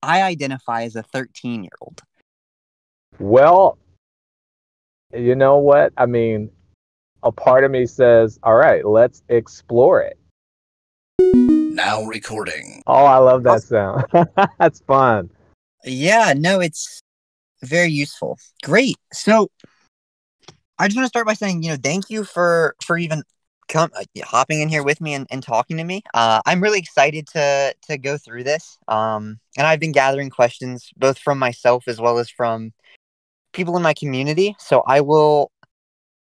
I identify as a 13-year-old. Well, you know what? I mean, a part of me says, all right, let's explore it. Now recording. Oh, I love that sound. That's fun. Yeah, no, it's very useful. Great. So I just want to start by saying, thank you for even hopping in here with me and talking to me. I'm really excited to go through this. And I've been gathering questions both from myself as well as from people in my community. So I will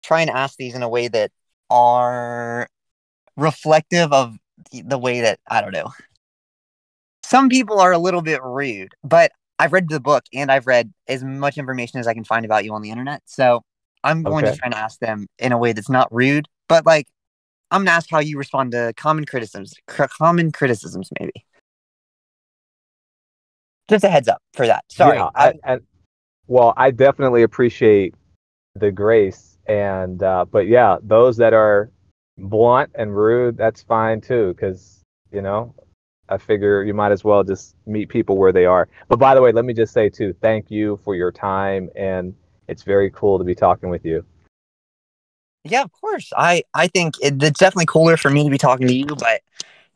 try and ask these in a way that are reflective of the way that, I don't know. Some people are a little bit rude, but I've read the book and I've read as much information as I can find about you on the internet. So I'm going to try and ask them in a way that's not rude, but I'm going to ask how you respond to common criticisms maybe. Just a heads up for that. Sorry. Yeah, I definitely appreciate the grace but yeah, those that are blunt and rude, that's fine too, because I figure you might as well just meet people where they are. But by the way, let me just say too, thank you for your time, and it's very cool to be talking with you. Yeah, of course. I think it's definitely cooler for me to be talking to you, but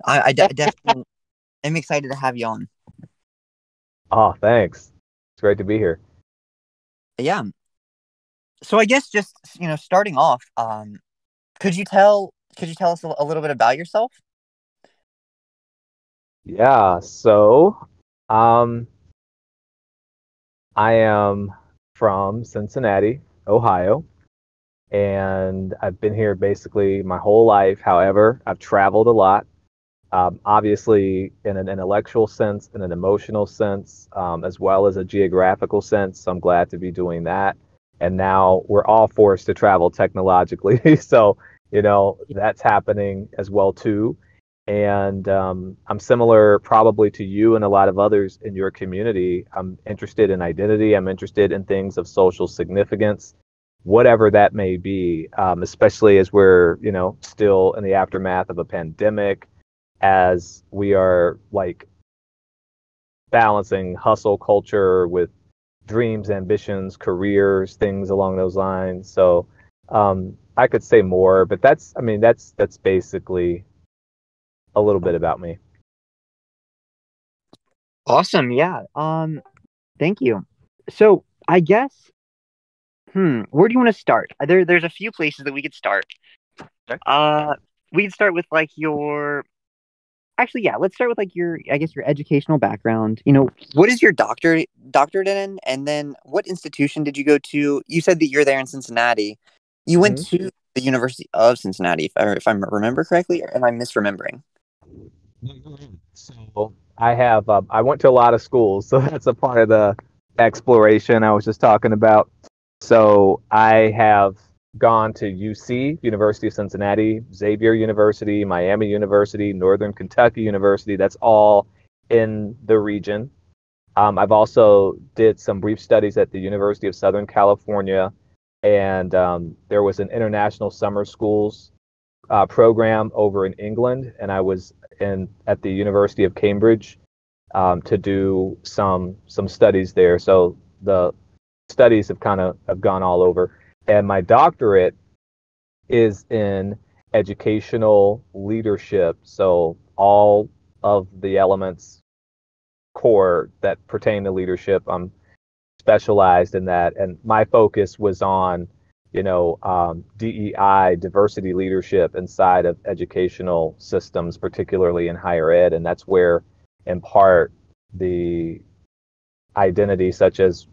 I definitely am excited to have you on. Oh, thanks. It's great to be here. Yeah. So I guess just, starting off, could you tell us a little bit about yourself? Yeah, so I am from Cincinnati, Ohio, and I've been here basically my whole life. However, I've traveled a lot, obviously in an intellectual sense, in an emotional sense, as well as a geographical sense. So I'm glad to be doing that. And now we're all forced to travel technologically. So, that's happening as well too. And I'm similar probably to you and a lot of others in your community. I'm interested in identity. I'm interested in things of social significance, whatever that may be, especially as we're, still in the aftermath of a pandemic, as we are balancing hustle culture with dreams, ambitions, careers, things along those lines. So I could say more, but that's basically a little bit about me. Awesome. Yeah. Thank you. So I guess, where do you want to start? There's a few places that we could start. Okay. We could start with your. Actually, yeah. Let's start with your educational background. What is your doctorate in, and then what institution did you go to? You said that you're there in Cincinnati. You went to the University of Cincinnati, if I remember correctly, or am I misremembering? So I went to a lot of schools, so that's a part of the exploration I was just talking about. So I have gone to UC, University of Cincinnati, Xavier University, Miami University, Northern Kentucky University. That's all in the region. I've also did some brief studies at the University of Southern California, and there was an international summer schools program over in England, and I was at the University of Cambridge to do some studies there. So the studies have gone all over, and my doctorate is in educational leadership. So all of the elements core that pertain to leadership, I'm specialized in that, and my focus was on DEI, diversity leadership inside of educational systems, particularly in higher ed. And that's where, in part, the identity such as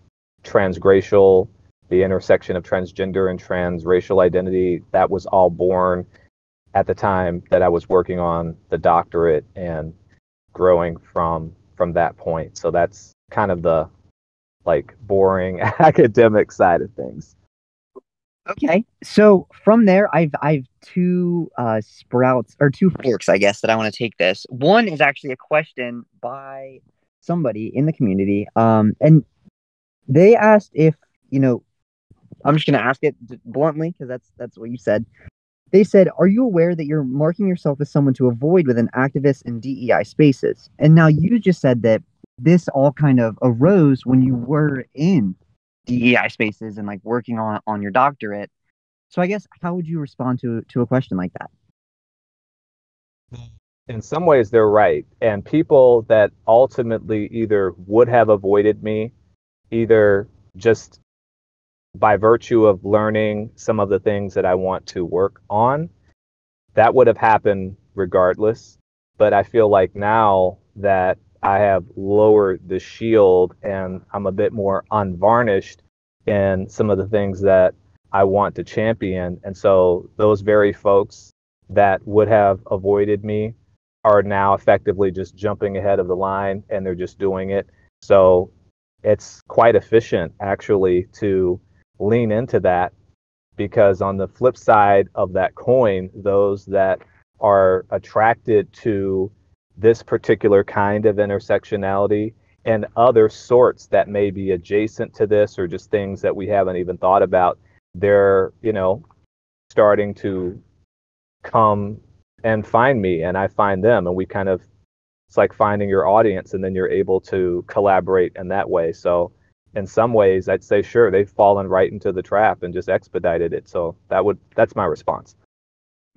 transgracial, the intersection of transgender and transracial identity, that was all born at the time that I was working on the doctorate and growing from that point. So that's kind of the boring academic side of things. Okay, so from there, I've two sprouts or two forks, I guess, that I want to take this. One is actually a question by somebody in the community, and they asked if I'm just gonna ask it bluntly because that's what you said. They said, "Are you aware that you're marking yourself as someone to avoid within activists and DEI spaces?" And now you just said that this all kind of arose when you were in DEI spaces and like working on your doctorate. So I guess how would you respond to a question like that? In some ways, they're right. And people that ultimately either would have avoided me, either just by virtue of learning some of the things that I want to work on, that would have happened regardless. But I feel like now that I have lowered the shield and I'm a bit more unvarnished in some of the things that I want to champion. And so those very folks that would have avoided me are now effectively just jumping ahead of the line and they're just doing it. So it's quite efficient actually to lean into that, because on the flip side of that coin, those that are attracted to this particular kind of intersectionality and other sorts that may be adjacent to this or just things that we haven't even thought about, they're, starting to come and find me and I find them, and we kind of, it's like finding your audience and then you're able to collaborate in that way. So in some ways I'd say sure, they've fallen right into the trap and just expedited it. So that's my response.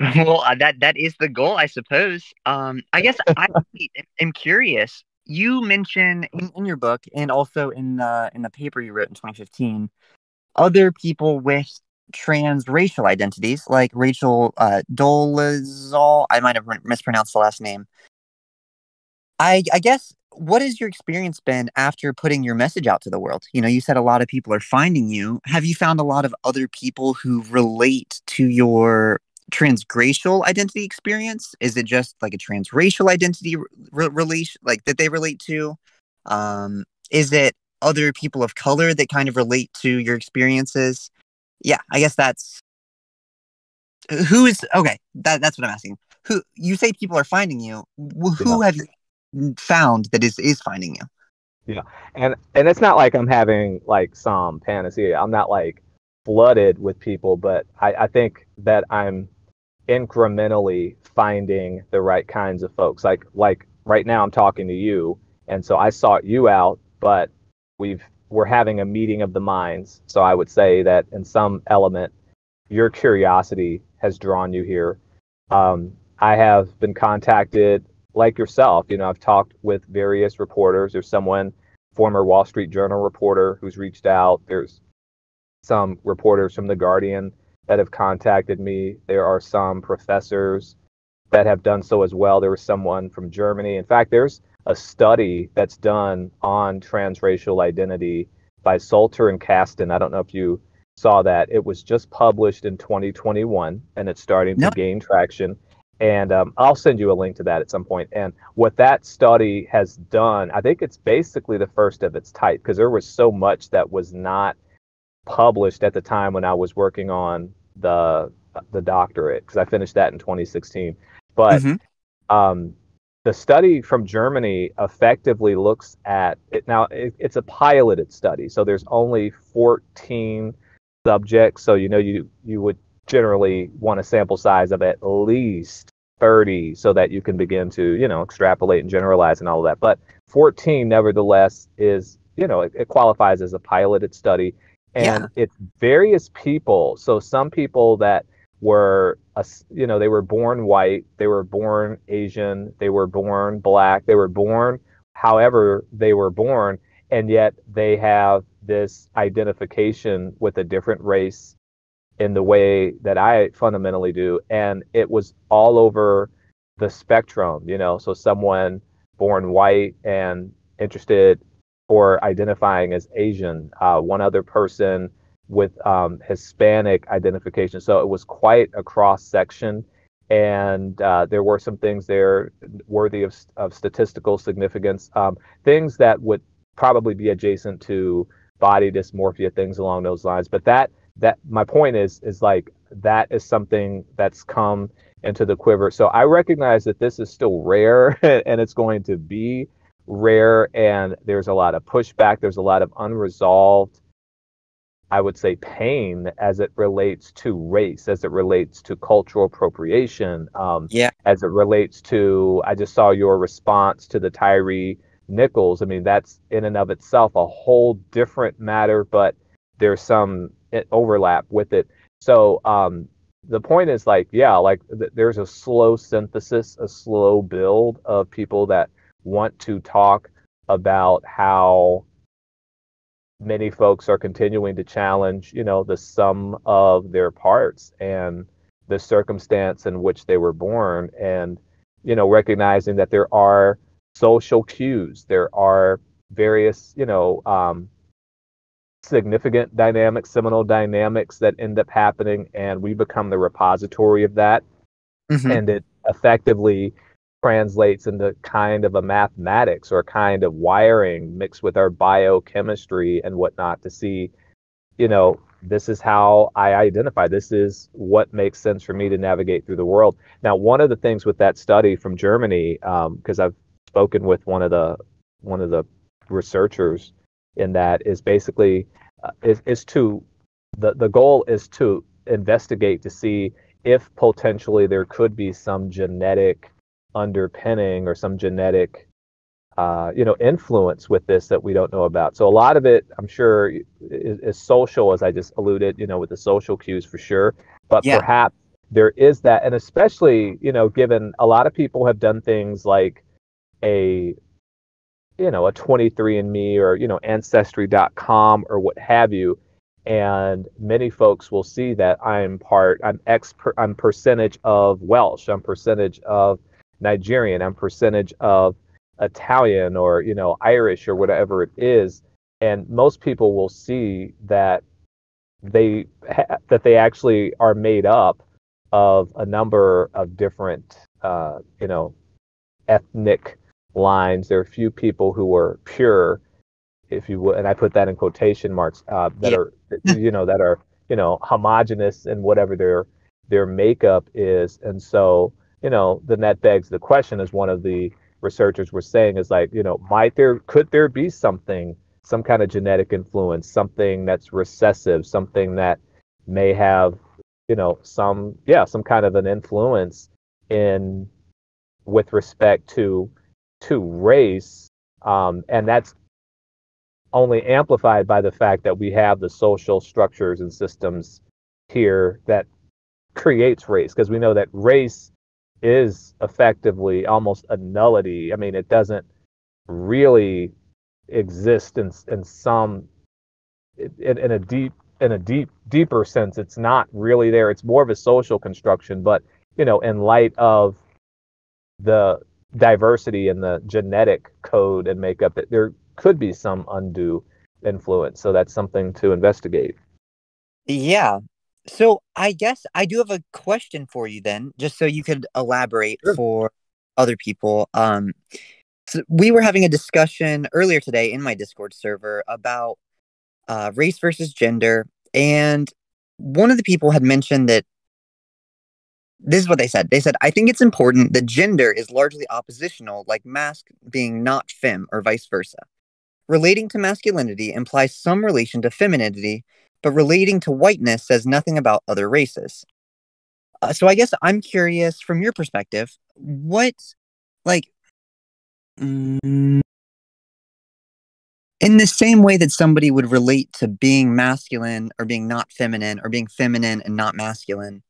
Well, that is the goal, I suppose. I guess I am curious. You mention in your book and also in the paper you wrote in 2015, other people with transracial identities, like Rachel Dolezal. I might have mispronounced the last name. I guess, what has your experience been after putting your message out to the world? You said a lot of people are finding you. Have you found a lot of other people who relate to your transgracial identity experience? Is it just like a transracial identity relation, like that they relate to? Is it other people of color that kind of relate to your experiences? Yeah, I guess that's who is okay. That's what I'm asking. Who you say people are finding you? Who have you found that is finding you? Yeah. And it's not like I'm having like some panacea. I'm not like flooded with people, but I think that I'm incrementally finding the right kinds of folks. Like right now I'm talking to you, and so I sought you out, but we're having a meeting of the minds. So I would say that in some element, your curiosity has drawn you here. I have been contacted like yourself. I've talked with various reporters. There's someone, former Wall Street Journal reporter, who's reached out. There's some reporters from The Guardian that have contacted me. There are some professors that have done so as well. There was someone from Germany. In fact, there's a study that's done on transracial identity by Salter and Kasten. I don't know if you saw that. It was just published in 2021, and it's starting to gain traction. And I'll send you a link to that at some point. And what that study has done, I think it's basically the first of its type, because there was so much that was not published at the time when I was working on the doctorate, because I finished that in 2016. But the study from Germany effectively looks at it. Now, it's a piloted study, so there's only 14 subjects. So you would generally want a sample size of at least 30 so that you can begin to extrapolate and generalize and all of that. But 14 nevertheless is it qualifies as a piloted study, and it's various people. So some people that were they were born white, they were born Asian, they were born black, they were born however they were born, and yet they have this identification with a different race in the way that I fundamentally do. And it was all over the spectrum, so someone born white and interested or identifying as Asian, one other person with Hispanic identification. So it was quite a cross section. And there were some things there worthy of statistical significance, things that would probably be adjacent to body dysmorphia, things along those lines. But that my point is like that is something that's come into the quiver. So I recognize that this is still rare and it's going to be rare, and there's a lot of pushback. There's a lot of unresolved, I would say, pain as it relates to race, as it relates to cultural appropriation, as it relates to, I just saw your response to the Tyree nickels. I mean, that's in and of itself a whole different matter, but there's some overlap with it. So the point is like, yeah, like there's a slow synthesis, a slow build of people that want to talk about how many folks are continuing to challenge, the sum of their parts and the circumstance in which they were born, and recognizing that there are social cues, there are various, significant dynamics, seminal dynamics that end up happening, and we become the repository of that. Mm-hmm. And it effectively translates into kind of a mathematics or a kind of wiring mixed with our biochemistry and whatnot to see, this is how I identify. This is what makes sense for me to navigate through the world. Now, one of the things with that study from Germany, because I've spoken with one of the researchers in that, is basically is to the goal is to investigate to see if potentially there could be some genetic underpinning or some genetic influence with this that we don't know about. So a lot of it, I'm sure, is social, as I just alluded, with the social cues for sure. But Yeah. perhaps there is that, and especially, given a lot of people have done things like a 23andMe or, Ancestry.com or what have you. And many folks will see that I'm percentage of Welsh, I'm percentage of Nigerian, I'm percentage of Italian or, Irish or whatever it is. And most people will see that they actually are made up of a number of different, ethnic lines. There are a few people who are pure, if you will, and I put that in quotation marks, that Yeah. are, that are, homogenous in whatever their makeup is. And so, then that begs the question, as one of the researchers were saying, is like, could there be something, some kind of genetic influence, something that's recessive, something that may have, some kind of an influence in with respect to race, and that's only amplified by the fact that we have the social structures and systems here that creates race, because we know that race is effectively almost a nullity. I mean, it doesn't really exist in some in a deeper sense. It's not really there. It's more of a social construction, but in light of the diversity in the genetic code and makeup, that there could be some undue influence. So that's something to investigate. Yeah. So I guess I do have a question for you then, just so you could elaborate Sure. for other people. So we were having a discussion earlier today in my Discord server about race versus gender, and one of the people had mentioned that this is what they said. They said, I think it's important that gender is largely oppositional, like masc being not fem or vice versa. Relating to masculinity implies some relation to femininity, but relating to whiteness says nothing about other races. So I guess I'm curious from your perspective, what, like, in the same way that somebody would relate to being masculine or being not feminine or being feminine and not masculine,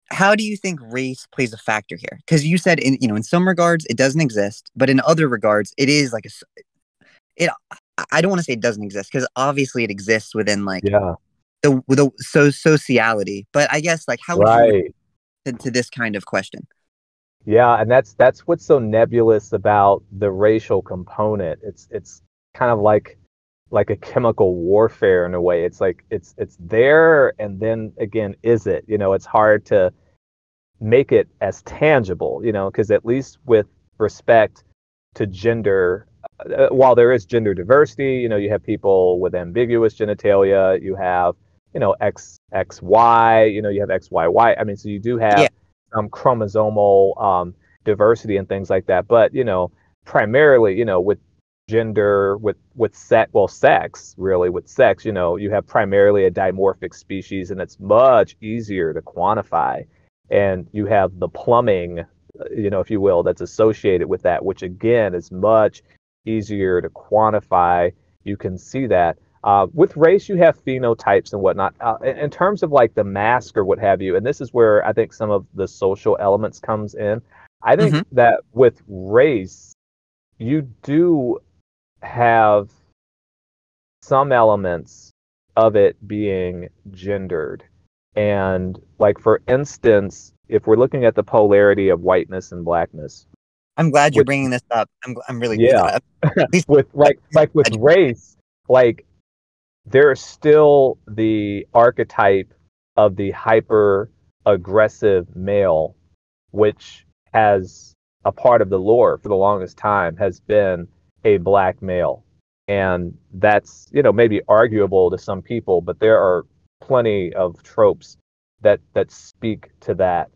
how do you think race plays a factor here? Because you said in some regards it doesn't exist, but in other regards it is like it. I don't want to say it doesn't exist because obviously it exists within like Yeah. the sociality. But I guess like how would you Right. relate to this kind of question? Yeah, and that's what's so nebulous about the racial component. It's kind of like a chemical warfare in a way. It's like it's there, and then again, is it? It's hard to make it as tangible, because at least with respect to gender, while there is gender diversity, you have people with ambiguous genitalia, you have, XXY, you have XYY. I mean, so you do Yeah, have some chromosomal diversity and things like that. But, primarily, with gender, with sex, really, with sex, you have primarily a dimorphic species, and it's much easier to quantify. And you have the plumbing, if you will, that's associated with that, which again is much easier to quantify. You can see that. With race, you have phenotypes and whatnot. In terms of like the mask or what have you, and this is where I think some of the social elements comes in. I think Hmm. that with race, you do have some elements of it being gendered. And like for instance, if we're looking at the polarity of whiteness and blackness, I'm glad you're which bringing this up. I'm really yeah, at least with like with glad race, like there's still the archetype of the hyper aggressive male, which has a part of the lore for the longest time has been a black male. And that's, maybe arguable to some people, but there are plenty of tropes that speak to that.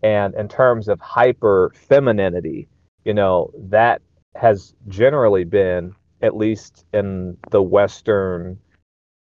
And in terms of hyper femininity, that has generally been, at least in the Western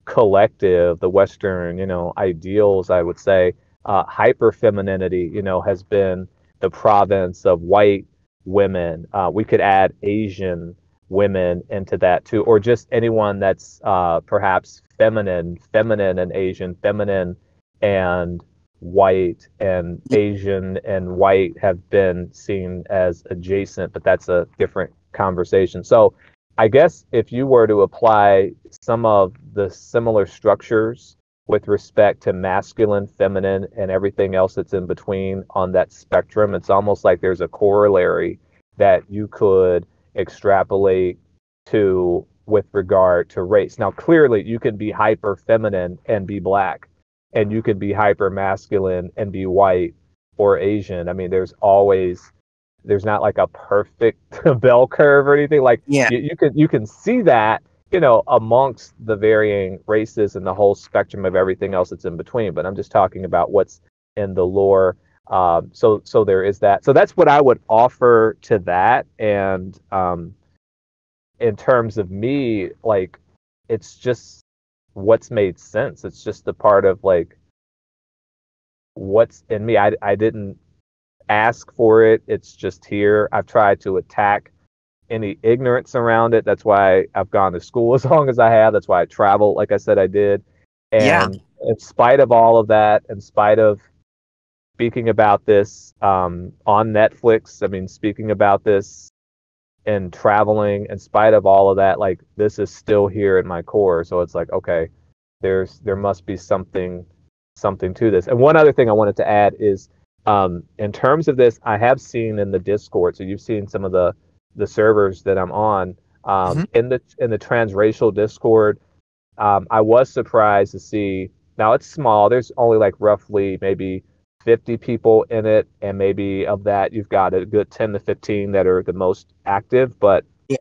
collective, the Western, ideals, I would say, hyper femininity, has been the province of white women. We could add Asian women into that too, or just anyone that's perhaps feminine and Asian, feminine and white, and Asian and white have been seen as adjacent, but that's a different conversation. So I guess if you were to apply some of the similar structures with respect to masculine, feminine, and everything else that's in between on that spectrum, it's almost like there's a corollary that you could extrapolate to with regard to race. Now, clearly, you can be hyper feminine and be black, and you can be hyper masculine and be white or Asian. I mean, there's not like a perfect bell curve or anything. Like yeah. you can see that, amongst the varying races and the whole spectrum of everything else that's in between. But I'm just talking about what's in the lore. So there is that. So that's what I would offer to that. And in terms of me, like it's just what's made sense. It's just a part of like what's in me. I didn't ask for it. It's just here. I've tried to attack any ignorance around it. That's why I've gone to school as long as I have. That's why I travel, like I said, I did. Yeah. And in spite of all of that, in spite of speaking about this on Netflix, I mean, speaking about this and traveling, in spite of all of that, like this is still here in my core. So it's like, okay, there must be something to this. And one other thing I wanted to add is in terms of this, I have seen in the Discord, so you've seen some of the servers that I'm on, Hmm. in the transracial Discord. I was surprised to see. Now it's small. There's only like roughly maybe 50 people in it, and maybe of that you've got a good 10 to 15 that are the most active. But Yeah.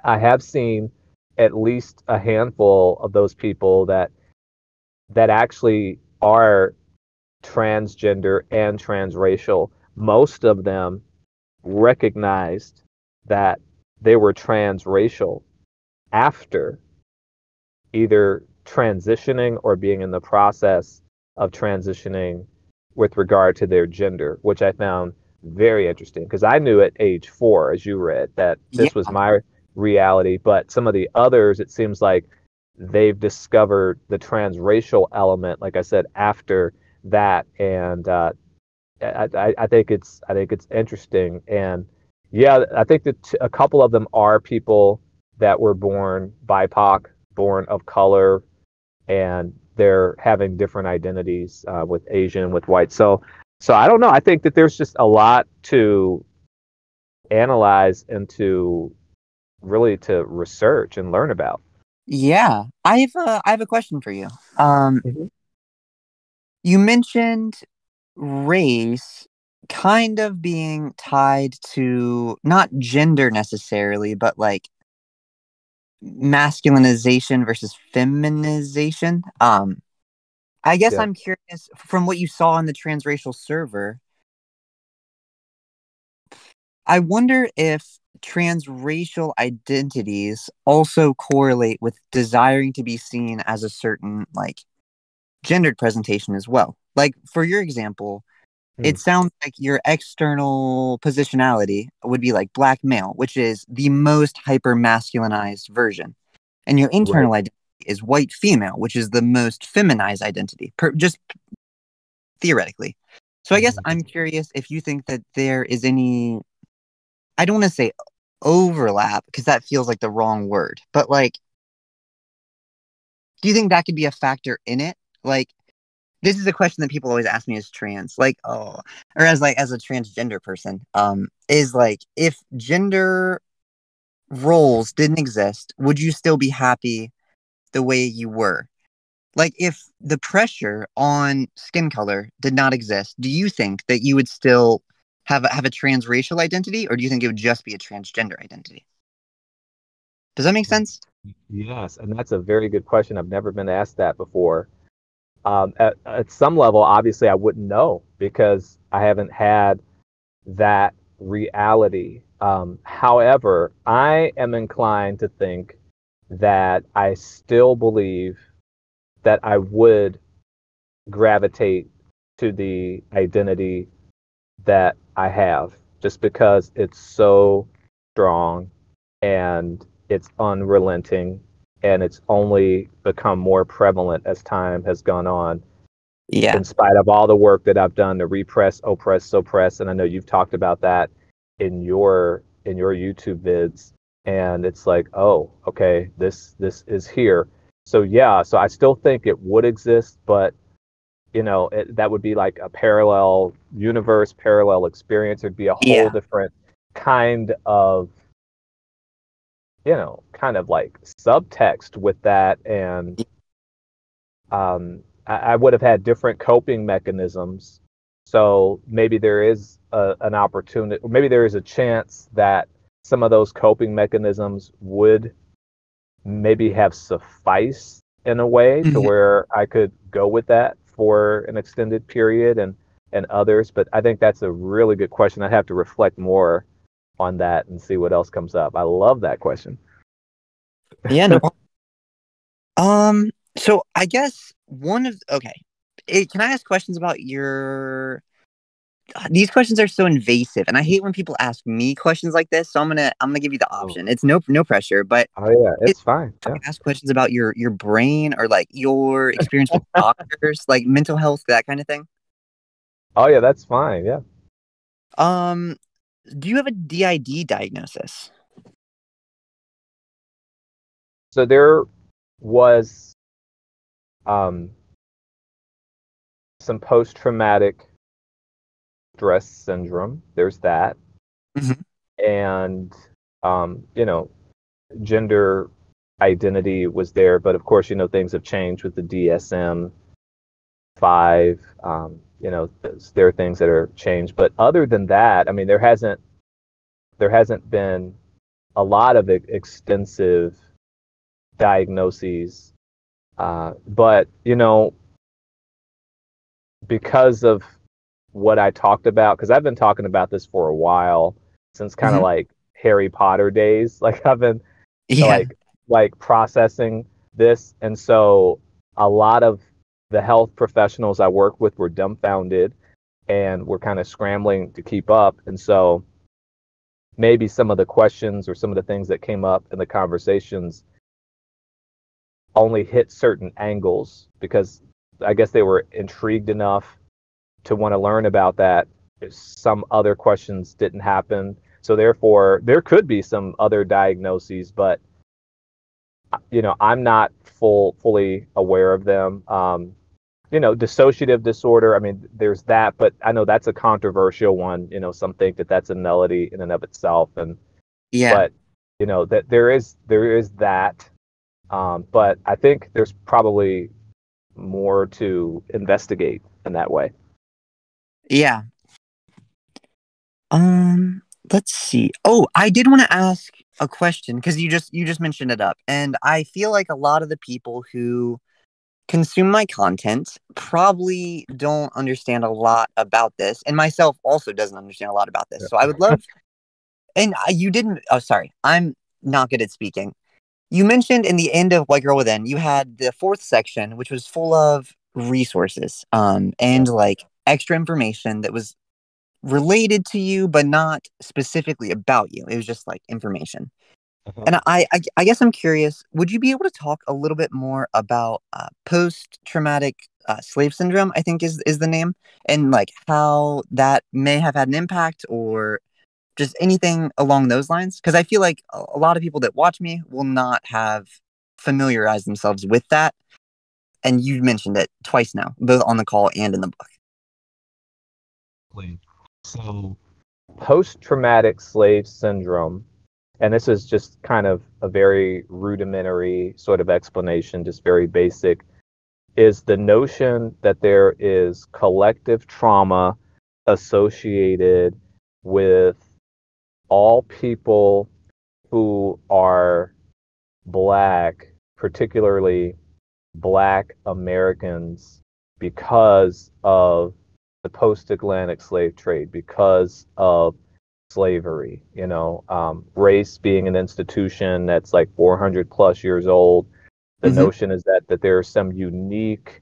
I have seen at least a handful of those people that actually are transgender and transracial. Most of them recognized that they were transracial after either transitioning or being in the process of transitioning with regard to their gender, which I found very interesting because I knew at age 4, as you read, that Yeah. this was my reality. But some of the others, it seems like they've discovered the transracial element, like I said, after that. And I think it's interesting. And yeah, I think that a couple of them are people that were born BIPOC, born of color, and they're having different identities with Asian, with white. So I don't know. I think that there's just a lot to analyze and to really to research and learn about. Yeah. I have a question for you. Um, Mhm. you mentioned race kind of being tied to not gender necessarily, but like masculinization versus feminization. I guess Yeah. I'm curious from what you saw on the transracial server. I wonder if transracial identities also correlate with desiring to be seen as a certain like gendered presentation as well. Like for your example, it sounds like your external positionality would be like black male, which is the most hyper masculinized version. And your internal Right. identity is white female, which is the most feminized identity, just theoretically. So I guess I'm curious if you think that there is any, I don't want to say overlap because that feels like the wrong word, but like, do you think that could be a factor in it? Like, this is a question that people always ask me as trans, like, oh, or as like as a transgender person, is like, if gender roles didn't exist, would you still be happy the way you were? Like, if the pressure on skin color did not exist, do you think that you would still have a transracial identity, or do you think it would just be a transgender identity? Does that make sense? Yes, and that's a very good question. I've never been asked that before. At some level, obviously, I wouldn't know because I haven't had that reality. However, I am inclined to think that I still believe that I would gravitate to the identity that I have just because it's so strong and it's unrelenting and it's only become more prevalent as time has gone on Yeah. in spite of all the work that I've done to repress, oppress, suppress. And I know you've talked about that in your YouTube vids. And it's like, oh, okay, this is here. So yeah, so I still think it would exist, but that would be like a parallel universe, parallel experience. It'd be a whole Yeah. different kind of, kind of like subtext with that. And I would have had different coping mechanisms. So maybe there is an opportunity, or maybe there is a chance that some of those coping mechanisms would maybe have sufficed in a way to Mhm. where I could go with that for an extended period and others. But I think that's a really good question. I'd have to reflect more on that and see what else comes up. I love that question. Yeah, no problem. So I guess okay. Can I ask questions about your? These questions are so invasive, and I hate when people ask me questions like this. So I'm gonna give you the Oh, option. It's no pressure, but oh yeah, it, it's fine. I Yeah. ask questions about your brain or like your experience with doctors, like mental health, that kind of thing. Oh yeah, that's fine. Yeah. Um, do you have a DID diagnosis? So there was um, some post-traumatic stress syndrome. There's that, Mhm. and you know, gender identity was there, but of course, things have changed with the DSM-5. There are things that are changed, but other than that, I mean, there hasn't been a lot of extensive diagnoses. But because of what I talked about, because I've been talking about this for a while, since kind of Mhm. like Harry Potter days. Like I've been Yeah. like processing this, and so a lot of the health professionals I work with were dumbfounded and were kind of scrambling to keep up. And so maybe some of the questions or some of the things that came up in the conversations only hit certain angles because I guess they were intrigued enough to want to learn about that. Some other questions didn't happen. So therefore, there could be some other diagnoses, but I'm not fully aware of them. Dissociative disorder. I mean, there's that, but I know that's a controversial one. Some think that that's a nullity in and of itself, and Yeah. but that there is that. But I think there's probably more to investigate in that way. Yeah. Let's see. Oh, I did want to ask a question because you just mentioned it up, and I feel like a lot of the people who consume my content probably don't understand a lot about this, and myself also doesn't understand a lot about this. So I would love, and you didn't. Oh, sorry, I'm not good at speaking. You mentioned in the end of White Girl Within, you had the fourth section, which was full of resources, Yeah. and like extra information that was related to you, but not specifically about you. It was just like information. And I guess I'm curious, would you be able to talk a little bit more about post-traumatic slave syndrome, I think is the name, and like how that may have had an impact or just anything along those lines? Because I feel like a lot of people that watch me will not have familiarized themselves with that. And you mentioned it twice now, both on the call and in the book. So, post-traumatic slave syndrome, and this is just kind of a very rudimentary sort of explanation, just very basic, is the notion that there is collective trauma associated with all people who are Black, particularly Black Americans, because of the post-Atlantic slave trade, because of slavery, race being an institution that's like 400 plus years old. The notion is that there are some unique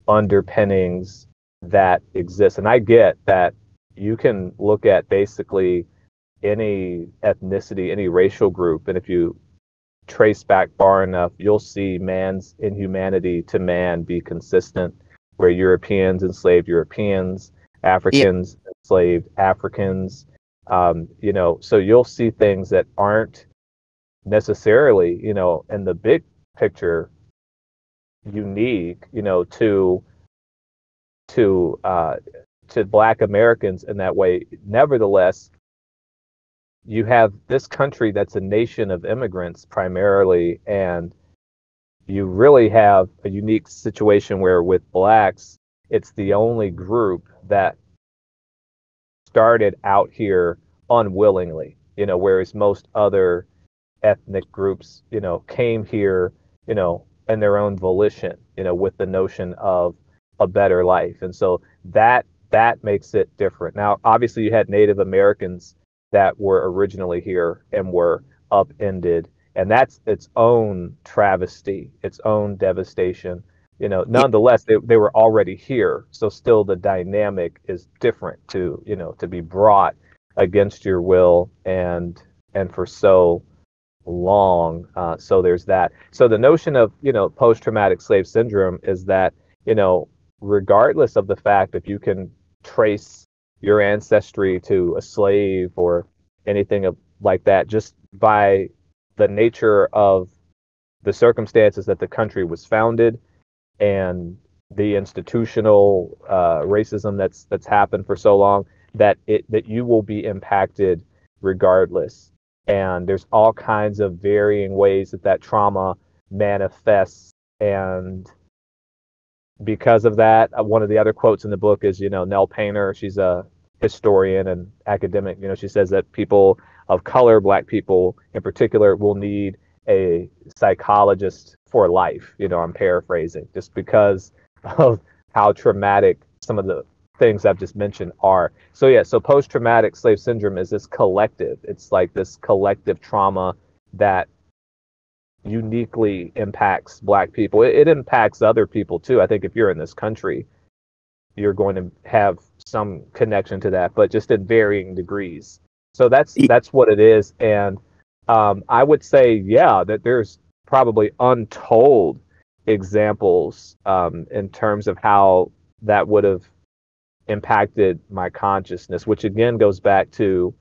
underpinnings that exist. And I get that you can look at basically any ethnicity, any racial group, and if you trace back far enough, you'll see man's inhumanity to man be consistent, where Europeans enslaved Europeans, Africans enslaved Africans, so you'll see things that aren't necessarily, in the big picture, unique, to Black Americans in that way. Nevertheless, you have this country that's a nation of immigrants primarily, and you really have a unique situation where with Blacks, it's the only group that started out here unwillingly, whereas most other ethnic groups, came here, in their own volition, with the notion of a better life. And so that makes it different. Now, obviously you had Native Americans that were originally here and were upended, and that's its own travesty, its own devastation. Nonetheless, they were already here, so still the dynamic is different to be brought against your will and for so long. So there's that. So the notion of post-traumatic slave syndrome is that regardless of the fact if you can trace your ancestry to a slave or anything like that, just by the nature of the circumstances that the country was founded and the institutional racism that's happened for so long, that you will be impacted regardless. And there's all kinds of varying ways that trauma manifests. And because of that, one of the other quotes in the book is, Nell Painter, she's a historian and academic, she says that people of color, Black people in particular, will need a psychologist for life. I'm paraphrasing, just because of how traumatic some of the things I've just mentioned are. So post-traumatic slave syndrome is this collective. It's like this collective trauma that uniquely impacts Black people. It impacts other people too. I think if you're in this country, you're going to have some connection to that, but just in varying degrees. So that's what it is. And I would say, that there's probably untold examples in terms of how that would have impacted my consciousness, which again goes back to,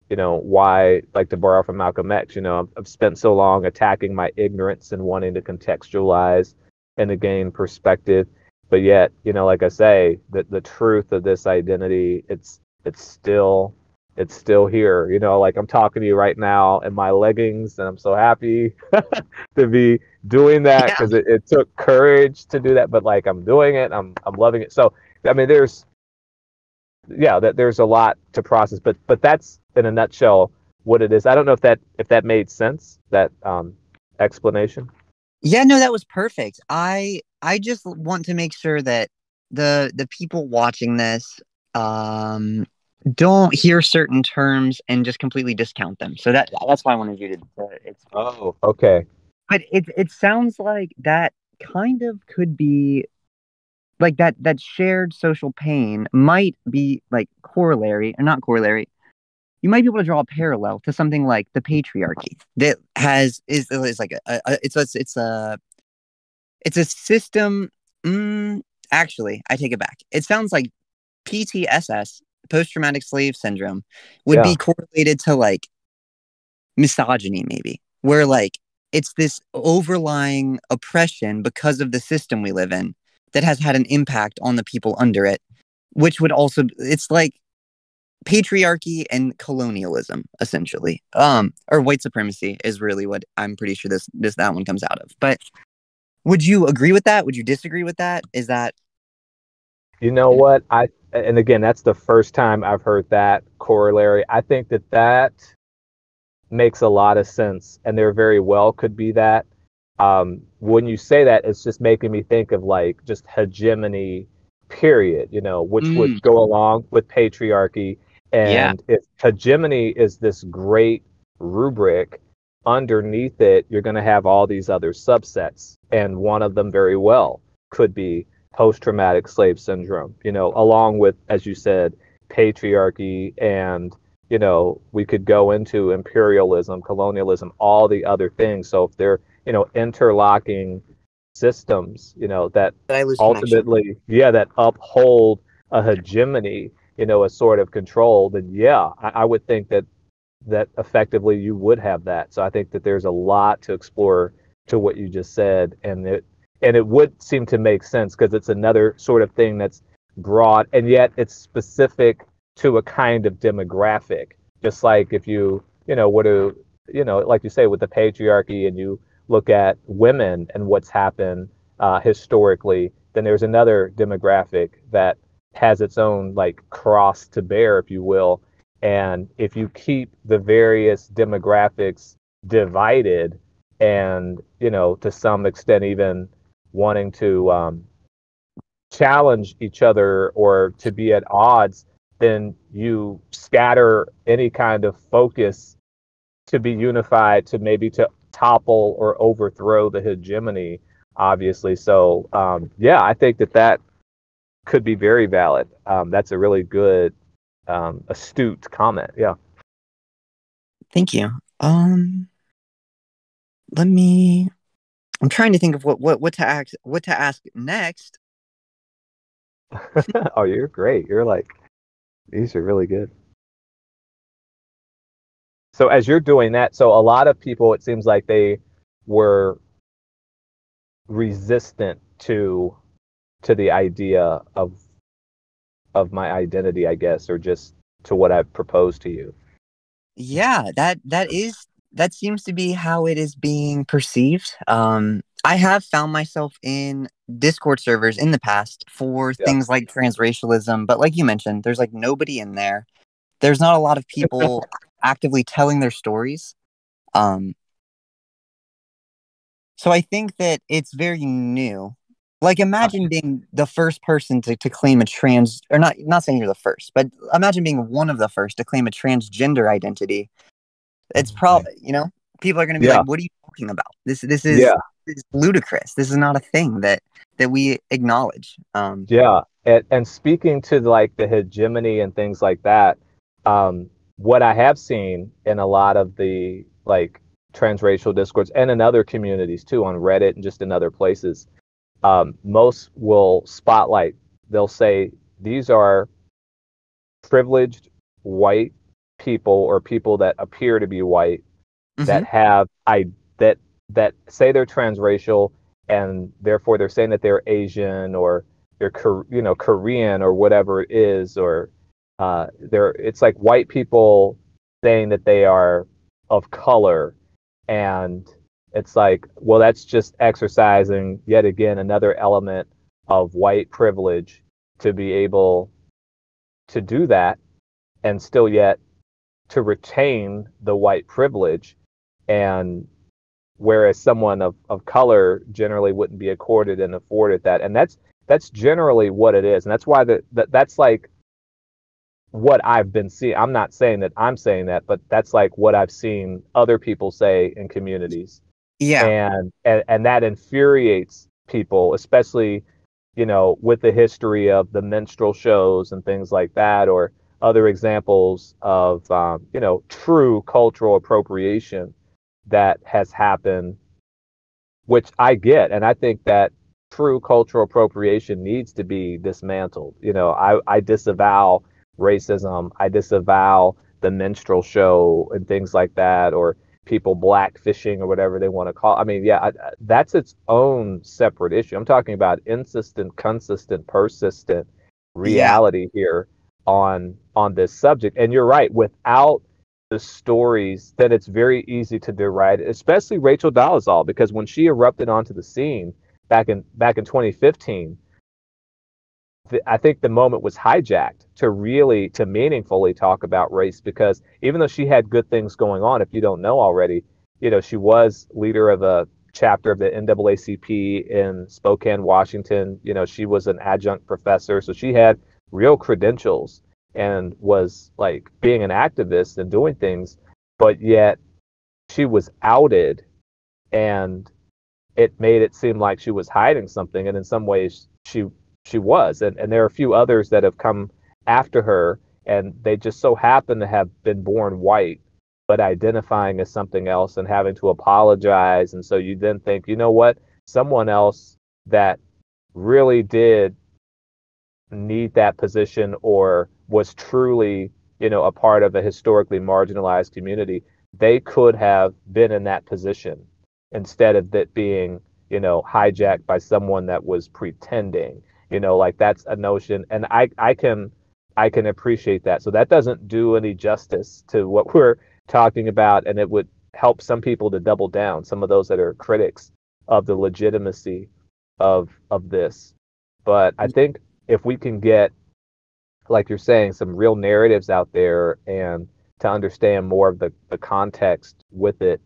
why, like to borrow from Malcolm X, I've spent so long attacking my ignorance and wanting to contextualize and to gain perspective. But yet, like I say, the truth of this identity, it's still here. Like I'm talking to you right now in my leggings, and I'm so happy to be doing that because it took courage to do that. But like I'm doing it, I'm loving it. So I mean, there's a lot to process, but that's in a nutshell what it is. I don't know if that made sense, that explanation. Yeah, no, that was perfect. I just want to make sure that the people watching this don't hear certain terms and just completely discount them. So that's why I wanted you to explain. Oh, okay. But it sounds like that kind of could be like that shared social pain might be like corollary, or not corollary. You might be able to draw a parallel to something like the patriarchy that is like it's a system. Actually, I take it back. It sounds like PTSS, post traumatic slave syndrome, would Yeah. be correlated to like misogyny, maybe, where like it's this overlying oppression because of the system we live in that has had an impact on the people under it, which would also, it's like patriarchy and colonialism, essentially. Or white supremacy is really what I'm pretty sure that one comes out of. But would you agree with that? Would you disagree with that? Is that You know what? And again, that's the first time I've heard that corollary. I think that makes a lot of sense, and there very well could be that. When you say that, it's just making me think of like just hegemony, period, which would go along with patriarchy. yeah. And if hegemony is this great rubric, underneath it, you're going to have all these other subsets. And one of them very well could be post-traumatic slave syndrome, along with, as you said, patriarchy, and we could go into imperialism, colonialism, all the other things. So if they're, interlocking systems, that Did I lose connection? ultimately, that uphold a hegemony, a sort of control, then yeah, I would think that effectively you would have that. So I think that there's a lot to explore to what you just said, and it would seem to make sense because it's another sort of thing that's broad, and yet it's specific to a kind of demographic. Just like if you were to like you say with the patriarchy, and you look at women and what's happened historically, then there's another demographic that has its own like cross to bear, if you will. And if you keep the various demographics divided, and to some extent even wanting to challenge each other or to be at odds, then you scatter any kind of focus to be unified, to maybe to topple or overthrow the hegemony, obviously. So yeah, I think that could be very valid. That's a really good, astute comment. Yeah. Thank you. Let me. I'm trying to think of what to ask next. Oh, you're great. You're like, these are really good. So as you're doing that, so a lot of people, it seems like they were resistant to the idea of my identity, I guess, or just to what I've proposed to you. Yeah, that seems to be how it is being perceived. I have found myself in Discord servers in the past for Yeah. things like transracialism, but like you mentioned, there's like nobody in there. There's not a lot of people actively telling their stories. So I think that it's very new. Like imagine being the first person to claim a trans, or not saying you're the first, but imagine being one of the first to claim a transgender identity. It's probably, people are going to be like, Yeah. what are you talking about? This Yeah. is ludicrous. This is not a thing that we acknowledge. Yeah. And speaking to like the hegemony and things like that, what I have seen in a lot of the like transracial discourse, and in other communities too, on Reddit and just in other places, most will spotlight, they'll say these are privileged white people, or people that appear to be white, Mm-hmm. that have that say they're transracial, and therefore they're saying that they're Asian, or they're Korean, or whatever it is, or it's like white people saying that they are of color, and it's like, well, that's just exercising yet again another element of white privilege, to be able to do that, and still yet to retain the white privilege. And whereas someone of color generally wouldn't be accorded and afforded that. And that's generally what it is. And that's why that's like what I've been seeing. I'm not saying that I'm saying that, but that's like what I've seen other people say in communities. Yeah. And that infuriates people, especially with the history of the minstrel shows and things like that, or other examples of, true cultural appropriation that has happened, which I get. And I think that true cultural appropriation needs to be dismantled. I disavow racism. I disavow the minstrel show and things like that, or people blackfishing or whatever they want to call. I mean, yeah, that's its own separate issue. I'm talking about insistent, consistent, persistent Yeah. reality here on this subject. And you're right. Without the stories, then it's very easy to deride, especially Rachel Dolezal, because when she erupted onto the scene back in 2015, I think the moment was hijacked to meaningfully talk about race, because even though she had good things going on, if you don't know already, she was leader of a chapter of the NAACP in Spokane, Washington. She was an adjunct professor, so she had real credentials and was like being an activist and doing things, but yet she was outed, and it made it seem like she was hiding something, and in some ways she was. And there are a few others that have come after her, and they just so happen to have been born white but identifying as something else and having to apologize. And so you then think, you know what, someone else that really did need that position, or was truly, a part of a historically marginalized community, they could have been in that position instead of it being, hijacked by someone that was pretending. Like, that's a notion, and I can appreciate that. So that doesn't do any justice to what we're talking about, and it would help some people to double down, some of those that are critics of the legitimacy of this. But I think if we can get, like you're saying, some real narratives out there, and to understand more of the context with it,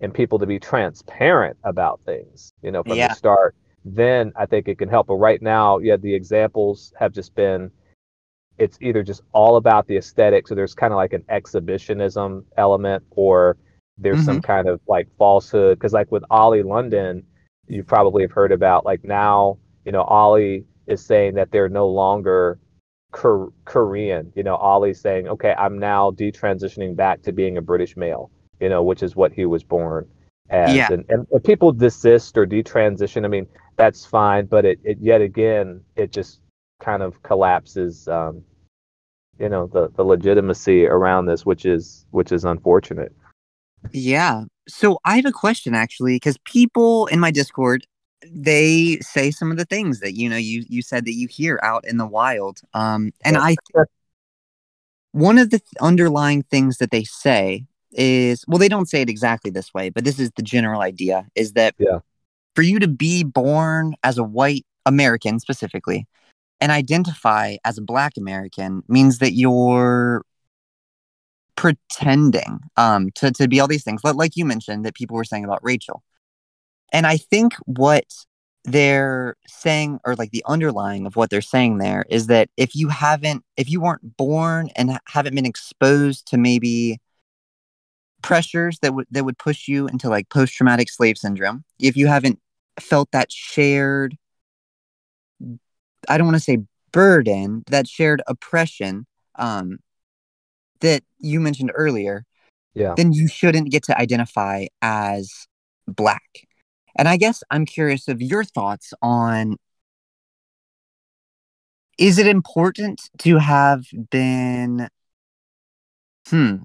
and people to be transparent about things, from the Yeah. start, then I think it can help. But right now, yeah, the examples have just been, it's either just all about the aesthetic, so there's kind of like an exhibitionism element, or there's Hmm. some kind of like falsehood. Because like with Ollie London, you probably have heard about, like, now, Ollie is saying that they're no longer Korean. Ollie's saying, okay, I'm now detransitioning back to being a British male, which is what he was born as. Yeah. And if people desist or detransition, I mean, that's fine, but it yet again, it just kind of collapses, the legitimacy around this, which is unfortunate. Yeah. So I have a question actually, because people in my Discord, they say some of the things that you said that you hear out in the wild. And Yeah. I one of the underlying things that they say is, well, they don't say it exactly this way, but this is the general idea, is that Yeah. for you to be born as a white American specifically and identify as a black American means that you're pretending to be all these things, like you mentioned that people were saying about Rachel. And I think what they're saying, or like the underlying of what they're saying there, is that if you weren't born and haven't been exposed to maybe pressures that would push you into like post-traumatic slave syndrome, if you haven't felt that shared, I don't want to say burden, that shared oppression, um, that you mentioned earlier, Yeah. then you shouldn't get to identify as black. And I guess I'm curious of your thoughts on, is it important to have been, hmm,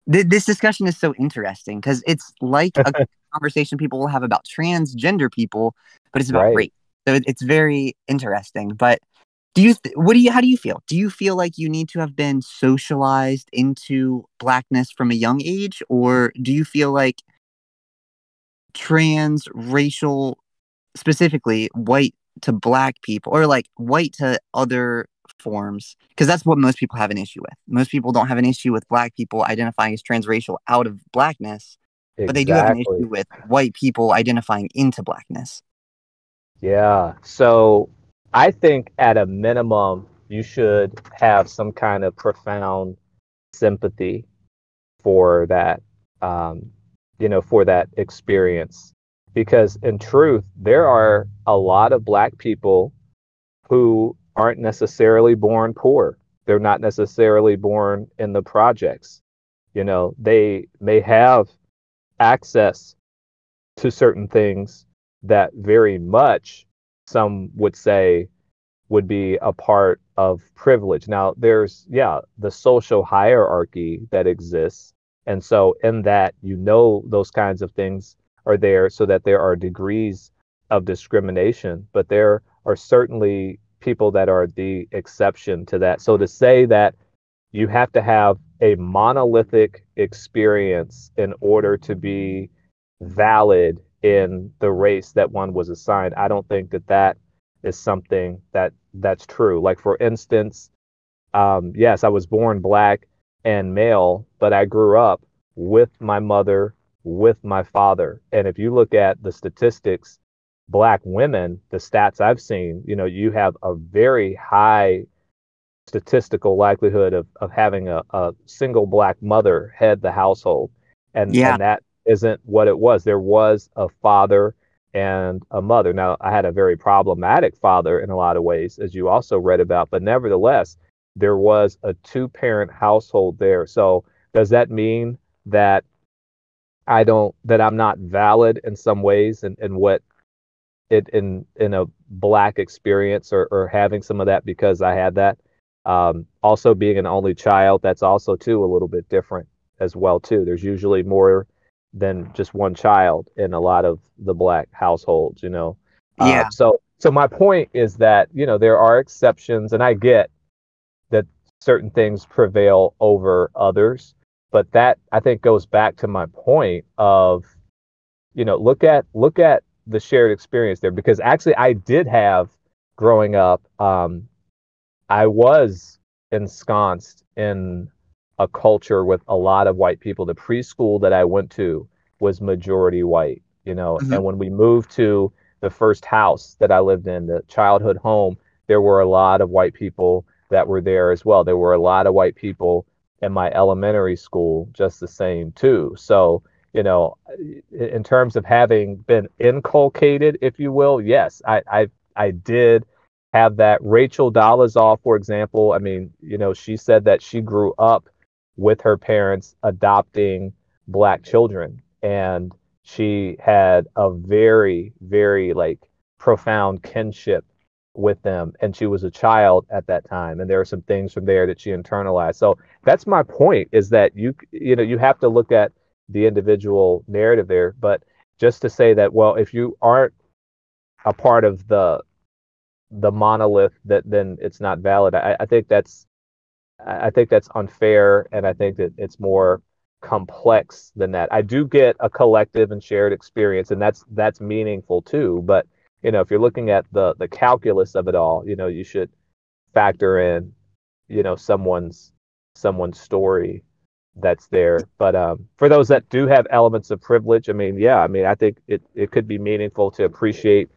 this discussion is so interesting because it's like a conversation people will have about transgender people, but it's about Right. race. So it's very interesting. But how do you feel? Do you feel like you need to have been socialized into blackness from a young age, or do you feel like transracial, specifically white to black people, or like white to other forms, because that's what most people have an issue with. Most people don't have an issue with black people identifying as transracial out of blackness, but they do have an Exactly. issue with white people identifying into blackness. Yeah. So I think at a minimum, you should have some kind of profound sympathy for that, um, for that experience. Because in truth, there are a lot of Black people who aren't necessarily born poor. They're not necessarily born in the projects. They may have access to certain things that very much some would say would be a part of privilege. Now, there's, the social hierarchy that exists. And so, in that, those kinds of things are there so that there are degrees of discrimination, but there are certainly people that are the exception to that. So, to say that you have to have a monolithic experience in order to be valid in the race that one was assigned, I don't think that is something that's true. Like, for instance, yes, I was born black and male, but I grew up with my mother, with my father. And if you look at the statistics, black women, the stats I've seen, you have a very high statistical likelihood of having a single black mother head the household. And Yeah. and that isn't what it was. There was a father and a mother. Now, I had a very problematic father in a lot of ways, as you also read about, but nevertheless, there was a two-parent household there. So does that mean that I'm not valid in some ways and what it in a black experience or having some of that because I had that? Also being an only child, that's also too a little bit different as well too. There's usually more than just one child in a lot of the black households. Yeah. So my point is that there are exceptions, and I get that certain things prevail over others, but that I think goes back to my point of look at the shared experience there, because actually I did have growing up. I was ensconced in a culture with a lot of white people. The preschool that I went to was majority white. Mhm. And when we moved to the first house that I lived in, the childhood home, there were a lot of white people that were there as well. There were a lot of white people in my elementary school, just the same too. So, in terms of having been inculcated, if you will, yes, I did have that. Rachel Dolezal, for example, I mean, she said that she grew up with her parents adopting black children, and she had a very, very like profound kinship with them, and she was a child at that time, and there are some things from there that she internalized. So that's my point, is that you have to look at the individual narrative there, but just to say that, well, if you aren't a part of the monolith, that then it's not valid. I think that's unfair, and I think that it's more complex than that. I do get a collective and shared experience, and that's meaningful too. But if you're looking at the calculus of it all, you should factor in someone's story that's there. But for those that do have elements of privilege, I mean, yeah, I mean, I think it could be meaningful to appreciate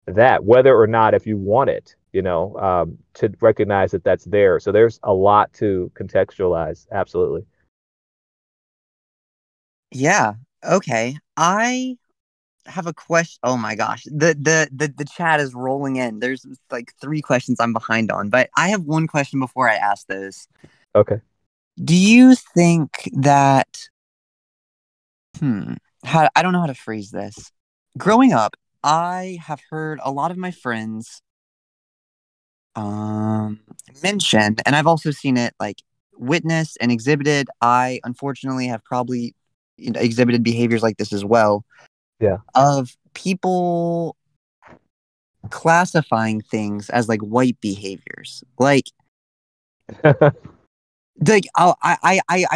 that, whether or not if you want it, to recognize that that's there. So there's a lot to contextualize. Absolutely. Yeah. Okay. I have a question. Oh my gosh. The chat is rolling in. There's like 3 questions I'm behind on, but I have one question before I ask those. Okay. Do you think that I don't know how to phrase this. Growing up, I have heard a lot of my friends mention, and I've also seen it like witnessed and exhibited. I unfortunately have probably exhibited behaviors like this as well. Yeah. Of people classifying things as like white behaviors. I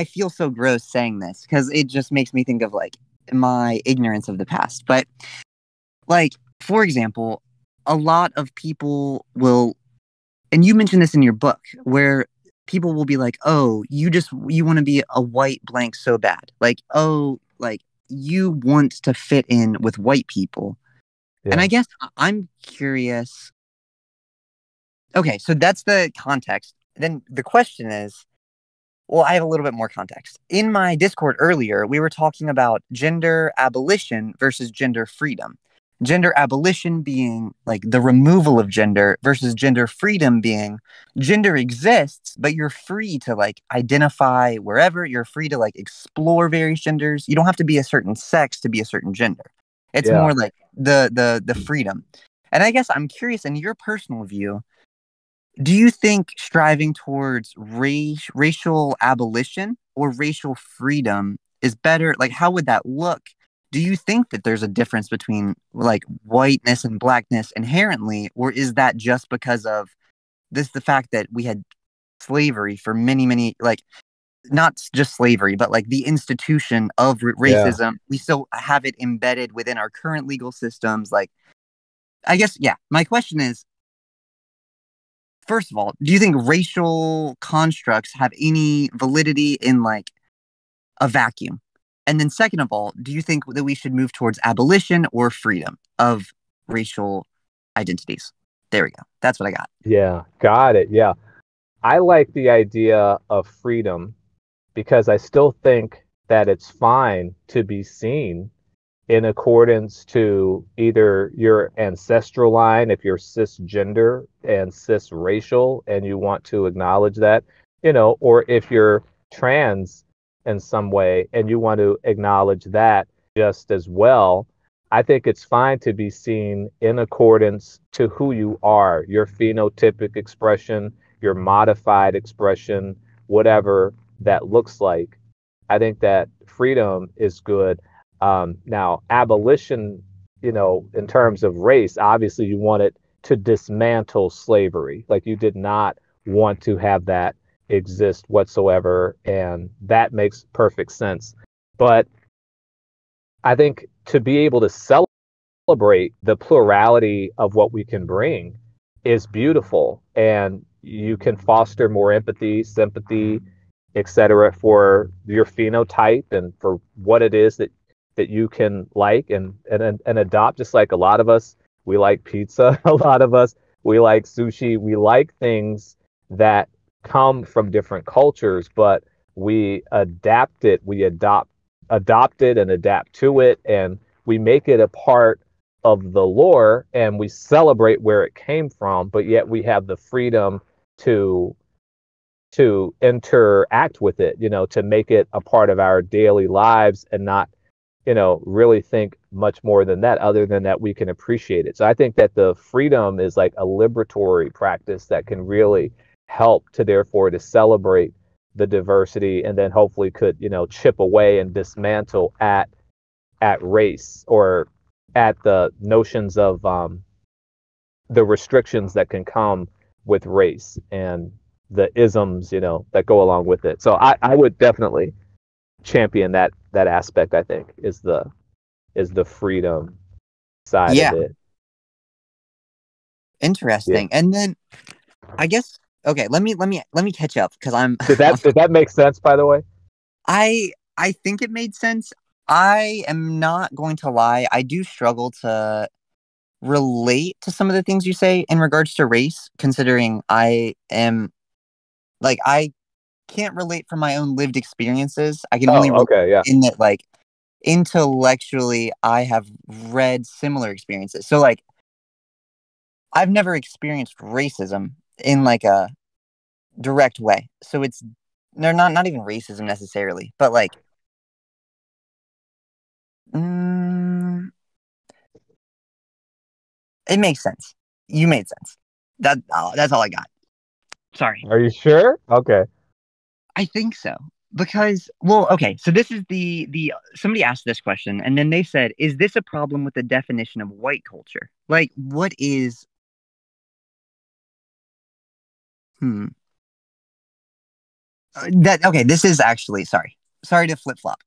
feel so gross saying this because it just makes me think of like my ignorance of the past. But like, for example, a lot of people will, and you mentioned this in your book, where people will be like, oh, you want to be a white blank so bad. Like, oh, like you want to fit in with white people. And Yeah. I guess I'm curious. Okay, so that's the context. Then the question is, well, I have a little bit more context. In my Discord earlier, we were talking about gender abolition versus gender freedom. gender abolition being like the removal of gender versus gender freedom being gender exists, but you're free to like identify wherever, you're free to like explore various genders. You don't have to be a certain sex to be a certain gender. It's Yeah. more like the freedom. And I guess I'm curious, in your personal view, do you think striving towards racial abolition or racial freedom is better? Like, how would that look? Do you think that there's a difference between like whiteness and blackness inherently, or is that just because of the fact that we had slavery for many, many, like, not just slavery, but like the institution of Yeah. racism? We still have it embedded within our current legal systems. Like, I guess, yeah, my question is, first of all, do you think racial constructs have any validity in like a vacuum? And then second of all, do you think that we should move towards abolition or freedom of racial identities? There we go. That's what I got. Yeah. Got it. Yeah. I like the idea of freedom because I still think that it's fine to be seen in accordance to either your ancestral line, if you're cisgender and cisracial and you want to acknowledge that, or if you're trans in some way and you want to acknowledge that just as well. I think it's fine to be seen in accordance to who you are, your phenotypic expression, your modified expression, whatever that looks like. I think that freedom is good. Now, abolition, in terms of race, obviously you wanted to dismantle slavery. Like you did not want to have that exist whatsoever. And that makes perfect sense. But I think to be able to celebrate the plurality of what we can bring is beautiful. And you can foster more empathy, sympathy, etc., for your phenotype and for what it is that you can like and adopt. Just like a lot of us, we like pizza. A lot of us, we like sushi. We like things that come from different cultures, but we adapt it. We adopt it and adapt to it, and we make it a part of the lore, and we celebrate where it came from. But yet we have the freedom to interact with it, to make it a part of our daily lives and not, really think much more than that, other than that we can appreciate it. So I think that the freedom is like a liberatory practice that can really help to therefore to celebrate the diversity and then hopefully could, chip away and dismantle at race or at the notions of the restrictions that can come with race and the isms, that go along with it. So I would definitely champion that aspect. I think is the freedom side Yeah, of it. interesting. Yeah. And then I guess, okay, let me catch up because I'm Did that make sense, by the way? I think it made sense. I am not going to lie. I do struggle to relate to some of the things you say in regards to race, considering I am like, I can't relate from my own lived experiences. I can only Oh, relate okay, yeah. in that, like, intellectually, I have read similar experiences. So, like, I've never experienced racism in like a direct way. So they're not even racism necessarily, but like, mm, it makes sense. You made sense. That's all I got. Sorry. Are you sure? Okay. I think so. Because, well, okay, so this is the somebody asked this question and then they said, is this a problem with the definition of white culture? Like, what is that okay, this is actually sorry to flip-flop.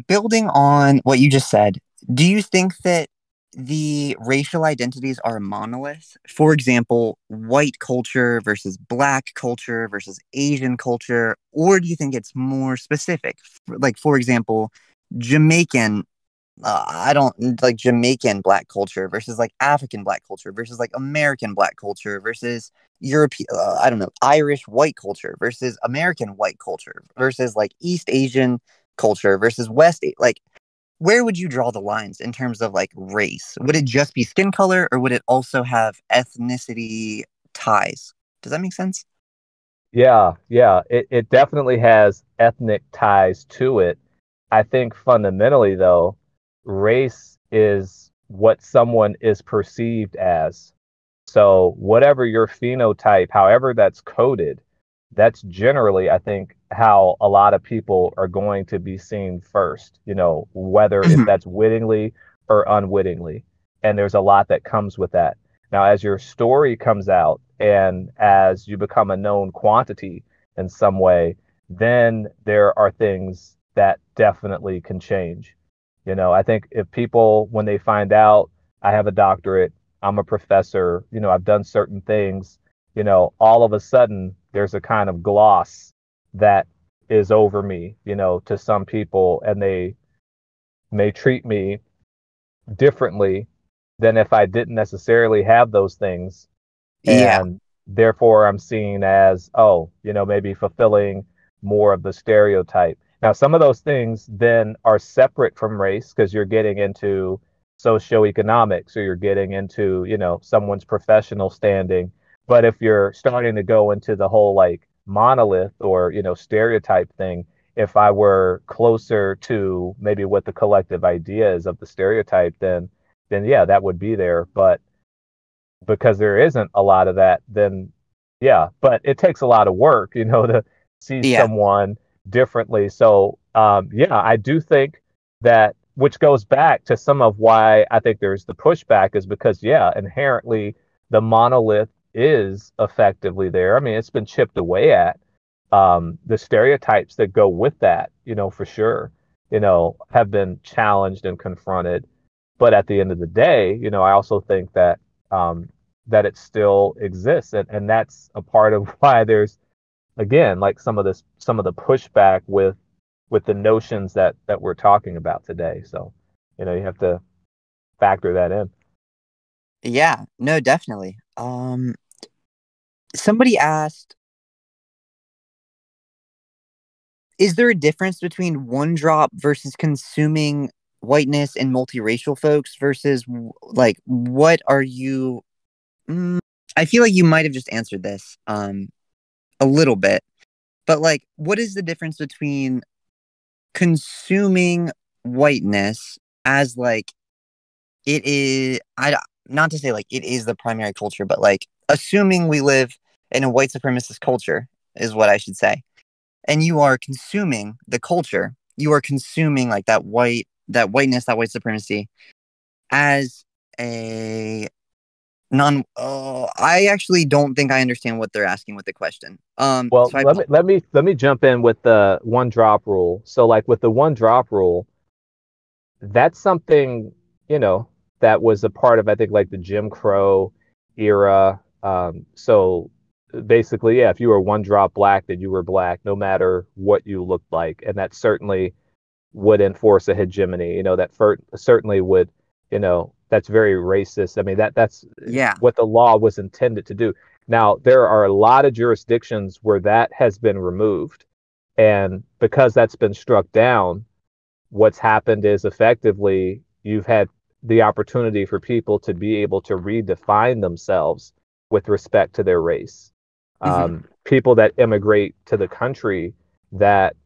Building on what you just said, do you think that the racial identities are a monolith? For example, white culture versus black culture versus Asian culture, or do you think it's more specific? Like, for example, Jamaican, I don't like Jamaican black culture versus like African black culture versus like American black culture versus European, I don't know, Irish white culture versus American white culture versus like East Asian culture versus like where would you draw the lines in terms of like race? Would it just be skin color, or would it also have ethnicity ties? Does that make sense? Yeah. It definitely has ethnic ties to it. I think fundamentally, though, race is what someone is perceived as. So, whatever your phenotype, however that's coded, that's generally, I think, how a lot of people are going to be seen first, whether if Mhm. that's wittingly or unwittingly. And there's a lot that comes with that. Now, as your story comes out and as you become a known quantity in some way, then there are things that definitely can change. I think if people, when they find out I have a doctorate, I'm a professor, I've done certain things, all of a sudden there's a kind of gloss that is over me, to some people, and they may treat me differently than if I didn't necessarily have those things. Yeah. And therefore I'm seen as, oh, maybe fulfilling more of the stereotype. Now, some of those things then are separate from race because you're getting into socioeconomics or you're getting into, someone's professional standing. But if you're starting to go into the whole like monolith or, stereotype thing, if I were closer to maybe what the collective idea is of the stereotype, then yeah, that would be there. But because there isn't a lot of that, then yeah, but it takes a lot of work, to see Yeah. someone differently. So, yeah, I do think that, which goes back to some of why I think there's the pushback is because, yeah, inherently the monolith is effectively there. I mean, it's been chipped away at. The stereotypes that go with that, for sure, have been challenged and confronted. But at the end of the day, I also think um, that it still exists, and that's a part of why there's again like some of the pushback with the notions that we're talking about today. So, you have to factor that in. Yeah. No, definitely. Somebody asked, is there a difference between one drop versus consuming whiteness and multiracial folks versus like what are you I feel like you might have just answered this a little bit, but like what is the difference between consuming whiteness as like it is I not to say like it is the primary culture, but like assuming we live in a white supremacist culture is what I should say, and you are consuming the culture, you are consuming like that whiteness, that white supremacy as a non. Oh, I actually don't think I understand what they're asking with the question. Well, So I let me jump in with the one drop rule. So, like with the one drop rule, that's something, you know, that was a part of, I think, like the Jim Crow era. So basically, yeah, if you were one drop black, then you were black, no matter what you looked like. And that certainly would enforce a hegemony, that certainly would, that's very racist. I mean, that's yeah. what the law was intended to do. Now, there are a lot of jurisdictions where that has been removed. And because that's been struck down, what's happened is effectively you've had the opportunity for people to be able to redefine themselves with respect to their race. Hmm. People that immigrate to the country that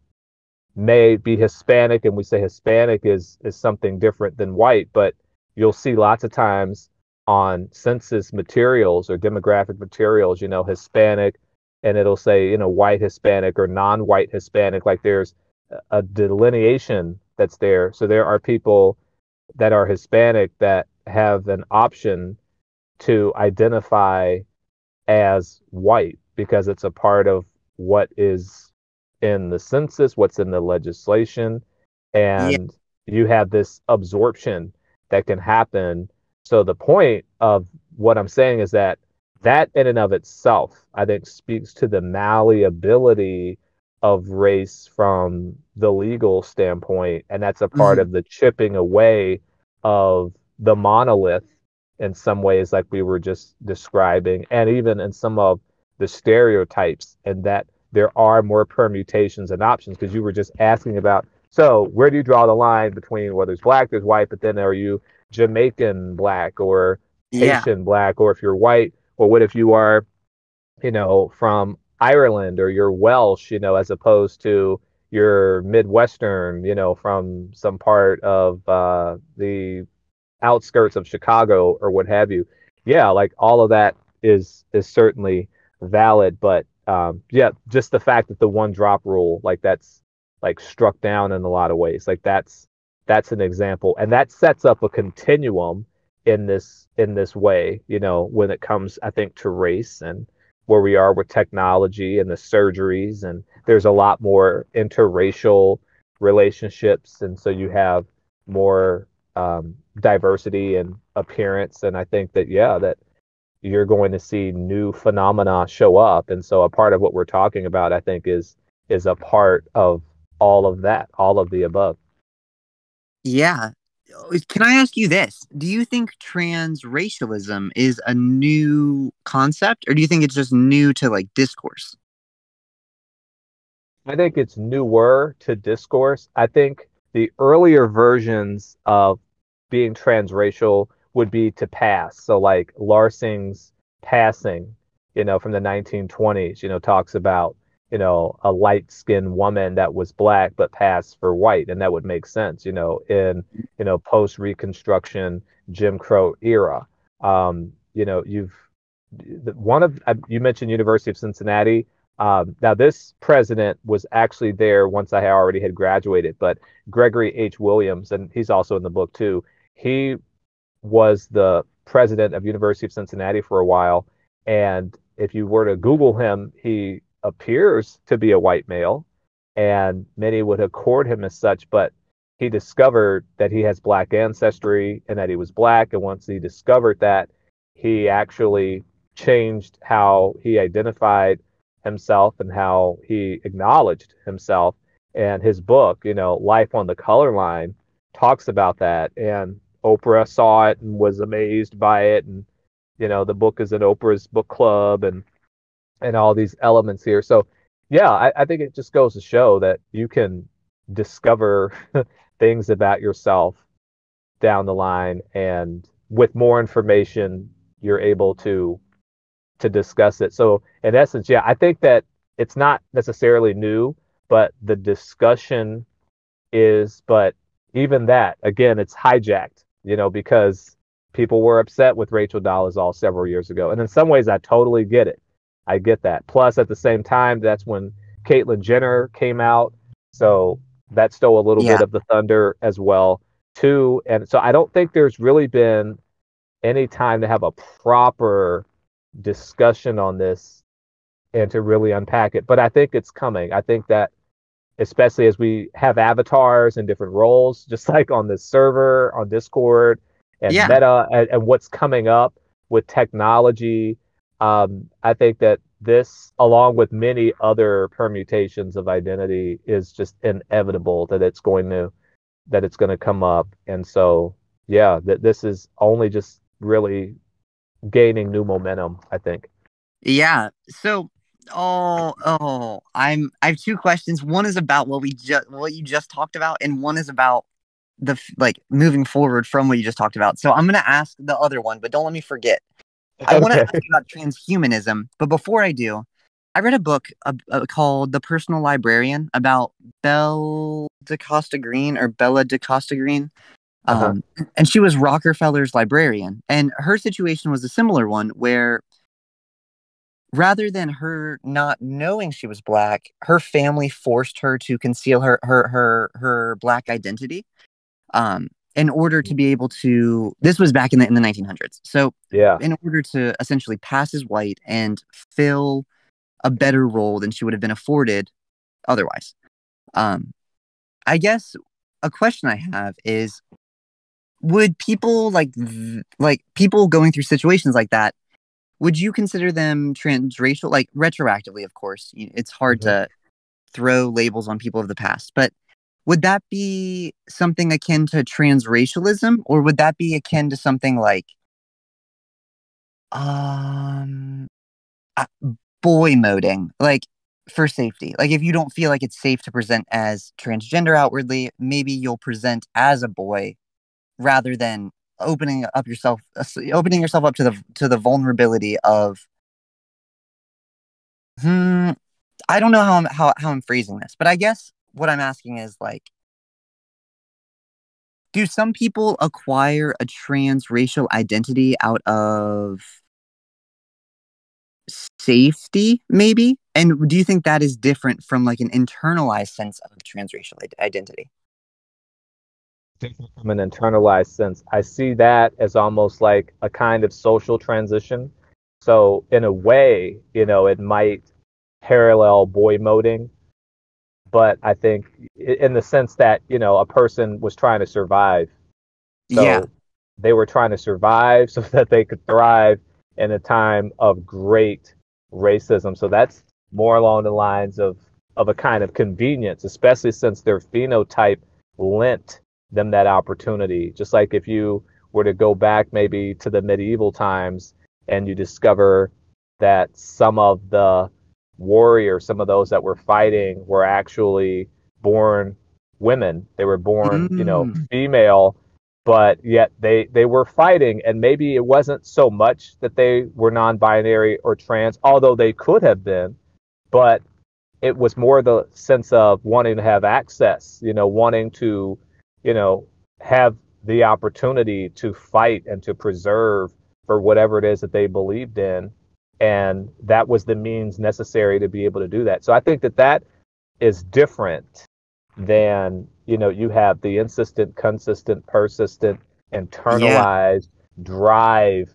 may be Hispanic, and we say Hispanic is something different than white, but you'll see lots of times on census materials or demographic materials, Hispanic, and it'll say, white Hispanic or non-white Hispanic, like there's a delineation that's there. So there are people that are Hispanic that have an option to identify as white because it's a part of what is in the census, what's in the legislation, Yeah. and you have this absorption that can happen. So the point of what I'm saying is that in and of itself, I think, speaks to the malleability of race from the legal standpoint, and that's a part Hmm. of the chipping away of the monolith in some ways, like we were just describing, and even in some of the stereotypes, and that there are more permutations and options. Because you were just asking about So where do you draw the line between, well, there's black, there's white, but then are you Jamaican black or Yeah. Haitian black, or if you're white, or what if you are, from Ireland, or you're Welsh, as opposed to you're Midwestern, from some part of the outskirts of Chicago or what have you. Yeah, like all of that is certainly valid, but yeah, just the fact that the one drop rule, like that's like struck down in a lot of ways. Like that's an example, and that sets up a continuum in this way, when it comes, I think, to race and where we are with technology and the surgeries, and there's a lot more interracial relationships, and so you have more diversity and appearance. And I think that, yeah, that you're going to see new phenomena show up. And so a part of what we're talking about, I think, is a part of all of that, all of the above. Yeah. Can I ask you this? Do you think transracialism is a new concept, or do you think it's just new to like discourse? I think it's newer to discourse. I think the earlier versions of being transracial would be to pass. So like Larsing's Passing, from the 1920s, talks about, a light-skinned woman that was black but passed for white, and that would make sense, in, post-Reconstruction Jim Crow era. You've one of you mentioned University of Cincinnati. Now, this president was actually there once I already had graduated, but Gregory H. Williams, and he's also in the book too, he was the president of University of Cincinnati for a while. And if you were to Google him, he appears to be a white male, and many would accord him as such, but he discovered that he has black ancestry and that he was black. And once he discovered that, he actually changed how he identified himself and how he acknowledged himself. And his book, Life on the Color Line, talks about that. And Oprah saw it and was amazed by it. And, the book is in Oprah's book club, and all these elements here. So, yeah, I think it just goes to show that you can discover things about yourself down the line. And with more information, you're able to discuss it. So in essence, yeah, I think that it's not necessarily new, but the discussion is. But even that, again, it's hijacked, because people were upset with Rachel Dolezal several years ago. And in some ways, I totally get it. I get that. Plus, at the same time, that's when Caitlyn Jenner came out. So that stole a little bit Yeah. of the thunder as well, too. And so I don't think there's really been any time to have a proper discussion on this and to really unpack it. But I think it's coming. I think that especially as we have avatars in different roles, just like on this server, on Discord and Yeah. Meta, and what's coming up with technology, I think that this, along with many other permutations of identity, is just inevitable that it's going to come up. And so, yeah, that this is only just really gaining new momentum, I think. Yeah. So, I have two questions. One is about what you just talked about, and one is about like moving forward from what you just talked about. So I'm gonna ask the other one, but don't let me forget. I want to Okay. ask you about transhumanism, but before I do, I read a book called The Personal Librarian about Belle DeCosta Green or Bella DeCosta Green. Uh-huh. Um, and she was Rockefeller's librarian, and her situation was a similar one where rather than her not knowing she was black, her family forced her to conceal her black identity. In order to be able to, this was back in the 1900s. So, Yeah. in order to essentially pass as white and fill a better role than she would have been afforded otherwise. Um, I guess a question I have is, would people like people going through situations like that, would you consider them transracial? Like retroactively, of course, it's hard Mhm. to throw labels on people of the past, but would that be something akin to transracialism, or would that be akin to something like um uh, boy moding? Like for safety. Like if you don't feel like it's safe to present as transgender outwardly, maybe you'll present as a boy rather than opening yourself up to the vulnerability of I don't know how I'm phrasing this, but I guess what I'm asking is like, do some people acquire a transracial identity out of safety, maybe? And do you think that is different from like an internalized sense of transracial identity? Different from an internalized sense. I see that as almost like a kind of social transition. So in a way, it might parallel boy moding, but I think in the sense that, a person was trying to survive. Yeah. So they were trying to survive so that they could thrive in a time of great racism. So that's more along the lines of a kind of convenience, especially since their phenotype lent them that opportunity. Just like if you were to go back maybe to the medieval times and you discover that some of the warriors, some of those that were fighting were actually born women. They were born, Mm. female, but yet they were fighting, and maybe it wasn't so much that they were non-binary or trans, although they could have been, but it was more the sense of wanting to have access, wanting to, have the opportunity to fight and to preserve for whatever it is that they believed in. And that was the means necessary to be able to do that. So I think that that is different than, you have the insistent, consistent, persistent, Yeah. internalized drive,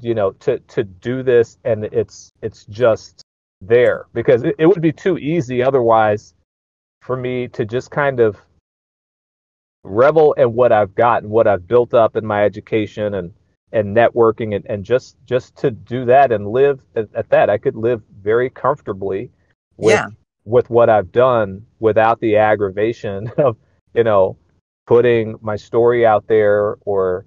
to do this. And it's just there because it would be too easy otherwise for me to just kind of revel in what I've got and what I've built up in my education and networking and just to do that and live at that. I could live very comfortably with Yeah. with what I've done without the aggravation of, putting my story out there or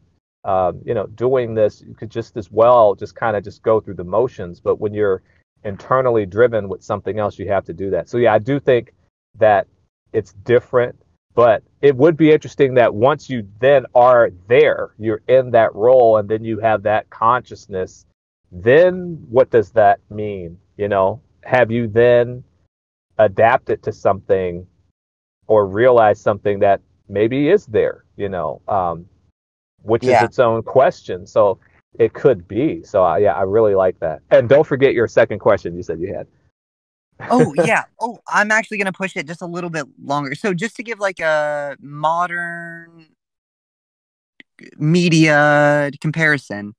doing this. You could just as well just kind of just go through the motions. But when you're internally driven with something else, you have to do that. So yeah, I do think that it's different, but it would be interesting that once you then are there, you're in that role, and then you have that consciousness, then what does that mean? Have you then adapted to something or realized something that maybe is there, which is Yeah. its own question. So it could be. So yeah, I really like that. And don't forget your second question you said you had. Oh, yeah. Oh, I'm actually going to push it just a little bit longer. So just to give like a modern media comparison,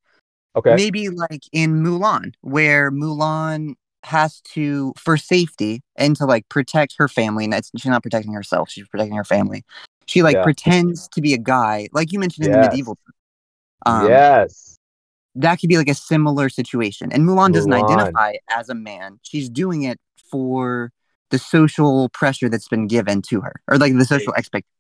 Okay. maybe like in Mulan, where Mulan has to, for safety and to like protect her family, and she's not protecting herself, she's protecting her family. She like Yeah. pretends to be a guy, like you mentioned in the Yes. medieval. Yes. That could be like a similar situation. And Mulan doesn't Mulan. identify as a man. She's doing it for the social pressure that's been given to her, or like the social expectation.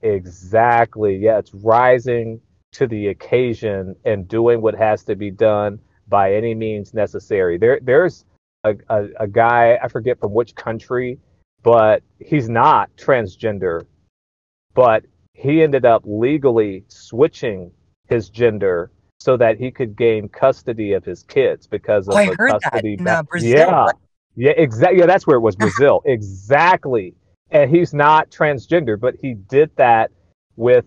Exactly. Yeah, it's rising to the occasion and doing what has to be done by any means necessary. There's a guy, I forget from which country, but he's not transgender, but he ended up legally switching his gender so that he could gain custody of his kids because Oh, of I a heard that custody in back. Brazil, Yeah. right? Yeah, exactly. Yeah, that's where it was, Brazil. Exactly. And he's not transgender, but he did that with,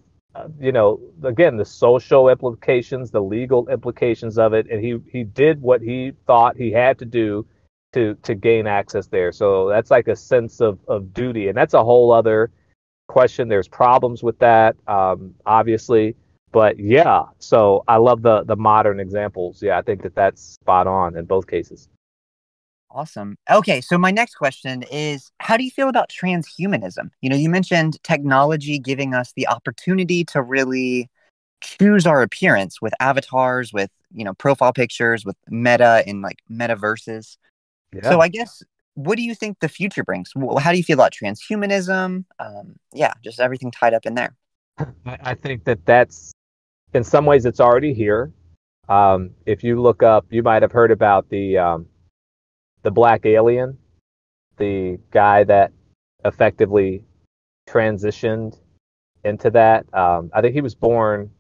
again, the social implications, the legal implications of it, and he did what he thought he had to do to gain access there. So that's like a sense of duty, and that's a whole other question. There's problems with that, obviously, but yeah. So I love the modern examples. Yeah, I think that that's spot on in both cases. Awesome. Okay, so my next question is, how do you feel about transhumanism? You mentioned technology giving us the opportunity to really choose our appearance with avatars, with, profile pictures, with meta and like metaverses. Yeah. So I guess, what do you think the future brings? How do you feel about transhumanism? Yeah, just everything tied up in there. I think that that's in some ways it's already here. If you look up, you might have heard about the black alien. the guy that effectively transitioned into that. I think he was born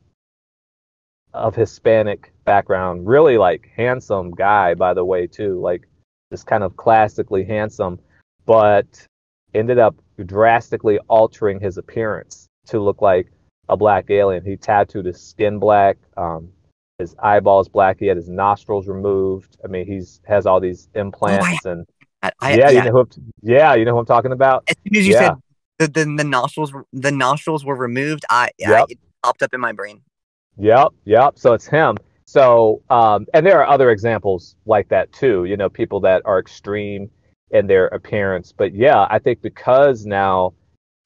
of Hispanic background, really like handsome guy, by the way, too, like just kind of classically handsome, but ended up drastically altering his appearance to look like a black alien. He tattooed his skin black, his eyeballs black. He had his nostrils removed. I mean, he's has all these Oh, implants and I yeah. yeah, you know who I'm talking about. As soon as you Yeah. said the nostrils were removed, Yep. it popped up in my brain. Yep. So it's him. So, and there are other examples like that too, you know, people that are extreme in their appearance. But yeah, I think because now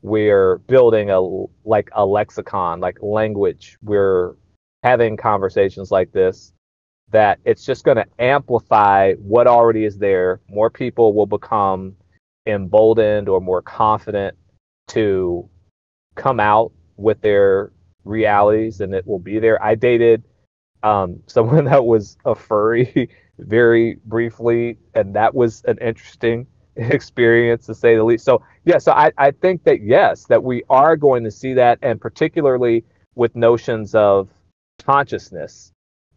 we're building a lexicon, like language, we're having conversations like this, that it's just going to amplify what already is there. More people will become emboldened or more confident to come out with their realities, and it will be there. I dated someone that was a furry very briefly, and that was an interesting experience to say the least. So yeah, so I think that yes, that we are going to see that, and particularly with notions of consciousness.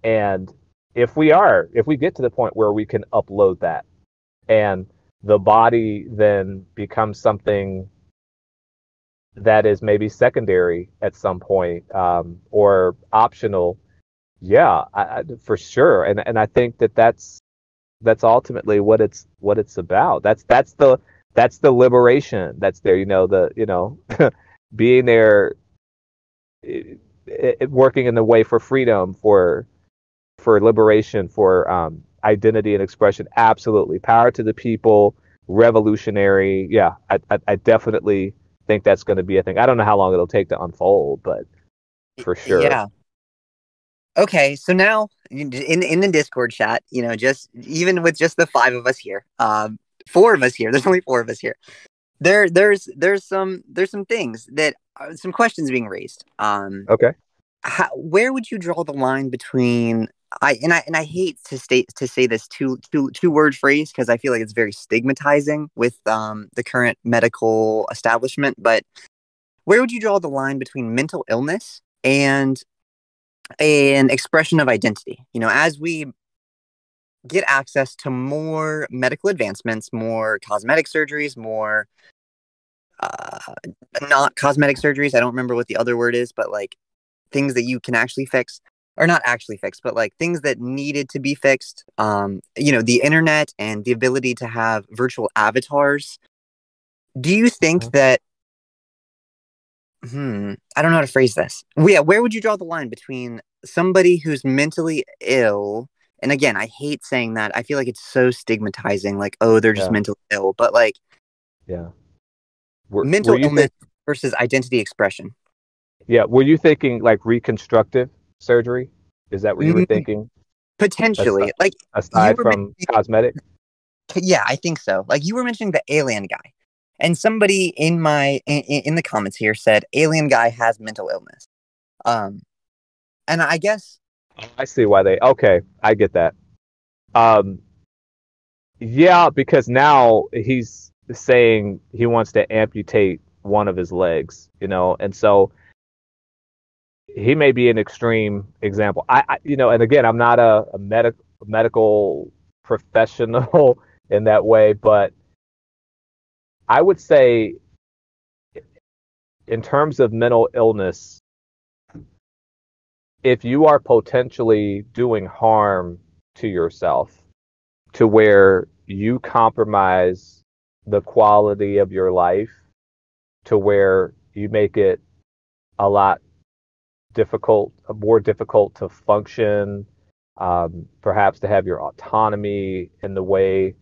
And if we get to the point where we can upload that, and the body then becomes something that is maybe secondary at some point, or optional. Yeah, for sure. And I think that that's ultimately what it's about. That's the liberation that's there. You know, being there, working in the way for freedom, for liberation, for identity and expression. Absolutely, power to the people, revolutionary. Yeah, I definitely think that's going to be a thing. I don't know how long it'll take to unfold, but for sure. Yeah. Okay, so now in the Discord chat, just even with just the five of us here, four of us here. There's only four of us here. There's some things that some questions being raised. Okay. Where would you draw the line between I hate to say this two word phrase because I feel like it's very stigmatizing with the current medical establishment, but where would you draw the line between mental illness and an expression of identity? As we get access to more medical advancements, more cosmetic surgeries, more uh, not cosmetic surgeries. I don't remember what the other word is, but like things that you can actually fix, or not actually fix, but like things that needed to be fixed. The internet and the ability to have virtual avatars. Do you think that? I don't know how to phrase this. Yeah, where would you draw the line between somebody who's mentally ill? And again, I hate saying that. I feel like it's so stigmatizing. Like, oh, they're just Yeah. mentally ill. But like, Yeah. mental illness versus identity expression. Yeah. Were you thinking like reconstructive surgery? Is that what you were thinking? Potentially, like you Aside were from cosmetic? yeah, I think so. Like you were mentioning the alien guy, and somebody in the comments here said alien guy has mental illness. And I guess I see why okay, I get that. Um, yeah, because now he's saying he wants to amputate one of his legs, and so he may be an extreme example. And again, I'm not a medical professional in that way, but I would say in terms of mental illness, if you are potentially doing harm to yourself to where you compromise the quality of your life, to where you make it a lot more difficult to function, perhaps to have your autonomy in the way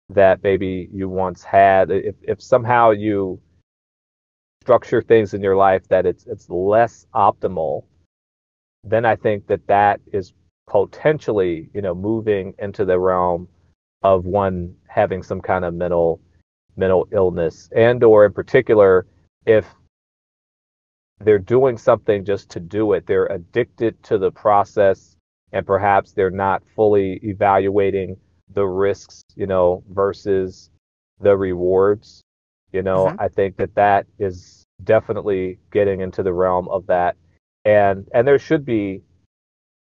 that maybe you once had. If somehow you structure things in your life that it's less optimal, then I think that is potentially, moving into the realm of one having some kind of mental illness, and or in particular, if they're doing something just to do it, they're addicted to the process, and perhaps they're not fully evaluating the risks, versus the rewards. Hmm. I think that is definitely getting into the realm of that, and there should be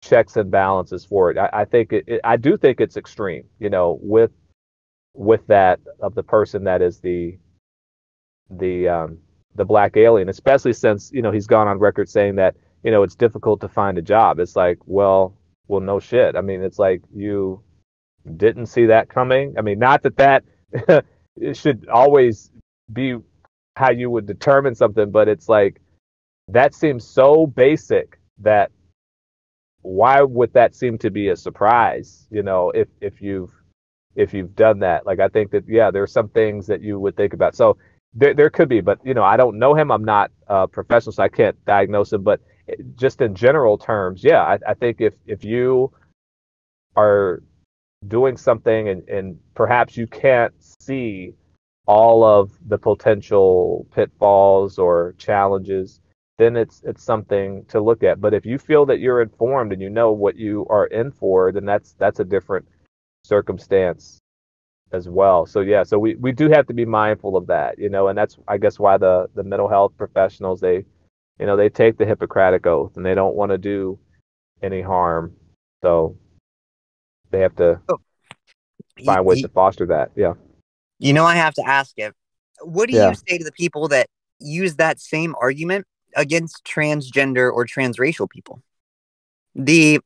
checks and balances for it. I think I do think it's extreme, with that of the person that is the the black alien, especially since he's gone on record saying that it's difficult to find a job. It's like, well, no shit. I mean, it's like you didn't see that coming. I mean, not that it should always be how you would determine something, but it's like that seems so basic that why would that seem to be a surprise? If you've done that. Like I think that yeah, there are some things that you would think about. So there could be, but I don't know him. I'm not a professional, so I can't diagnose him. But just in general terms, yeah, I think if you are doing something and perhaps you can't see all of the potential pitfalls or challenges, then it's something to look at. But if you feel that you're informed and you know what you are in for, then that's a different circumstance as well. So yeah, so we do have to be mindful of that, and that's I guess why the mental health professionals they take the Hippocratic oath and they don't want to do any harm. So they have to Oh, find ways to foster that. Yeah. I have to ask it. What do you Yeah. say to the people that use that same argument against transgender or transracial people? They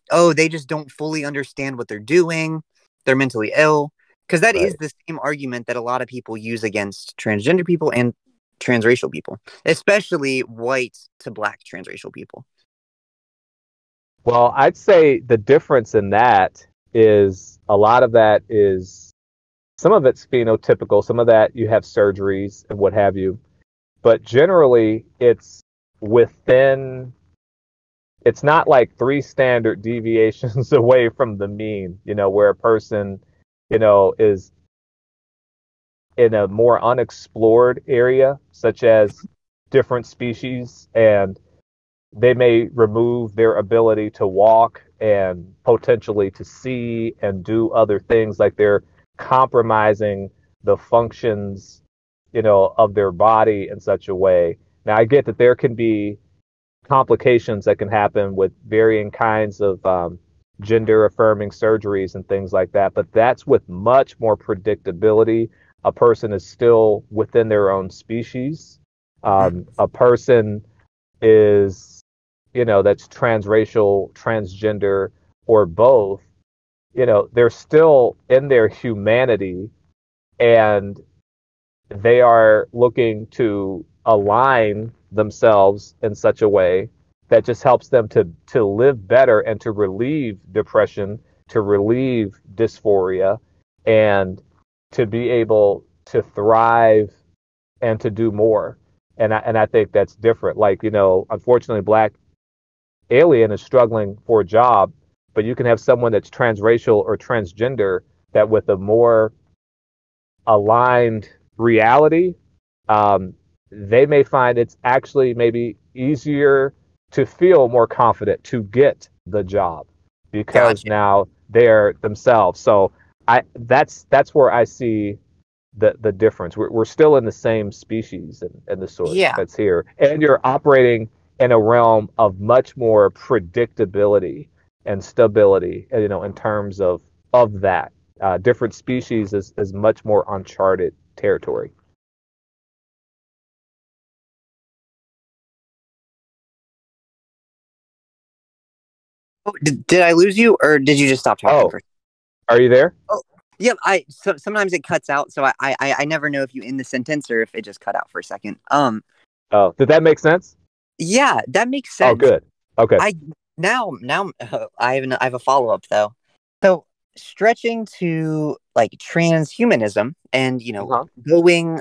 just don't fully understand what they're doing. They're mentally ill. Because that is Right. the same argument that a lot of people use against transgender people and transracial people, especially white to black transracial people. Well, I'd say the difference in that is a lot of that is some of it's phenotypical, some of that you have surgeries and what have you, but generally within it's not like three standard deviations away from the mean, where a person, is in a more unexplored area, such as different species, and they may remove their ability to walk and potentially to see and do other things, like they're compromising the functions, of their body in such a way. Now, I get that there can be complications that can happen with varying kinds of gender affirming surgeries and things like that, but that's with much more predictability. A person is still within their own species. A person is, that's transracial, transgender, or both, they're still in their humanity, and they are looking to align themselves in such a way that just helps them to live better and to relieve depression, to relieve dysphoria, and to be able to thrive and to do more. And I think that's different. Like, unfortunately, Black alien is struggling for a job, but you can have someone that's transracial or transgender that with a more aligned reality, um, they may find it's actually maybe easier to feel more confident to get the job because Gotcha. now they're themselves. So that's where I see the difference. We're still in the same species and the sort Yeah. that's here, and you're operating in a realm of much more predictability and stability, in terms of that. Different species is much more uncharted territory. Oh, did I lose you, or did you just stop talking Oh, for? are you there? Oh, yeah. Sometimes it cuts out, so I never know if you end the sentence or if it just cut out for a second. Oh, did that make sense? Yeah, that makes Oh, sense. good. Okay. I now I have a follow up though. So stretching to like transhumanism and Uh-huh. going.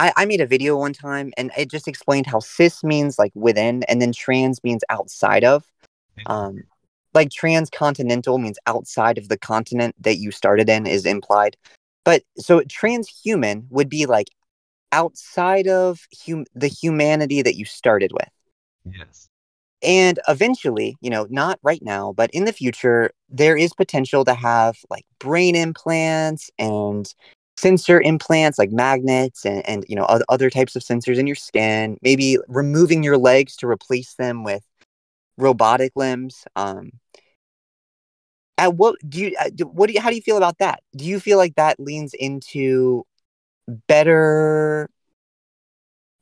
I made a video one time and it just explained how cis means like within and then trans means outside of. Um, like transcontinental means outside of the continent that you started in is implied. But so transhuman would be like outside of the humanity that you started with. Yes. And eventually, not right now, but in the future, there is potential to have like brain implants and sensor implants like magnets and other types of sensors in your skin, maybe removing your legs to replace them with robotic limbs. At what do you how do you feel about that? Do you feel like that leans into better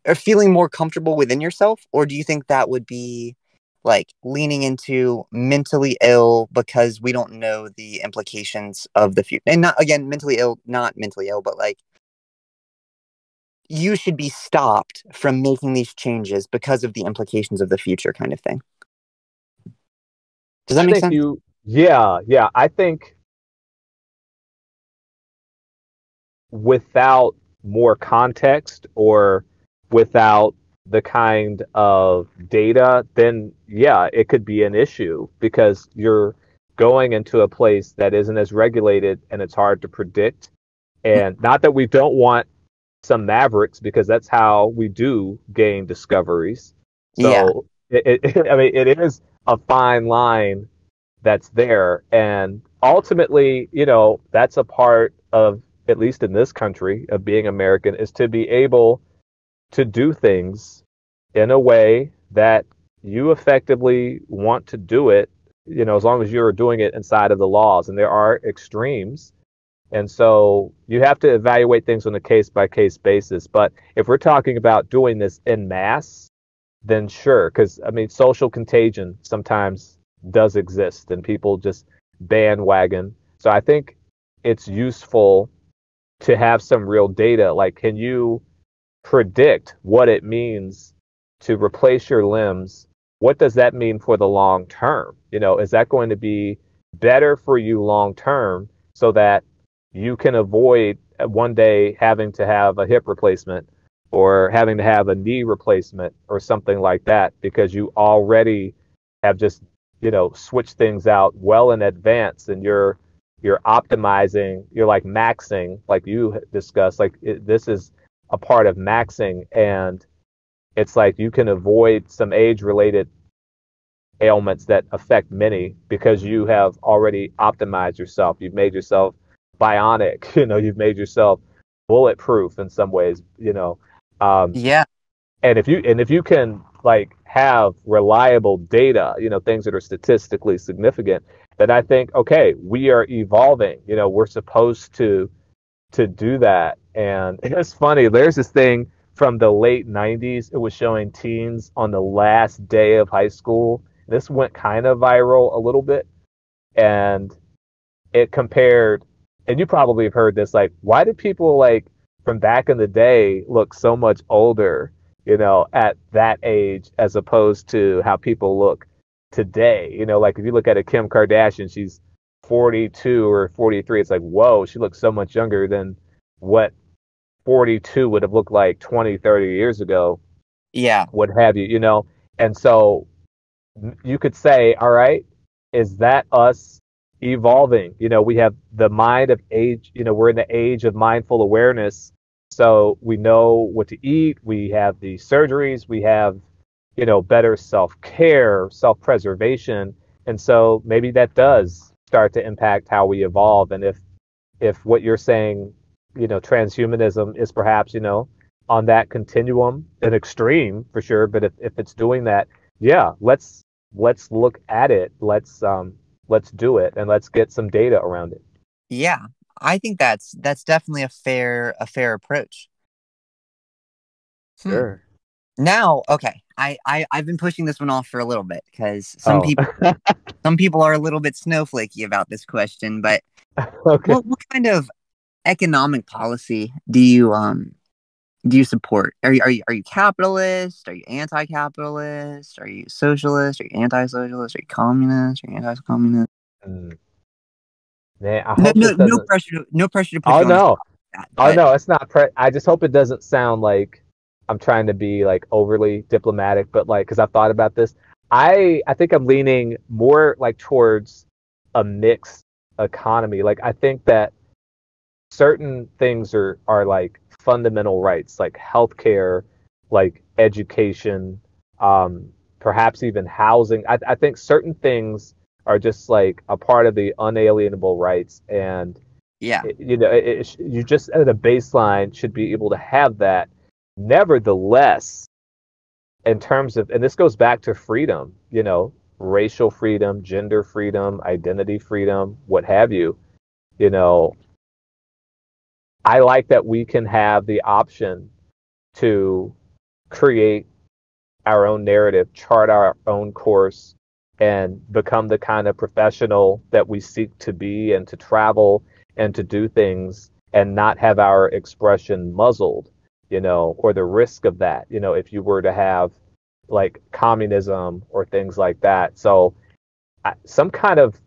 or feeling more comfortable within yourself, or do you think that would be like leaning into mentally ill because we don't know the implications of the future? And not again not mentally ill, but like you should be stopped from making these changes because of the implications of the future, kind of thing. Does that make sense? Yeah. I think without more context or without the kind of data, then yeah, it could be an issue because you're going into a place that isn't as regulated and it's hard to predict. And not that we don't want some mavericks, because that's how we do gain discoveries. Yeah. So I mean, it is a fine line that's there. And ultimately, that's a part of, at least in this country, of being American, is to be able to do things in a way that you effectively want to do it, as long as you're doing it inside of the laws. And there are extremes. And so you have to evaluate things on a case by case basis. But if we're talking about doing this en masse, then sure, because I mean, social contagion sometimes does exist and people just bandwagon. So I think it's useful to have some real data. Like, can you predict what it means to replace your limbs? What does that mean for the long term? Is that going to be better for you long term so that you can avoid one day having to have a hip replacement or having to have a knee replacement or something like that, because you already have just, switched things out well in advance, and you're optimizing, you're like maxing, like you discussed, like this is a part of maxing. And it's like you can avoid some age related ailments that affect many because you have already optimized yourself. You've made yourself bionic, you've made yourself bulletproof in some ways, Yeah. and if you can like have reliable data, things that are statistically significant, then I think, okay, we are evolving. We're supposed to do that. And it's funny, there's this thing from the late 90s. It was showing teens on the last day of high school. This went kind of viral a little bit, and it compared, and you probably have heard this, like, why did people like from back in the day look so much older, at that age as opposed to how people look today? Like if you look at a Kim Kardashian, she's 42 or 43. It's like, whoa, she looks so much younger than what 42 would have looked like 20, 30 years ago. Yeah. What have you. And so you could say, all right, is that us evolving? We have the mind of age, we're in the age of mindful awareness. So we know what to eat. We have the surgeries. We have, better self-care, self-preservation. And so maybe that does start to impact how we evolve. And if what you're saying, transhumanism is perhaps, on that continuum, an extreme for sure. But if it's doing that, yeah, let's look at it. Let's do it, and let's get some data around it. Yeah. I think that's definitely a fair approach. Sure. Now, okay, I've been pushing this one off for a little bit because some Oh. people are a little bit snowflakey about this question. But Okay. what kind of economic policy do you support? Are you capitalist? Are you anti-capitalist? Are you socialist? Are you anti-socialist? Are you communist? Are you anti-communist? Man, I hope this doesn't. No pressure to put Oh you on the no. spot. Oh no, it's not. I just hope it doesn't sound like I'm trying to be like overly diplomatic, but like, because I've thought about this, I think I'm leaning more like towards a mixed economy. Like I think that certain things are like fundamental rights, like healthcare, like education, perhaps even housing. I think certain things are just like a part of the unalienable rights, and Yeah. You just at a baseline should be able to have that. Nevertheless, in terms of, and this goes back to freedom, racial freedom, gender freedom, identity freedom, what have you, you know, I like that we can have the option to create our own narrative, chart our own course, and become the kind of professional that we seek to be, and to travel and to do things and not have our expression muzzled, or the risk of that, if you were to have like communism or things like that. So some kind of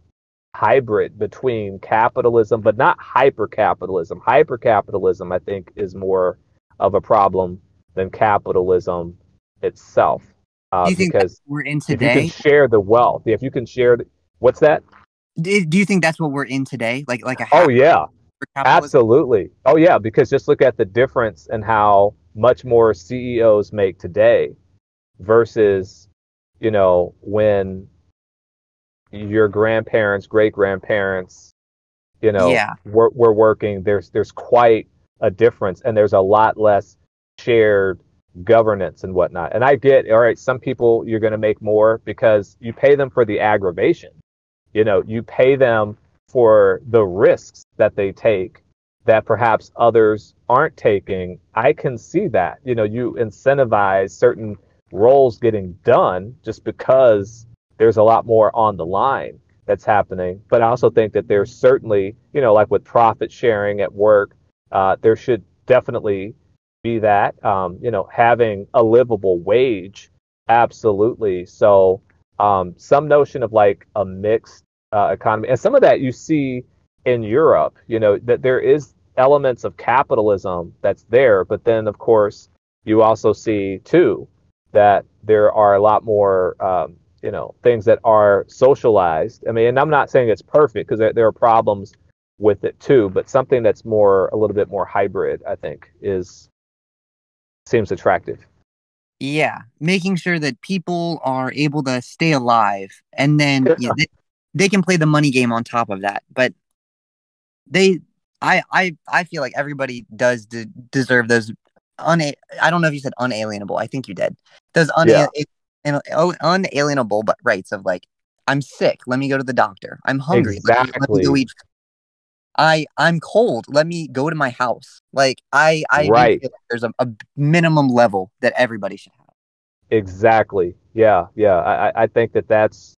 hybrid between capitalism, but not hyper capitalism. Hyper capitalism, I think, is more of a problem than capitalism itself. Do you think that's Because what we're in if you can today? share the wealth, if you can share, what's that? Do you think that's what we're in today? Like a Oh half yeah, for capitalism? absolutely. Oh yeah, because just look at the difference in how much more CEOs make today versus, when your grandparents, great grandparents, Yeah. we're working. There's quite a difference, and there's a lot less shared governance and whatnot. And I get, all right, some people you're going to make more because you pay them for the aggravation. You pay them for the risks that they take that perhaps others aren't taking. I can see that. You incentivize certain roles getting done just because there's a lot more on the line that's happening. But I also think that there's certainly, like with profit sharing at work, there should definitely be that, having a livable wage. Absolutely. So, some notion of like a mixed economy, and some of that you see in Europe, that there is elements of capitalism that's there, but then of course you also see too that there are a lot more, things that are socialized. I mean, and I'm not saying it's perfect because there are problems with it too, but something that's a little bit more hybrid, I think, seems attractive. Yeah, making sure that people are able to stay alive, and then they can play the money game on top of that. But they, I feel like everybody does deserve those I don't know if you said unalienable. I think you did. Those Yeah, unalienable but rights of like, I'm sick, let me go to the doctor. I'm hungry, let me go exactly. eat. I'm cold, let me go to my house. Like I do Right. feel like there's a minimum level that everybody should have. Exactly. Yeah. Yeah. I think that that's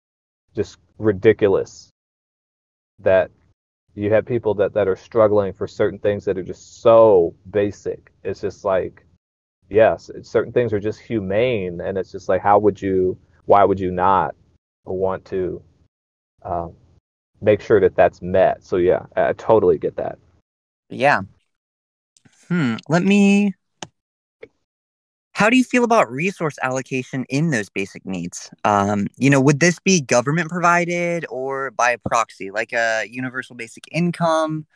just ridiculous that you have people that are struggling for certain things that are just so basic. It's just like, yes, certain things are just humane, and it's just like, why would you not want to um, make sure that that's met? So yeah, I totally get that. Yeah. Let me. How do you feel about resource allocation in those basic needs? Would this be government provided or by a proxy, like a universal basic income,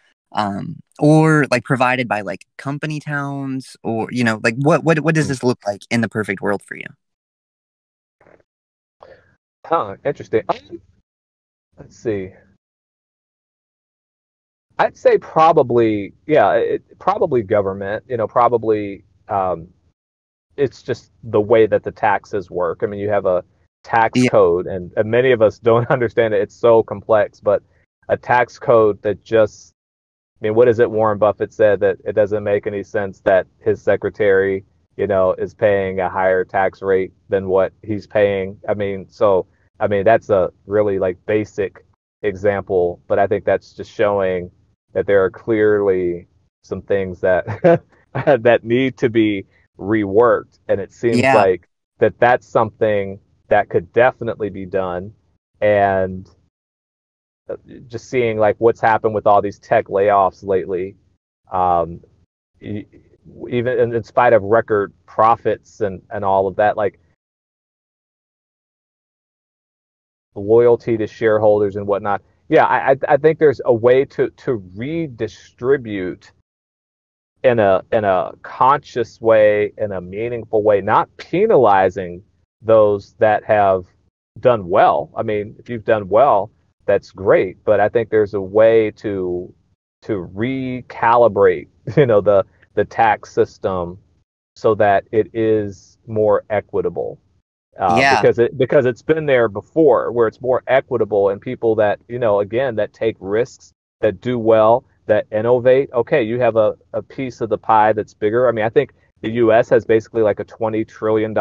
or like provided by like company towns, or like what does Hmm. this look like in the perfect world for you? Huh, interesting. Let's see. I'd say probably, yeah, probably government, probably it's just the way that the taxes work. I mean, you have a tax Yeah, code, and many of us don't understand it. It's so complex, but a tax code that just, I mean, what is it Warren Buffett said, that it doesn't make any sense that his secretary, is paying a higher tax rate than what he's paying. I mean, that's a really like basic example, but I think that's just showing that there are clearly some things that that need to be reworked, and it seems yeah, like that's something that could definitely be done. And just seeing like what's happened with all these tech layoffs lately, um, even in spite of record profits and all of that, like loyalty to shareholders and whatnot. Yeah, I think there's a way to redistribute in a conscious way, in a meaningful way, not penalizing those that have done well. I mean, if you've done well, that's great, but I think there's a way to recalibrate, the tax system so that it is more equitable. Yeah. Because it's been there before, where it's more equitable, and people that, again, that take risks, that do well, that innovate. Okay, you have a piece of the pie that's bigger. I mean, I think the U.S. has basically like a $20 trillion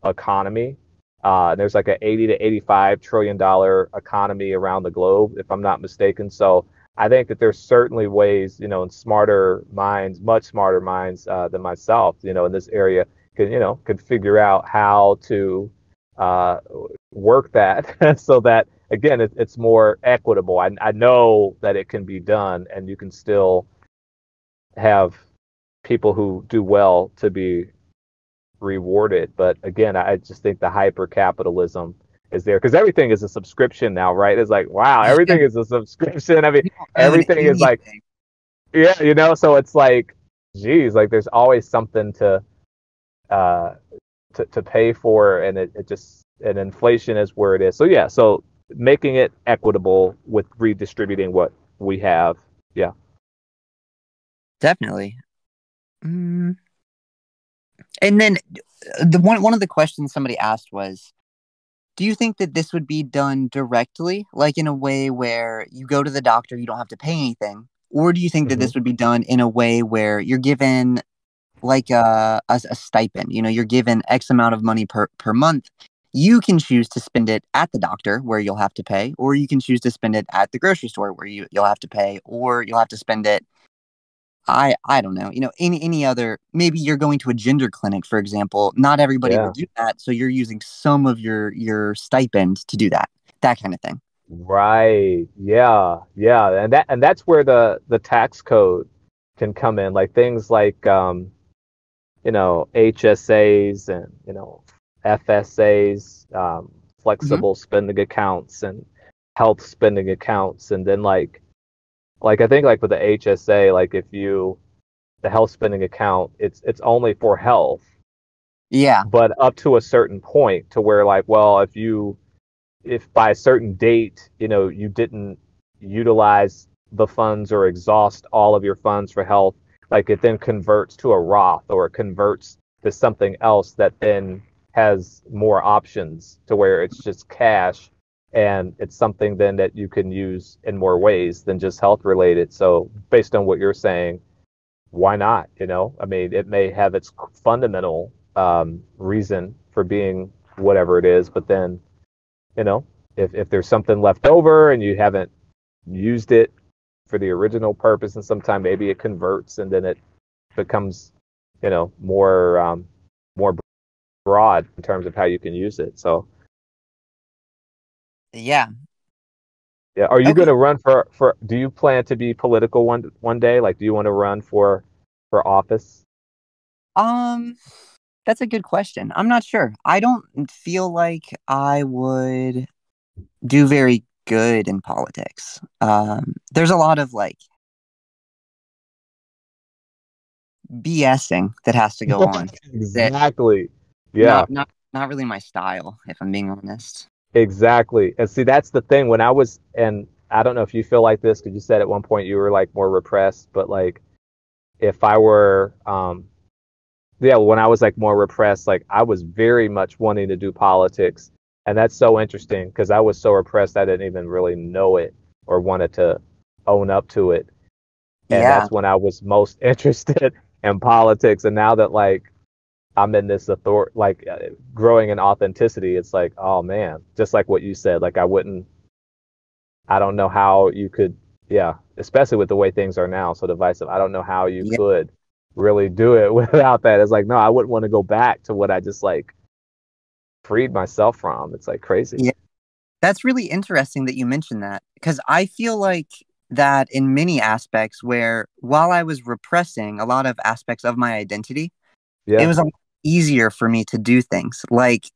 economy. There's like a 80 to 85 trillion dollar economy around the globe, if I'm not mistaken. So I think that there's certainly ways, and smarter minds, much smarter minds than myself, in this area, could figure out how to uh, work that so that, again, it's more equitable. I know that it can be done, and you can still have people who do well to be rewarded. But again, I just think the hyper capitalism is there because everything is a subscription now, right? It's like, wow, everything is a subscription. I mean, You don't own everything is like, anything. yeah, so it's like, geez, like there's always something uh to pay for, and it just, and inflation is where it is. So yeah, so making it equitable with redistributing what we have. Yeah. Definitely. Mm. And then the one of the questions somebody asked was, do you think that this would be done directly, like in a way where you go to the doctor, you don't have to pay anything? Or do you think that Hmm. this would be done in a way where you're given like a stipend? You're given X amount of money per month. You can choose to spend it at the doctor where you'll have to pay, or you can choose to spend it at the grocery store where you'll have to pay, or you'll have to spend it. I don't know. Any other, maybe you're going to a gender clinic, for example. Not everybody will Yeah. do that, so you're using some of your stipend to do that. That kind of thing. Right. Yeah. Yeah. And that's where the tax code can come in, like things like HSAs and FSAs, Hmm. flexible spending accounts and health spending accounts, and then like I think like with the HSA, like if you the health spending account, it's only for health, Yeah. but up to a certain point, to where, like, well, if by a certain date, you didn't utilize the funds or exhaust all of your funds for health, like it then converts to a Roth, or it converts to something else that then has more options, to where it's just cash, and it's something then that you can use in more ways than just health related. So based on what you're saying, why not? I mean, it may have its fundamental reason for being whatever it is, but then, you know, if there's something left over and you haven't used it for the original purpose, and sometime maybe it converts and then it becomes, more broad in terms of how you can use it. So Yeah. yeah, are you going Okay. to run for? Do you plan to be political one day? Like, do you want to run for office? Um, that's a good question. I'm not sure. I don't feel like I would do very good in politics. There's a lot of like BSing that has to go on. That Exactly. Yeah. not really my style, if I'm being honest. Exactly. And see, that's the thing. When I was, and I don't know if you feel like this, because you said at one point you were like more repressed, but like if I were, yeah, when I was like more repressed, like I was very much wanting to do politics. And that's so interesting because I was so repressed I didn't even really know it or wanted to own up to it. And Yeah. that's when I was most interested in politics. And now that like I'm in this growing in authenticity, it's like, oh man, just like what you said, like I don't know how you could, yeah, especially with the way things are now, so divisive. I don't know how you Yeah. could really do it without that. It's like, no, I wouldn't want to go back to what I just like freed myself from. It's like crazy. Yeah. That's really interesting that you mentioned that because I feel like that in many aspects where while I was repressing a lot of aspects of my identity, it Yeah. was a lot easier for me to do things like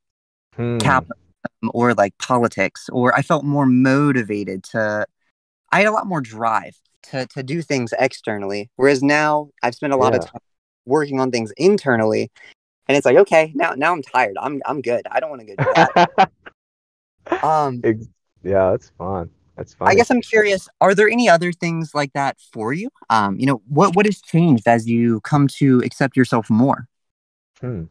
Hmm. capitalism or like politics, or I felt more motivated I had a lot more drive to do things externally. Whereas now I've spent a lot of Yeah. time working on things internally, and it's like, okay, now I'm tired. I'm good. I don't want to go do that. Um, Ex- yeah, it's fun. That's I funny. guess I'm curious, are there any other things like that for you? What has changed as you come to accept yourself more? Hmm.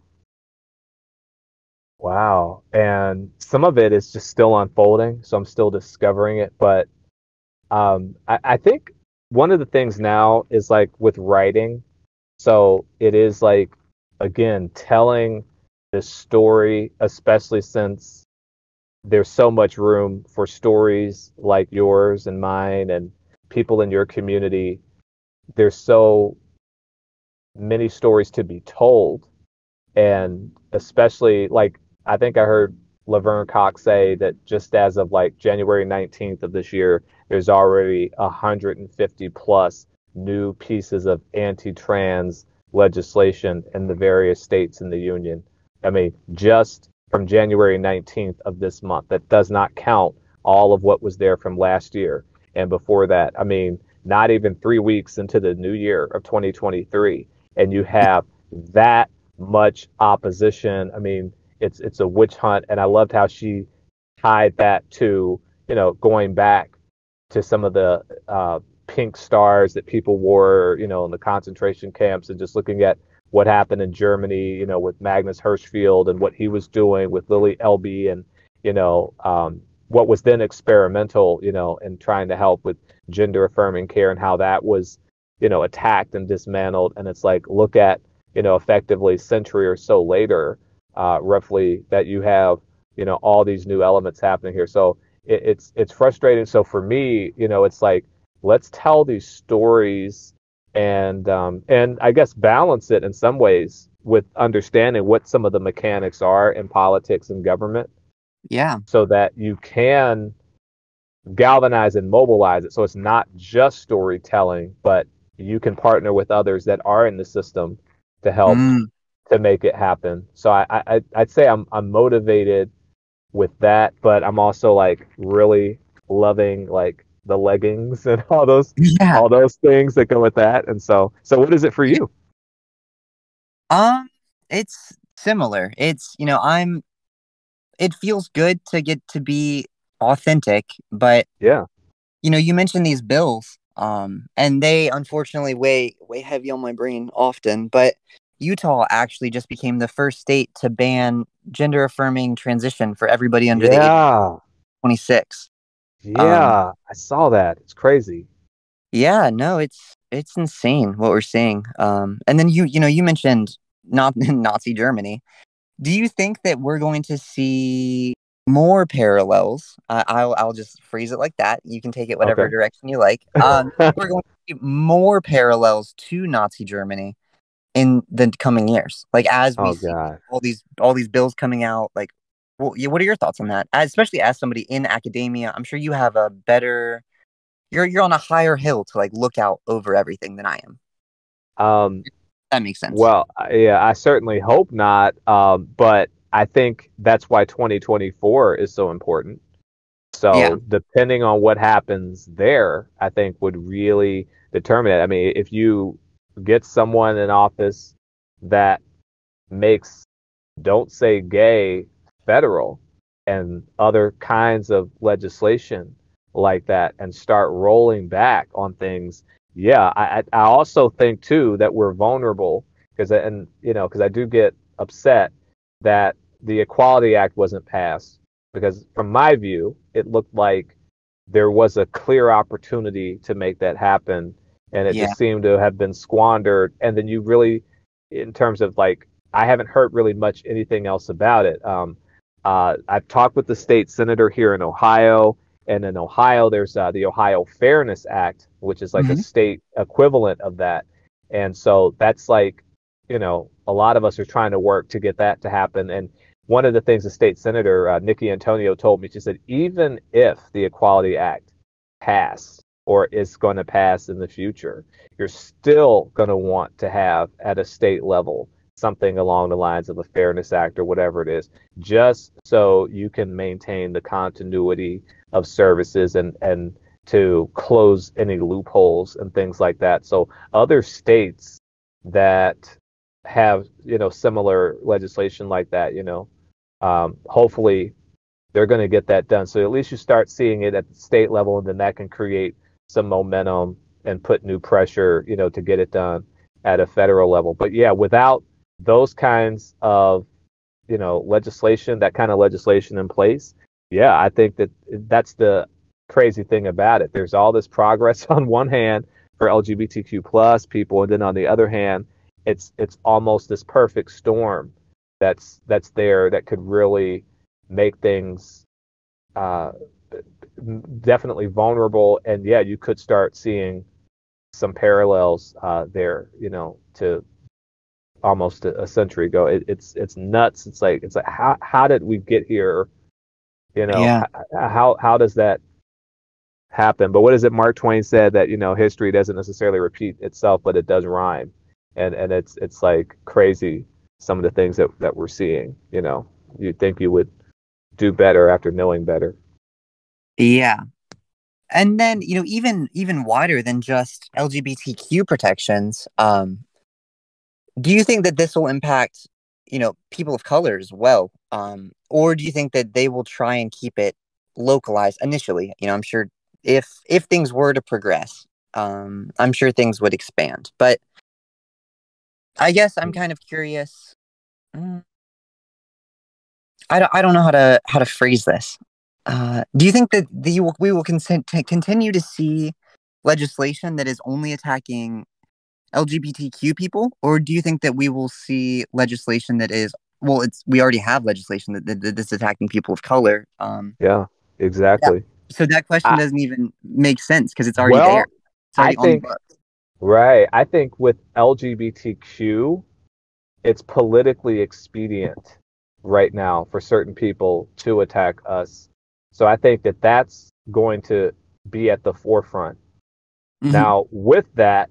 Wow. And some of it is just still unfolding, so I'm still discovering it. But I think one of the things now is like with writing. So it is like, again, telling this story, especially since there's so much room for stories like yours and mine and people in your community. There's so many stories to be told. And especially like I think I heard Laverne Cox say that just as of like January 19th of this year, there's already 150 plus new pieces of anti-trans legislation in the various states in the union. I mean, just from January 19th of this month, that does not count all of what was there from last year and before that. I mean, not even 3 weeks into the new year of 2023, and you have that much opposition. I mean, it's a witch hunt, and I loved how she tied that to going back to some of the pink stars that people wore, in the concentration camps, and just looking at what happened in Germany, with Magnus Hirschfeld and what he was doing with Lily Elbe, and what was then experimental, and trying to help with gender affirming care and how that was, attacked and dismantled. And it's like, look at effectively a century or so later, roughly, that you have, all these new elements happening here. So it's frustrating. So for me, it's like, let's tell these stories and I guess balance it in some ways with understanding what some of the mechanics are in politics and government, Yeah. so that you can galvanize and mobilize it. So it's not just storytelling, but you can partner with others that are in the system to help Mm, to make it happen. So I'd say I'm motivated with that, but I'm also like really loving like the leggings and yeah. all those things that go with that. And so what is it for Yeah. you? It's similar. It feels good to get to be authentic, but Yeah. you mentioned these bills, and they unfortunately weigh heavy on my brain often, but Utah actually just became the first state to ban gender affirming transition for everybody under the age of Yeah. 26. Um, Yeah. I saw that. It's crazy. yeah, no, it's insane what we're seeing. And then you mentioned not Nazi Germany. Do you think that we're going to see more parallels? I'll just phrase it like that. You can take it whatever Okay. direction you like. We're going to see more parallels to Nazi Germany in the coming years. Like as we Oh see God. all these bills coming out. Like, well, yeah, what are your thoughts on that? Especially as somebody in academia, I'm sure you have a better. You're on a higher hill to like look out over everything than I am. Um, That makes sense. Well, yeah, I certainly hope not. But I think that's why 2024 is so important. Yeah. So depending on what happens there, I think would really determine it. I mean, if you get someone in office that makes don't say gay federal and other kinds of legislation like that and start rolling back on things. Yeah, I also think too that we're vulnerable because I do get upset that the Equality Act wasn't passed, because from my view it looked like there was a clear opportunity to make that happen, and it Yeah. just seemed to have been squandered. And then you really, in terms of like, I haven't heard really much anything else about it. I've talked with the state senator here in Ohio, and in Ohio, there's the Ohio Fairness Act, which is like a Hmm. state equivalent of that. And so that's like, a lot of us are trying to work to get that to happen. And one of the things the state senator, Nikki Antonio, told me, she said, even if the Equality Act passed or is going to pass in the future, you're still going to want to have at a state level something along the lines of a Fairness Act or whatever it is, just so you can maintain the continuity of services and to close any loopholes and things like that. So other states that have similar legislation like that, hopefully they're going to get that done. So at least you start seeing it at the state level, and then that can create some momentum and put new pressure, to get it done at a federal level. But yeah, without those kinds of, legislation, that kind of legislation in place, yeah, I think that's the crazy thing about it. There's all this progress on one hand for LGBTQ plus people, and then on the other hand, it's almost this perfect storm that's there that could really make things uh, definitely vulnerable. And yeah, you could start seeing some parallels there, to almost a century ago. It's nuts. It's like how did we get here? Yeah. How does that happen? But what is it Mark Twain said, that history doesn't necessarily repeat itself, but it does rhyme. And it's like crazy, some of the things that we're seeing. You'd think you would do better after knowing better. Yeah. And then, even wider than just LGBTQ protections, do you think that this will impact, people of color as well? Or do you think that they will try and keep it localized initially? I'm sure if things were to progress, I'm sure things would expand. But I guess I'm kind of curious. I don't know how to phrase this. Do you think that we will continue to see legislation that is only attacking LGBTQ people, or do you think that we will see legislation that is, well, we already have legislation that's attacking people of color? Yeah, exactly. So that question doesn't even make sense because it's already there. Well, It's already I on the think books. right. I think with LGBTQ, it's politically expedient right now for certain people to attack us. So I think that that's going to be at the forefront. Mm-hmm. Now, with that,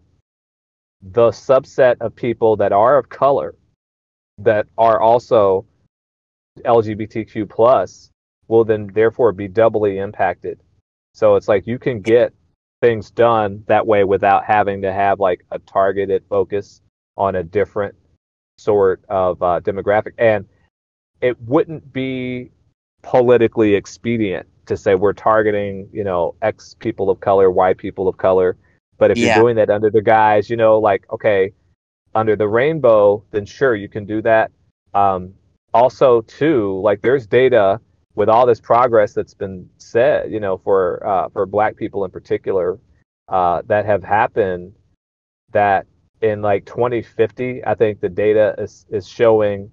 the subset of people that are of color, that are also LGBTQ plus, will then therefore be doubly impacted. So it's like you can get things done that way without having to have like a targeted focus on a different sort of demographic. And it wouldn't be politically expedient to say we're targeting, X people of color, Y people of color. But if you're Yeah. doing that under the guise, like, okay, under the rainbow, then sure, you can do that. Also, too, like there's data with all this progress that's been said, for Black people in particular, that have happened, that in like 2050, I think the data is showing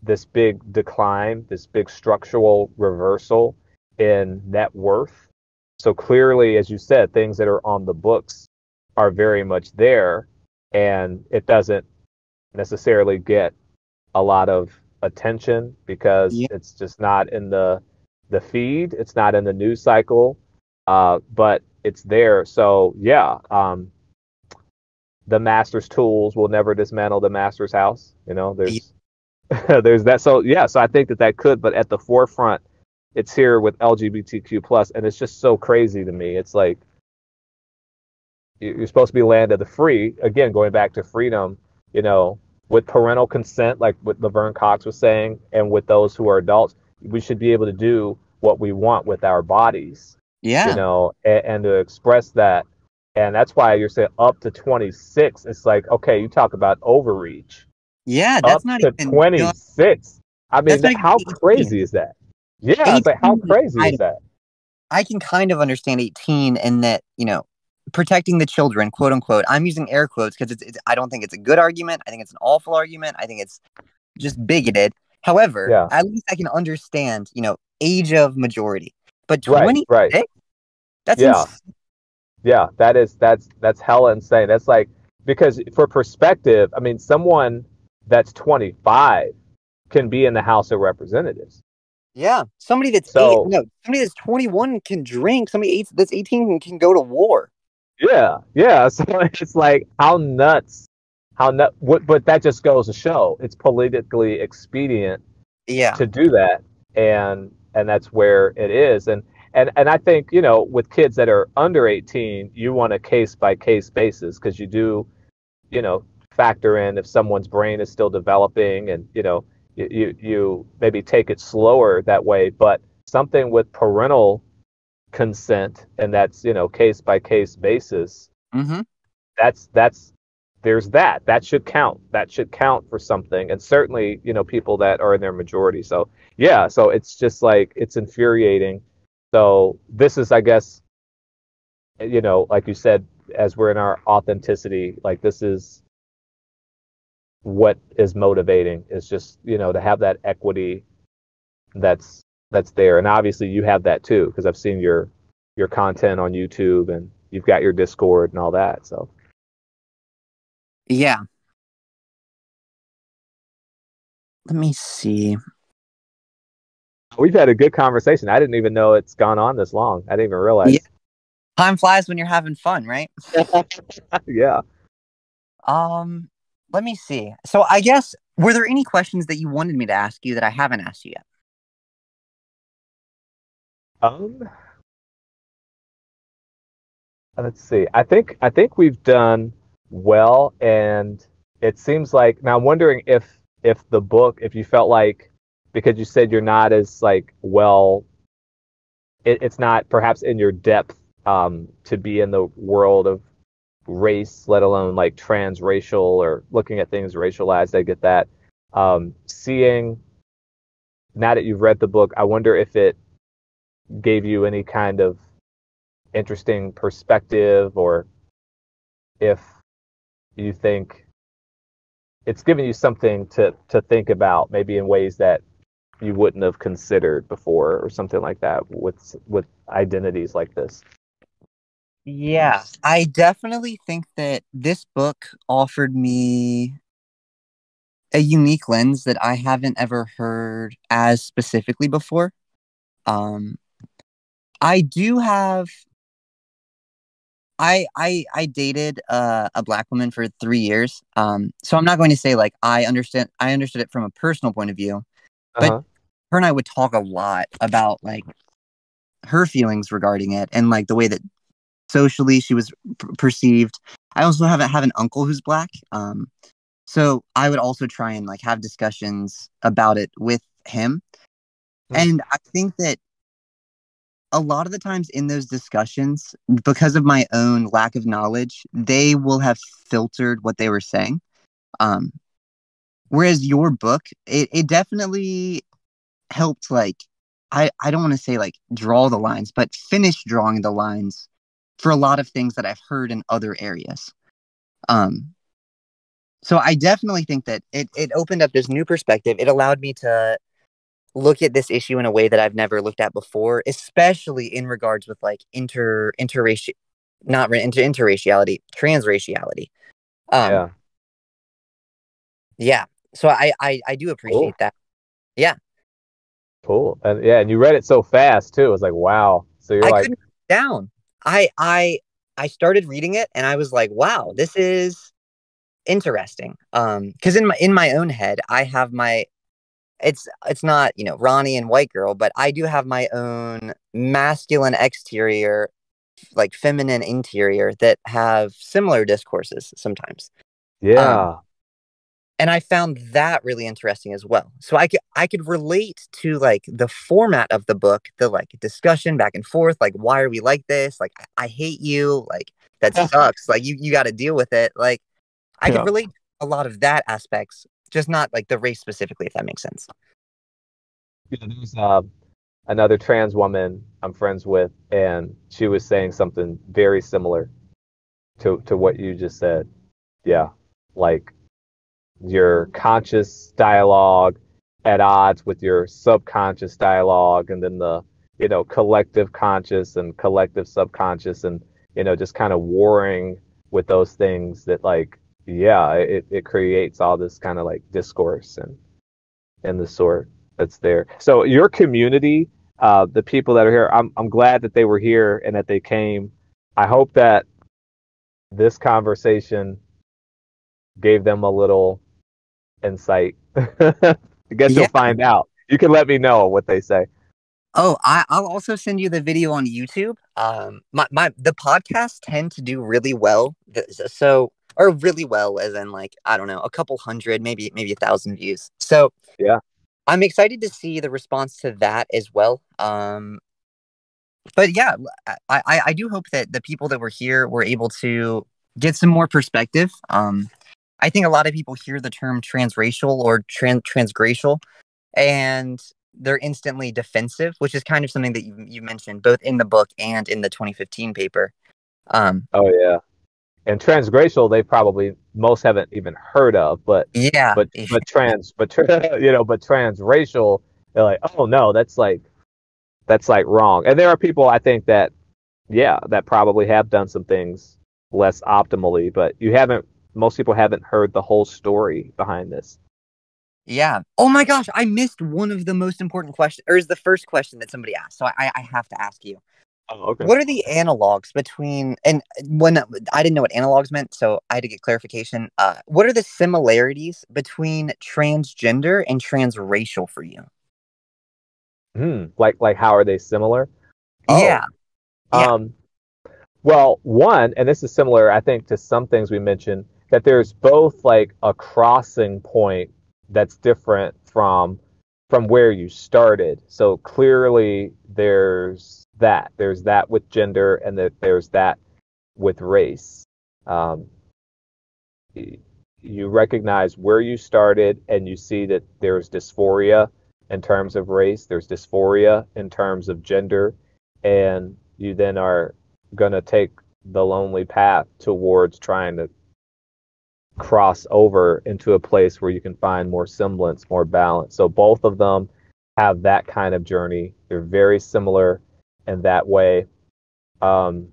this big decline, this big structural reversal in net worth. So clearly, as you said, things that are on the books are very much there, and it doesn't necessarily get a lot of attention because Yeah. it's just not in the feed, it's not in the news cycle, but it's there. So yeah, the master's tools will never dismantle the master's house. There's there's that. So yeah, so I think that could, but at the forefront, it's here with LGBTQ plus, and it's just so crazy to me. It's like you're supposed to be land of the free. Again, going back to freedom, with parental consent, like what Laverne Cox was saying, and with those who are adults, we should be able to do what we want with our bodies. Yeah. And to express that. And that's why you're saying up to 26. It's like, okay, you talk about overreach. Yeah. Up That's not to even just, 26. I mean, that's not even how 18. crazy is that? Yeah, it's like, how 18, crazy is that? I can kind of understand 18 in that, protecting the children, quote unquote. I'm using air quotes because I don't think it's a good argument. I think it's an awful argument. I think it's just bigoted. However, Yeah, at least I can understand, age of majority. But right, 26? That's yeah, insane. yeah. That's hella insane. That's like, because for perspective, I mean, someone that's 25 can be in the House of Representatives. Yeah. So Somebody that's 21 can drink. That's 18 can go to war. yeah, yeah. So it's like, how nuts, but that just goes to show it's politically expedient Yeah. to do that, and that's where it is. And I think, with kids that are under 18, you want a case by case basis, because you do, factor in if someone's brain is still developing, and you maybe take it slower that way. But something with parental consent, and that's, case by case basis, Mm-hmm. that's there's that should count for something. And certainly, people that are in their majority. So yeah, so it's just like, it's infuriating. So this is, I guess, like you said, as we're in our authenticity, like, this is what is motivating, is just, to have that equity that's there. And obviously you have that too, because I've seen your content on YouTube, and you've got your Discord and all that. So Yeah. Let me see. we've had a good conversation. I didn't even know it's gone on this long. I didn't even realize. Yeah. Time flies when you're having fun, right? Yeah. Let me see. So I guess, were there any questions that you wanted me to ask you that I haven't asked you yet? Let's see. I think we've done well, and it seems like, now I'm wondering if the book, if you felt like, because you said you're not as, like, well, it's not perhaps in your depth, to be in the world of race, let alone like transracial or looking at things racialized. I get that. Seeing, now that you've read the book, I wonder if it gave you any kind of interesting perspective, or if you think it's given you something to think about, maybe in ways that you wouldn't have considered before, or something like that, with identities like this. Yeah, I definitely think that this book offered me a unique lens that I haven't ever heard as specifically before. Um, I do have. I dated a black woman for 3 years. So I'm not going to say like I understood it from a personal point of view, but Uh-huh. her and I would talk a lot about like her feelings regarding it, and like the way that socially she was perceived. I also have an uncle who's black. So I would also try and like have discussions about it with him. Hmm. And I think that a lot of the times in those discussions, because of my own lack of knowledge, they will have filtered what they were saying. Um, Whereas your book, it definitely helped, like, I don't want to say like draw the lines, but finish drawing the lines for a lot of things that I've heard in other areas. Um, so I definitely think that it opened up this new perspective. It allowed me to look at this issue in a way that I've never looked at before, especially in regards with like interracial, not interraciality, transraciality. Um, Yeah. yeah. So I do Cool. appreciate that. Yeah. Cool. And yeah, and you read it so fast too. It was like, wow. So you're I like, couldn't put it down. I started reading it and I was like, wow, this is interesting. Because in my own head, I have my it's not, Ronnie and white girl, but I do have my own masculine exterior, like feminine interior that have similar discourses sometimes. Um, yeah. and I found that really interesting as well. So I could relate to like the format of the book, the like discussion back and forth, like why are we like this? Like I hate you, like that sucks. Like you got to deal with it. Like I could Yeah. relate to a lot of that aspects, just not like the race specifically, if that makes sense. Yeah, there's another trans woman I'm friends with, and she was saying something very similar to what you just said. Yeah, like your conscious dialogue at odds with your subconscious dialogue, and then the, collective conscious and collective subconscious, and, just kind of warring with those things that, like, yeah, it creates all this kind of like discourse and the sort that's there. So your community, the people that are here, I'm glad that they were here and that they came. I hope that this conversation gave them a little insight. I guess you'll Yeah. find out. You can let me know what they say. Oh, I'll also send you the video on YouTube. The podcasts tend to do really well. So, or really well, as in like, I don't know, a couple hundred, maybe 1,000 views. So Yeah. I'm excited to see the response to that as well. But yeah, I do hope that the people that were here were able to get some more perspective. I think a lot of people hear the term transracial or transgracial, and they're instantly defensive, which is kind of something that you mentioned both in the book and in the 2015 paper. Oh yeah. And transgracial, they probably most haven't even heard of, Yeah, but transracial, they're like, oh no, that's like wrong. And there are people I think that that probably have done some things less optimally, but most people haven't heard the whole story behind this. yeah. Oh my gosh, I missed one of the most important questions, or is the first question that somebody asked. So I have to ask you. Oh, okay. What are the analogs between, and when I didn't know what analogs meant, so I had to get clarification. What are the similarities between transgender and transracial for you? Like how are they similar? Oh, Yeah, yeah. um, well, one, and this is similar, I think, to some things we mentioned, that there's both like a crossing point that's different from where you started. So clearly there's that with gender, and that there's that with race. Um, you recognize where you started, and you see that there's dysphoria in terms of race, there's dysphoria in terms of gender, and you then are going to take the lonely path towards trying to cross over into a place where you can find more semblance, more balance. So both of them have that kind of journey. They're very similar in that way. Um,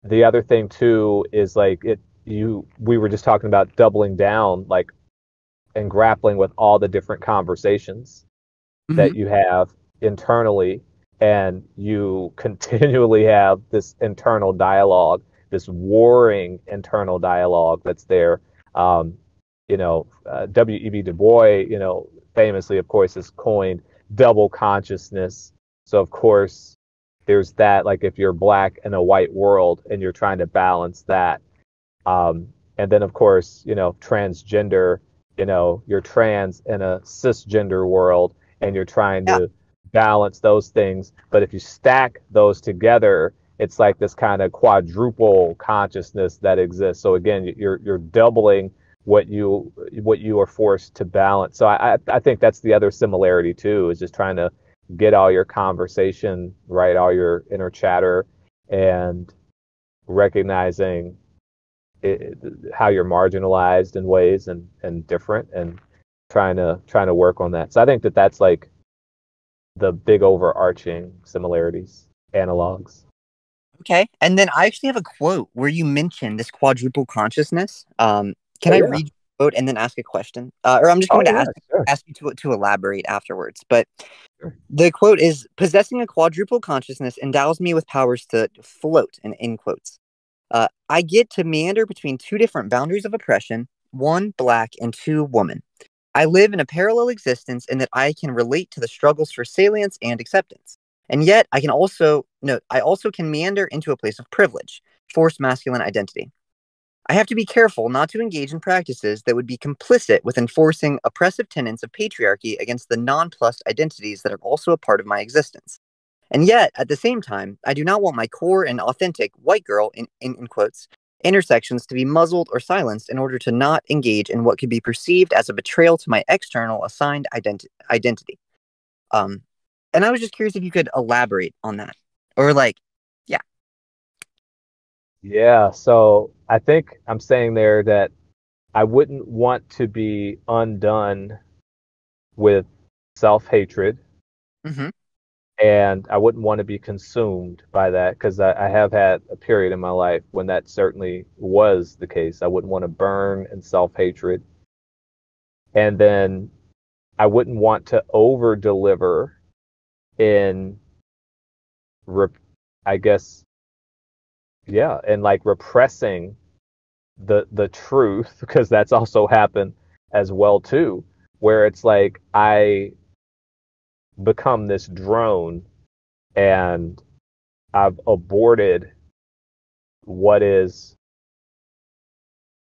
the other thing too is like we were just talking about doubling down, like, and grappling with all the different conversations Hmm. that you have internally, and you continually have this internal dialogue, this warring internal dialogue that's there. um, W.E.B. Du Bois, famously, of course, has coined double consciousness. So of course there's that, like, if you're black in a white world and you're trying to balance that. And then, of course, transgender, you're trans in a cisgender world, and you're trying Yeah. to balance those things. But if you stack those together, it's like this kind of quadruple consciousness that exists. So again, you're doubling what you are forced to balance. So I think that's the other similarity too, is just trying to get all your conversation right, all your inner chatter, and recognizing how you're marginalized in ways and different, and trying to work on that. So I think that that's like the big overarching similarities, analogs. Okay. And then I actually have a quote where you mentioned this quadruple consciousness. Can Oh I yeah. read your quote and then ask a question? Or I'm just Oh going to yeah. Sure. ask you to elaborate afterwards. But Sure. the quote is, possessing a quadruple consciousness endows me with powers to float, and in quotes. I get to meander between two different boundaries of oppression, one black and two woman. I live in a parallel existence in that I can relate to the struggles for salience and acceptance. And yet I also can meander into a place of privilege, forced masculine identity. I have to be careful not to engage in practices that would be complicit with enforcing oppressive tenets of patriarchy against the nonplussed identities that are also a part of my existence. And yet, at the same time, I do not want my core and authentic white girl, in quotes, intersections to be muzzled or silenced in order to not engage in what could be perceived as a betrayal to my external assigned identity. Um, and I was just curious if you could elaborate on that. Or, like, yeah. Yeah. So I think I'm saying there that I wouldn't want to be undone with self-hatred, Mm-hmm. and I wouldn't want to be consumed by that, because I have had a period in my life when that certainly was the case. I wouldn't want to burn in self-hatred, and then I wouldn't want to over deliver in I guess, yeah, and like repressing the truth, because that's also happened as well too, where it's like I become this drone, and I've aborted what is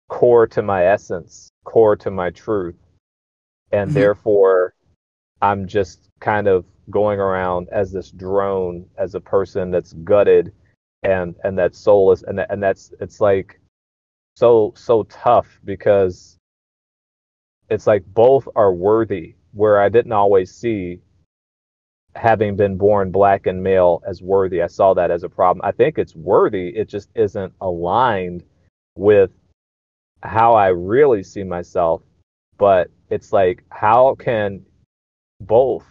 core to my essence, core to my truth, and Mhm. therefore I'm just kind of going around as this drone, as a person that's gutted and that's soulless, and that's it's like so tough because it's like both are worthy, where I didn't always see having been born black and male as worthy. I saw that as a problem. I think it's worthy. It just isn't aligned with how I really see myself. But it's like, how can both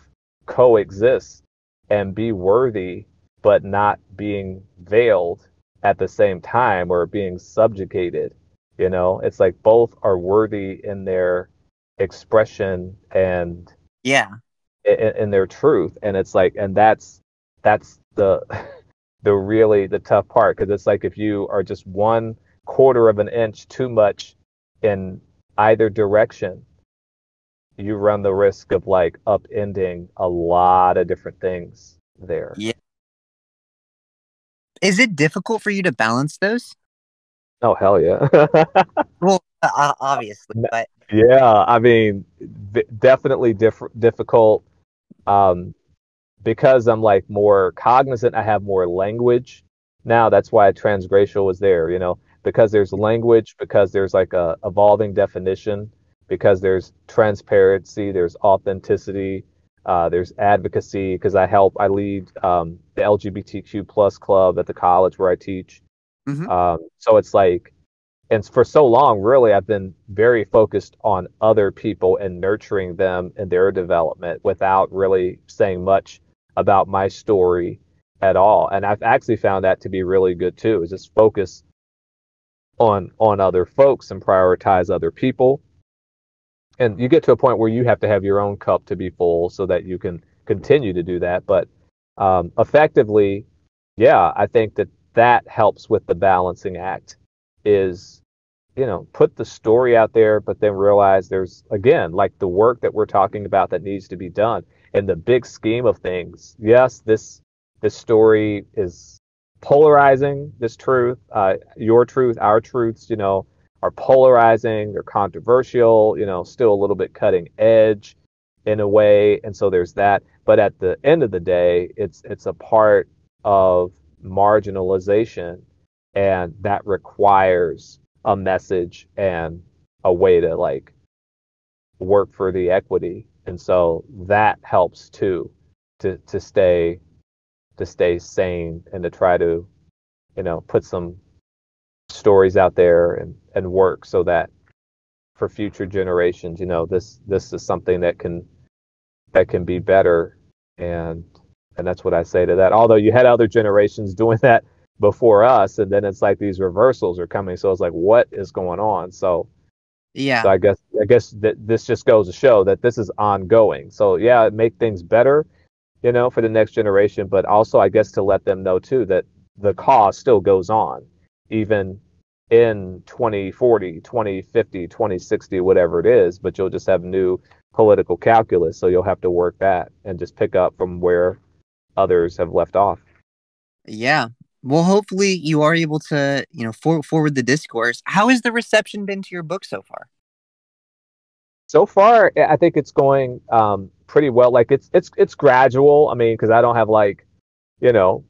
coexist and be worthy, but not being veiled at the same time or being subjugated? You know, it's like both are worthy in their expression and Yeah. in their truth. And it's like, and that's the the tough part, because it's like if you are just 1/4 of an inch too much in either direction, you run the risk of like upending a lot of different things there. Yeah. Is it difficult for you to balance those? Oh, hell yeah. Well, obviously, but Yeah, I mean, definitely difficult. Um, because I'm like more cognizant, I have more language now. That's why transgracial was there, you know, because there's language, because there's like a evolving definition, because there's transparency, there's authenticity, there's advocacy, because I lead the LGBTQ plus club at the college where I teach. mhm. So it's like, and for so long, really, I've been very focused on other people and nurturing them in their development without really saying much about my story at all. And I've actually found that to be really good too, is just focus on other folks and prioritize other people. And you get to a point where you have to have your own cup to be full so that you can continue to do that. But effectively, yeah, I think that helps with the balancing act, is, you know, put the story out there, but then realize there's, again, like the work that we're talking about that needs to be done in the big scheme of things. Yes, this story is polarizing. This truth, your truth, our truths, you know, are polarizing. They're controversial. You know, still a little bit cutting edge in a way, and so there's that. But at the end of the day, it's a part of marginalization, and that requires a message and a way to like work for the equity. And so that helps too, to stay sane and to try to, you know, put some stories out there and work so that for future generations, you know, this is something that can be better. and and that's what I say to that. Although you had other generations doing that before us, and then it's like these reversals are coming. So it's like, what is going on? So Yeah. I guess that this just goes to show that this is ongoing. So yeah, make things better, you know, for the next generation, but also I guess to let them know too that the cause still goes on, even in 2040, 2050, 2060, whatever it is, but you'll just have new political calculus. So you'll have to work that and just pick up from where others have left off. Yeah. Well, hopefully you are able to, forward the discourse. How has the reception been to your book so far? So far, I think it's going pretty well. Like it's gradual. I mean, because I don't have like, you know,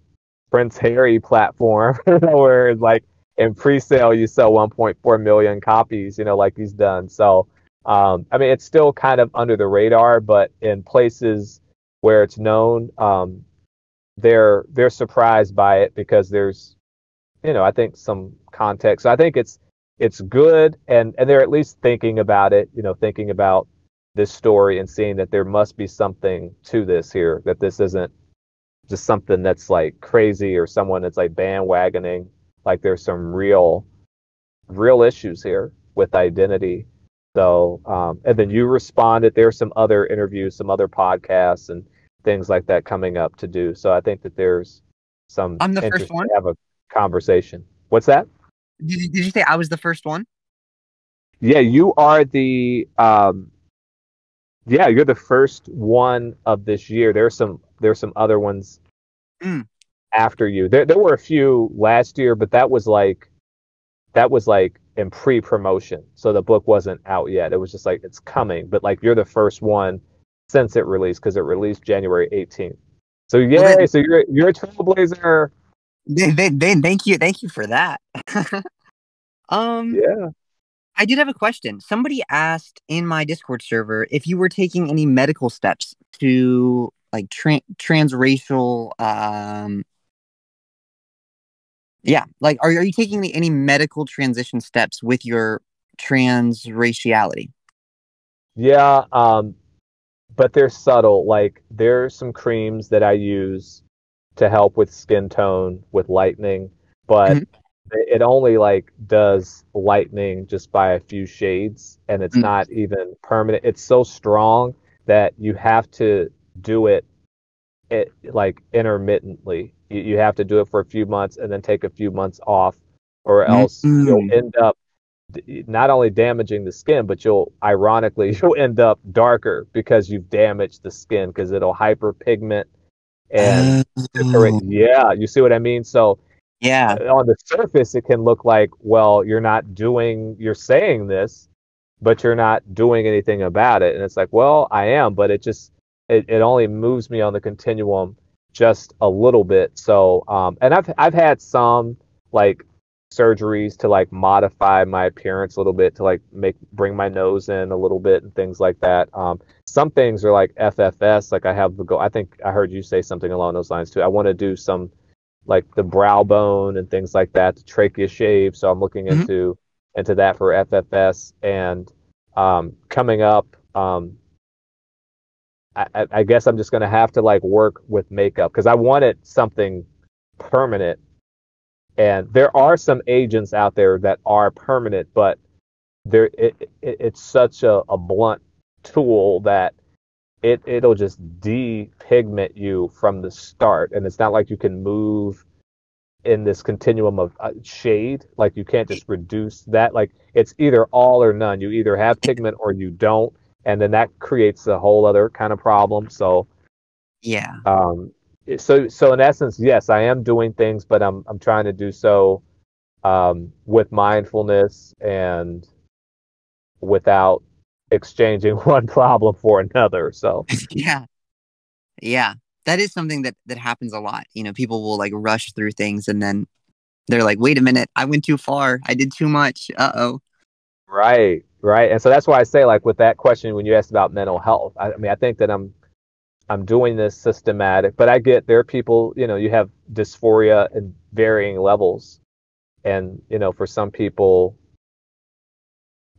Prince Harry platform where it's like in pre-sale you sell 1.4 million copies, you know, like he's done. So I mean, it's still kind of under the radar, but in places where it's known, they're surprised by it because there's, you know, I think some context. So I think it's good, and they're at least thinking about it, you know, thinking about this story and seeing that there must be something to this here, that this isn't just something that's like crazy or someone that's like bandwagoning. Like there's some real issues here with identity. So and then you responded. There's some other interviews, some other podcasts and things like that coming up to do. So I think that there's some I'm the first interest one. to have a conversation. What's that? Did you say I was the first one? Yeah, you are the yeah, you're the first one of this year. There's some other ones Mm. after you. There were a few last year, but that was like in pre-promotion, so the book wasn't out yet. It was just like it's coming, but like you're the first one since it released because it released January 18th. So Well, yay! So you're a trailblazer. thank you for that. um, Yeah. I did have a question. Somebody asked in my Discord server if you were taking any medical steps to like transracial. Yeah, like are you taking any medical transition steps with your transraciality? Yeah. But they're subtle. Like there's some creams that I use to help with skin tone, with lightening, but Mhm. it only like does lightening just by a few shades, and it's Mm. not even permanent. It's so strong that you have to do it like intermittently. You have to do it for a few months and then take a few months off, or else you'll Mm. end up not only damaging the skin, but you'll end up darker because you've damaged the skin because it'll hyperpigment and Oh, yeah, you see what I mean? So yeah, on the surface, it can look like, well, you're saying this, but you're not doing anything about it. And it's like, well, I am, but it only moves me on the continuum just a little bit. So, and I've had some like surgeries to like modify my appearance a little bit to like bring my nose in a little bit and things like that. Some things are like FFS, like I think I heard you say something along those lines too. I want to do some like the brow bone and things like that, the trachea shave. So I'm looking mhm, into that for FFS and coming up. I guess I'm just gonna have to like work with makeup because I wanted something permanent. And there are some agents out there that are permanent, but it's such a blunt tool that it'll just depigment you from the start, and it's not like you can move in this continuum of shade. Like you can't just reduce that. Like it's either all or none. You either have pigment or you don't, and then that creates a whole other kind of problem. So, yeah, um, so in essence, yes, I am doing things, but I'm trying to do so with mindfulness and without exchanging one problem for another. So, yeah, yeah. That is something that happens a lot. You know, people will like rush through things and then they're like, "Wait a minute, I went too far. I did too much. Uh-oh." right, right, and so that's why I say, like, with that question when you asked about mental health, I mean, I think that I'm doing this systematic, but I get there are people, you have dysphoria in varying levels. And, for some people,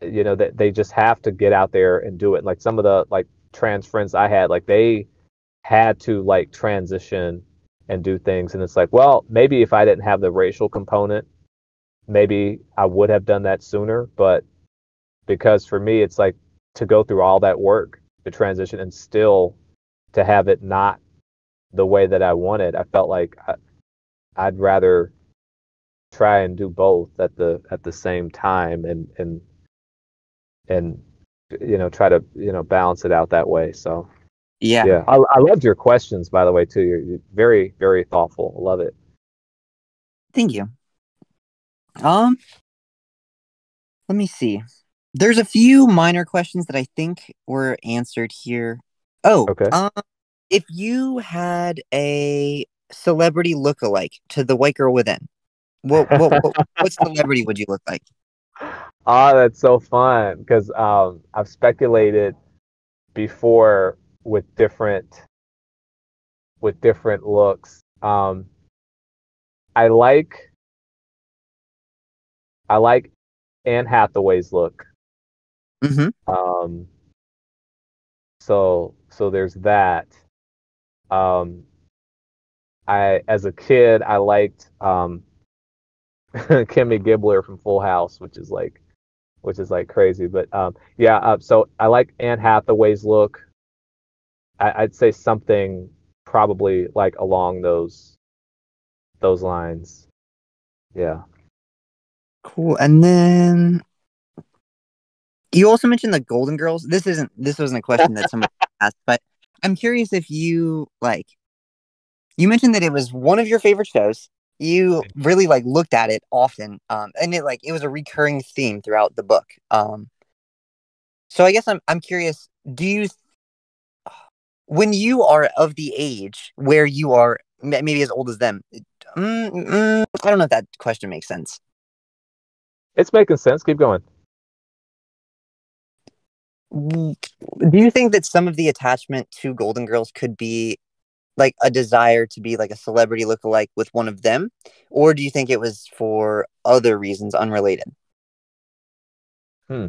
that they just have to get out there and do it. Like some of the like trans friends I had, like they had to like transition and do things. And it's like, well, maybe if I didn't have the racial component, maybe I would have done that sooner. But because for me, it's like to go through all that work to transition and still to have it not the way that I wanted, I felt like I'd rather try and do both at the same time and try to balance it out that way. So Yeah. yeah, I loved your questions, by the way, too. You're very, very thoughtful. I love it. Thank you. Um, let me see. There's a few minor questions that I think were answered here. Oh, Okay. if you had a celebrity look-alike to the white girl within, what celebrity would you look like? Oh, that's so fun because I've speculated before with different looks. I like I like Anne Hathaway's look. Mm-hmm. Um, so there's that. Um, I as a kid I liked Kimmy Gibbler from Full House, which is like crazy. But yeah, so I like Anne Hathaway's look. I'd say something probably like along those lines. Yeah. Cool. And then you also mentioned the Golden Girls. This wasn't a question that somebody asked, but I'm curious if you mentioned that it was one of your favorite shows. you really like looked at it often, and it was a recurring theme throughout the book. So I guess I'm curious. Do you, when you are of the age where you are maybe as old as them, I don't know if that question makes sense. It's making sense. Keep going. Do you think that some of the attachment to Golden Girls could be like a desire to be like a celebrity lookalike with one of them, or do you think it was for other reasons unrelated? Hmm.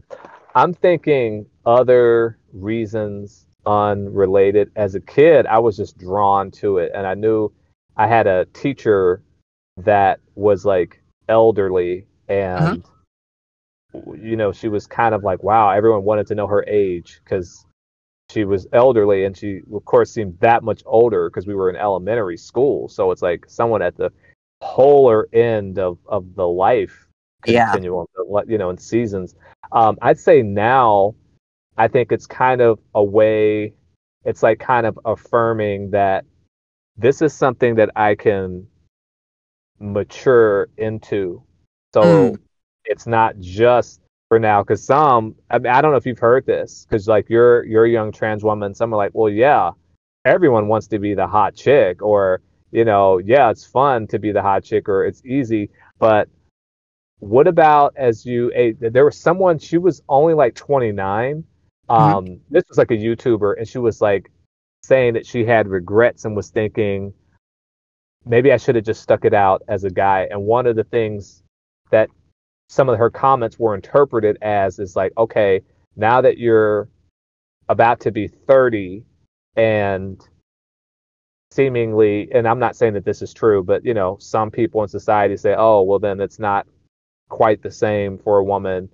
I'm thinking other reasons unrelated. As a kid, I was just drawn to it, and I knew I had a teacher that was like elderly, Uh-huh. and she was kind of like, wow, everyone wanted to know her age because she was elderly, and she of course seemed that much older because we were in elementary school. So it's like someone at the polar end of the life Yeah. continuum, in seasons. I'd say now, I think it's kind of a way, it's like kind of affirming that this is something that I can mature into. Mm. So it's not just for now, because I mean, I don't know if you've heard this, because like you're a young trans woman. Some are like, well, yeah, everyone wants to be the hot chick, or yeah, it's fun to be the hot chick, or it's easy. But what about there was someone, she was only like 29. Hmm. This was like a YouTuber, and she was like saying that she had regrets and was thinking maybe I should have just stuck it out as a guy. And one of the things that some of her comments were interpreted as is like, okay, now that you're about to be 30 and seemingly, and I'm not saying that this is true, but some people in society say, oh, well, then it's not quite the same for a woman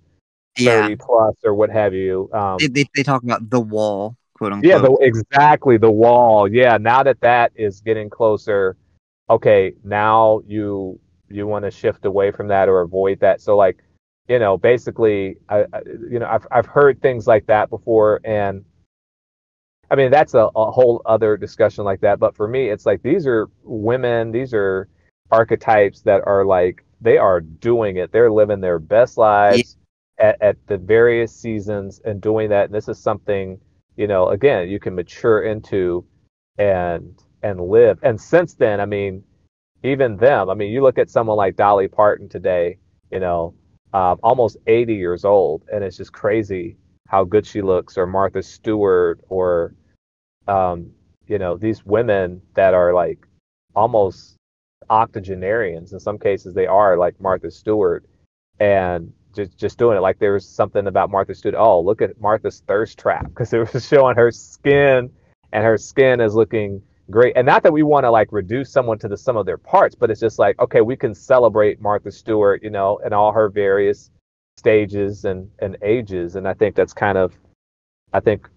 Yeah. 30 plus or what have you. They talk about the wall, quote Yeah, unquote. exactly, the wall. Yeah, now that that is getting closer, okay, now you want to shift away from that or avoid that. So like, basically, I've heard things like that before, and I mean that's a whole other discussion like that. But for me, it's like these are women, these are archetypes that are like they are doing it. They're living their best Yeah. lives at the various seasons and doing that. And this is something, again, you can mature into and live. And since then, I mean, even them. I mean, you look at someone like Dolly Parton today, almost 80 years old, and it's just crazy how good she looks, or Martha Stewart, or um, these women that are like almost octogenarians. In some cases, they are like Martha Stewart, and just doing it. Like there was something about Martha Stewart. Oh, look at Martha's thirst trap, because it was showing her skin, and her skin is looking great. And not that we want to like reduce someone to the sum of their parts, but it's just like, okay, we can celebrate Martha Stewart, and all her various stages and ages. And I think that's kind of, I think,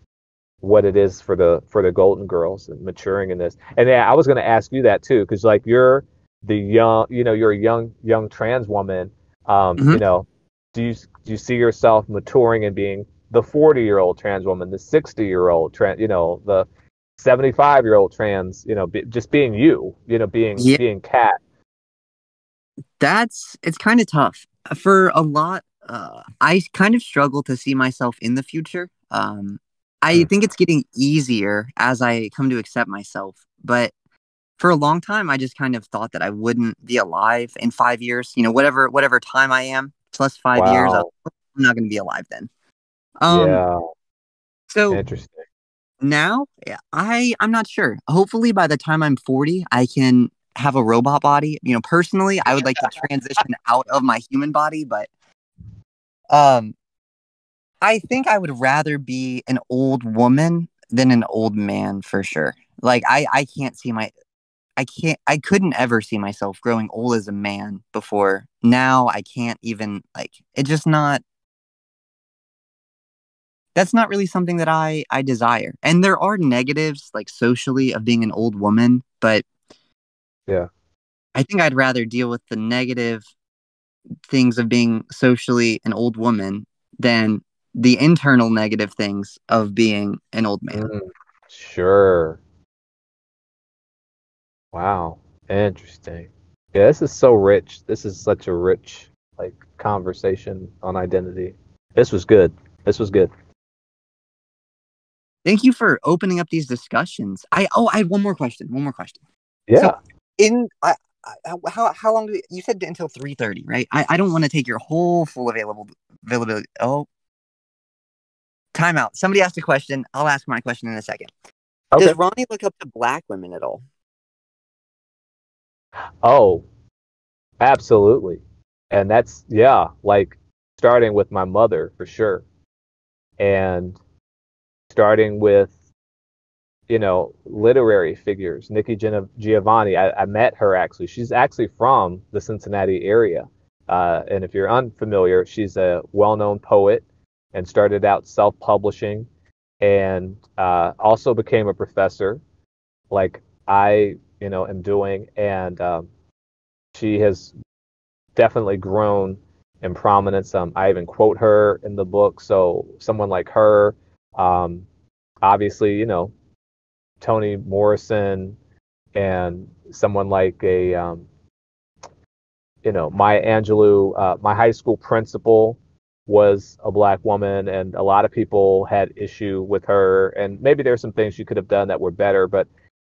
what it is for the Golden Girls and maturing in this. And yeah, I was going to ask you that too, because like the young, you're a young trans woman. Hmm. Do you see yourself maturing and being the 40-year-old trans woman, the 60-year-old trans, the 75-year-old trans, just being you, Yeah. being Kat. It's kind of tough for a lot. I kind of struggle to see myself in the future. I Mm, think it's getting easier as I come to accept myself, but for a long time, I just kind of thought that I wouldn't be alive in 5 years. Whatever time I am plus 5 years, wow. I'm not going to be alive then. Um, Yeah. so Interesting. now, yeah, I'm not sure. Hopefully, by the time I'm 40, I can have a robot body. Personally, I would like to transition out of my human body, but um, I think I would rather be an old woman than an old man for sure. Like I can't see I couldn't ever see myself growing old as a man before. Now I can't even like it's just not that's not really something that I desire. And there are negatives like socially of being an old woman, but Yeah. I think I'd rather deal with the negative things of being socially an old woman than the internal negative things of being an old man. Mm, sure. Wow. Interesting. Yeah, this is so rich. This is such a rich like conversation on identity. This was good. This was good. Thank you for opening up these discussions. I have one more question. One more question. So, Yeah. how long did you said until 3:30, right? I don't want to take your whole full availability. Oh, timeout. Somebody asked a question. I'll ask my question in a second. Okay. Does Ronnie look up to Black women at all? Oh, absolutely. And that's yeah, like starting with my mother for sure. And starting with literary figures. Giovanni, I met her actually. She's actually from the Cincinnati area. And if you're unfamiliar, she's a well known poet and started out self publishing and also became a professor, like I, am doing. And she has definitely grown in prominence. I even quote her in the book. So someone like her, um, obviously, Toni Morrison and someone like Maya Angelou. My high school principal was a Black woman, and a lot of people had issue with her. And maybe there's some things she could have done that were better, but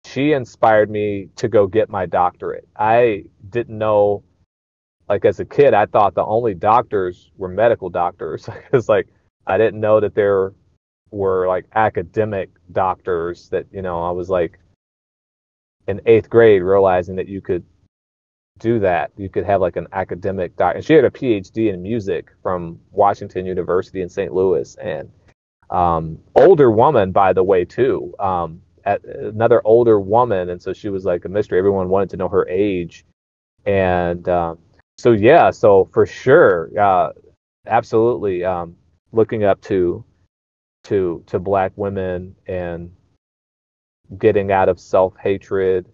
she inspired me to go get my doctorate. I didn't know, like as a kid, I thought the only doctors were medical doctors. It's like I didn't know that there were like academic doctors that, I was like in eighth grade realizing that you could do that. You could have like an academic doc. And she had a PhD in music from Washington University in St. Louis. And older woman, by the way, too. Another older woman. And so she was like a mystery. Everyone wanted to know her age. And so, yeah, so for sure, absolutely looking up to Black women and getting out of self-hatred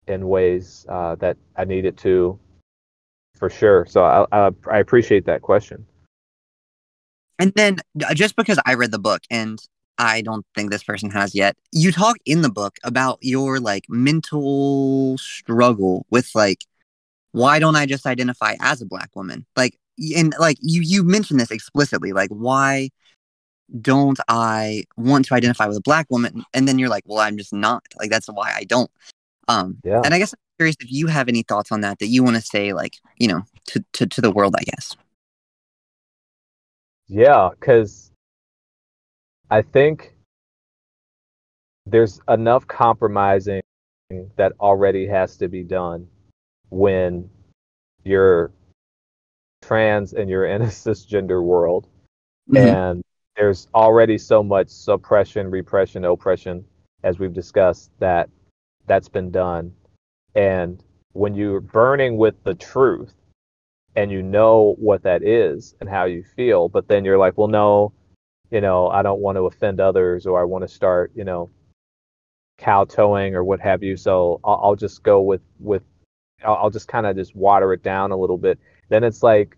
in ways that I needed to, for sure. So I appreciate that question. And then just because I read the book and I don't think this person has yet, you talk in the book about your like mental struggle with like, why don't I just identify as a Black woman? Like, and like you mentioned this explicitly, like why don't I want to identify with a Black woman? And then you're like, well, I'm just not. Like that's why I don't. Yeah, And I guess I'm curious if you have any thoughts on that you want to say, like, to the world, I guess. yeah, because I think there's enough compromising that already has to be done when you're trans and you're in a cisgender world. Hmm. And there's already so much suppression, repression, oppression, as we've discussed, that's been done. And when you're burning with the truth and you know what that is and how you feel, but then you're like, well, no, I don't want to offend others or I want to start, kowtowing or what have you. So I'll just go with I'll just kind of just water it down a little bit. Then it's like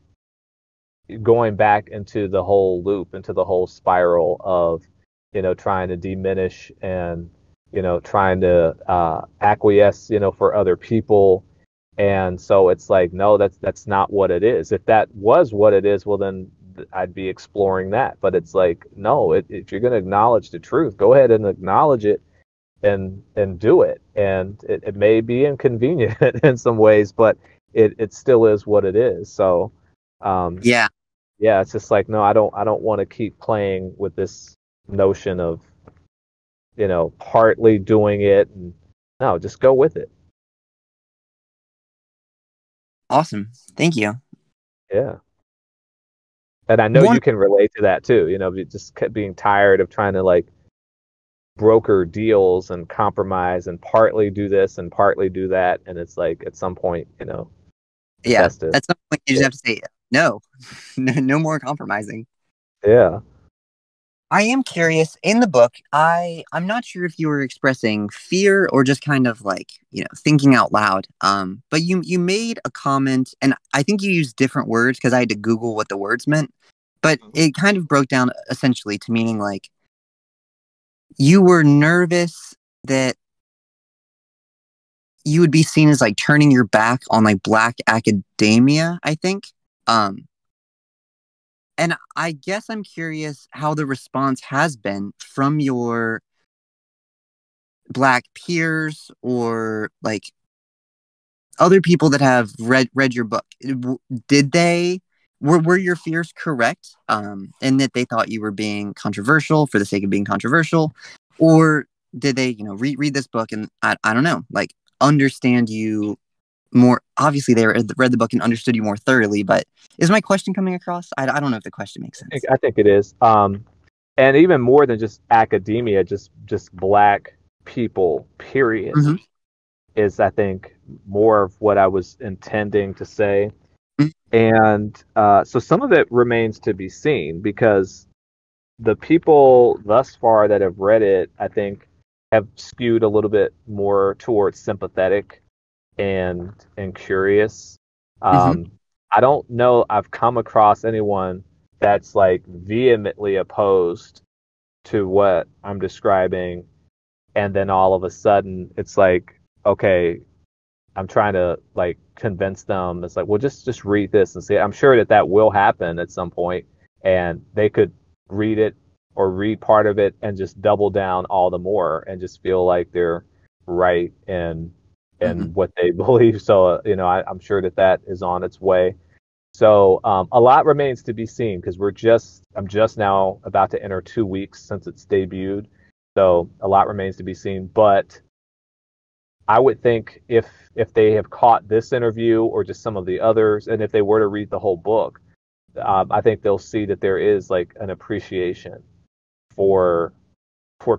going back into the whole loop, into the whole spiral of, trying to diminish and, trying to acquiesce, for other people. And so it's like, no, that's not what it is. If that was what it is, well, then I'd be exploring that. But it's like, no, if you're going to acknowledge the truth, go ahead and acknowledge it and do it. And it may be inconvenient in some ways, but it still is what it is. So, Yeah. yeah, it's just like, no, I don't want to keep playing with this notion of, partly doing it. And no, just go with it. Awesome. Thank you. Yeah. And I know One, you can relate to that too, just being tired of trying to like broker deals and compromise and partly do this and partly do that. And it's like at some point, it yeah. has to. At some point, you just Yeah. have to say no, no more compromising. Yeah. I am curious. In the book, I'm not sure if you were expressing fear or just kind of like thinking out loud. But you made a comment, and I think you used different words because I had to Google what the words meant. But it kind of broke down essentially to meaning like you were nervous that you would be seen as like turning your back on like Black academia, I think. And I guess I'm curious how the response has been from your Black peers or like other people that have read your book. Did they were your fears correct? And that they thought you were being controversial for the sake of being controversial, or did they, read this book and I don't know, like understand you more? Obviously, they read the book and understood you more thoroughly. But is my question coming across? I don't know if the question makes sense. I think it is. And even more than just academia, just Black people, period, Mm-hmm. is, I think, more of what I was intending to say. Mm-hmm. And so some of it remains to be seen, because the people thus far that have read it, I think, have skewed a little bit more towards sympathetic and curious. Mm-hmm. I don't know I've come across anyone that's like vehemently opposed to what I'm describing, and then all of a sudden it's like, okay, I'm trying to like convince them. It's like, well, just read this and see. I'm sure that will happen at some point, and they could read it or read part of it and just double down all the more and just feel like they're right in Mm-hmm. what they believe. So I'm sure that is on its way. So a lot remains to be seen, because I'm just now about to enter 2 weeks since it's debuted. So a lot remains to be seen. But I would think if they have caught this interview or just some of the others, and if they were to read the whole book, I think they'll see that there is like an appreciation for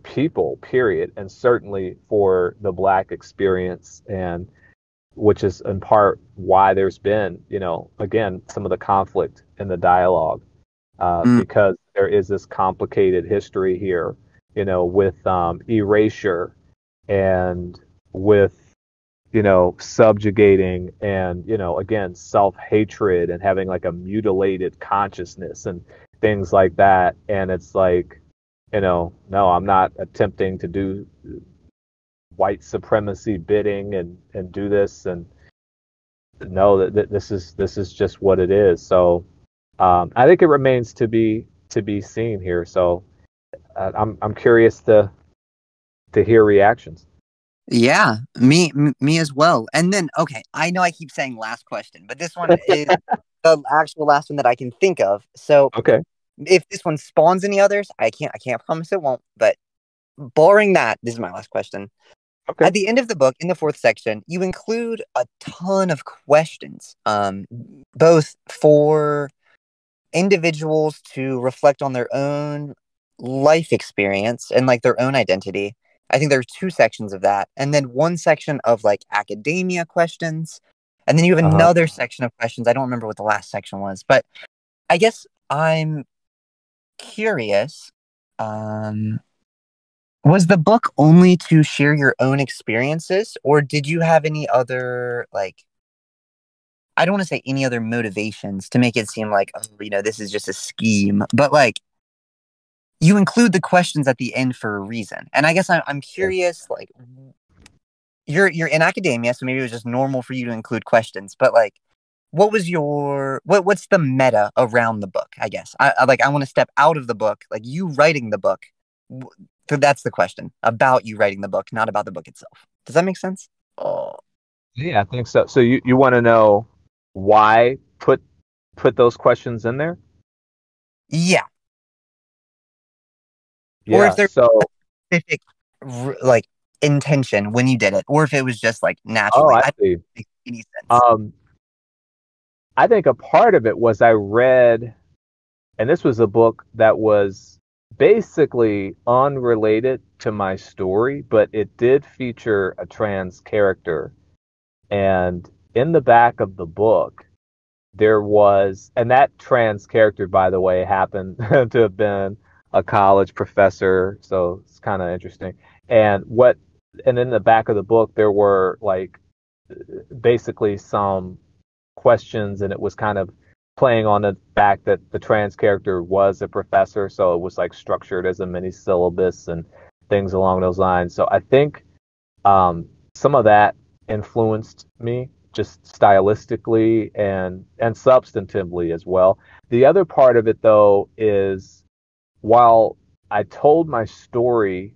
people, period, and certainly for the Black experience, and which is in part why there's been, again, some of the conflict in the dialogue, because there is this complicated history here, with erasure and with, subjugating and, again, self-hatred and having like a mutilated consciousness and things like that. And it's like, no, I'm not attempting to do white supremacy bidding and do this, and no, that this is just what it is. So I think it remains to be seen here. So I'm curious to hear reactions. Yeah, me as well. And then, okay, I know I keep saying last question, but this one is the actual last one that I can think of. So, Okay. if this one spawns any others, I can't promise it won't. But barring that, this is my last question. Okay. At the end of the book, in the 4th section, you include a ton of questions, both for individuals to reflect on their own life experience and like their own identity. I think there's 2 sections of that, and then 1 section of like academia questions, and then you have another section of questions. I don't remember what the last section was, but I guess I'm curious. Was the book only to share your own experiences, or did you have any other, like, I don't want to say any other motivations to make it seem like, this is just a scheme, but like, you include the questions at the end for a reason. And I guess I'm curious, like, you're in academia, so maybe it was just normal for you to include questions, but like, what was what's the meta around the book? I guess I want to step out of the book, like you writing the book. So that's the question about you writing the book, not about the book itself. Does that make sense? Oh, Yeah, I think so. So you want to know why put those questions in there? yeah. Or Yeah. if there's So, specific like intention when you did it, or if it was just like naturally. I I see. don't make any sense. I think a part of it was I read, and this was a book that was basically unrelated to my story, but it did feature a trans character. And in the back of the book, there was, and that trans character, by the way, happened to have been a college professor. So it's kind of interesting. And in the back of the book, there were like basically some questions, and it was kind of playing on the fact that the trans character was a professor. So it was like structured as a mini syllabus and things along those lines. So I think some of that influenced me, just stylistically and substantively as well. The other part of it, though, is while I told my story,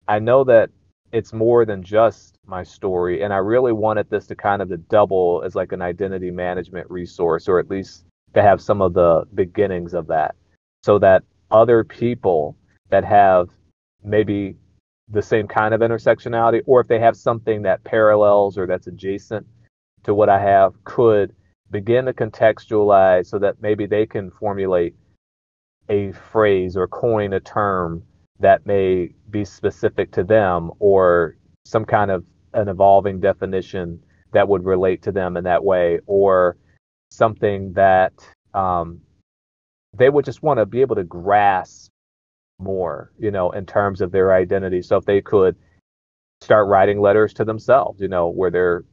I know that it's more than just my story, and I really wanted this to kind of to double as like an identity management resource, or at least to have some of the beginnings of that, so that other people that have maybe the same kind of intersectionality, or if they have something that parallels or that's adjacent to what I have, could begin to contextualize so that maybe they can formulate a phrase or coin a term that may be specific to them, or some kind of an evolving definition that would relate to them in that way, or something that they would just want to be able to grasp more, in terms of their identity. So if they could start writing letters to themselves, where they're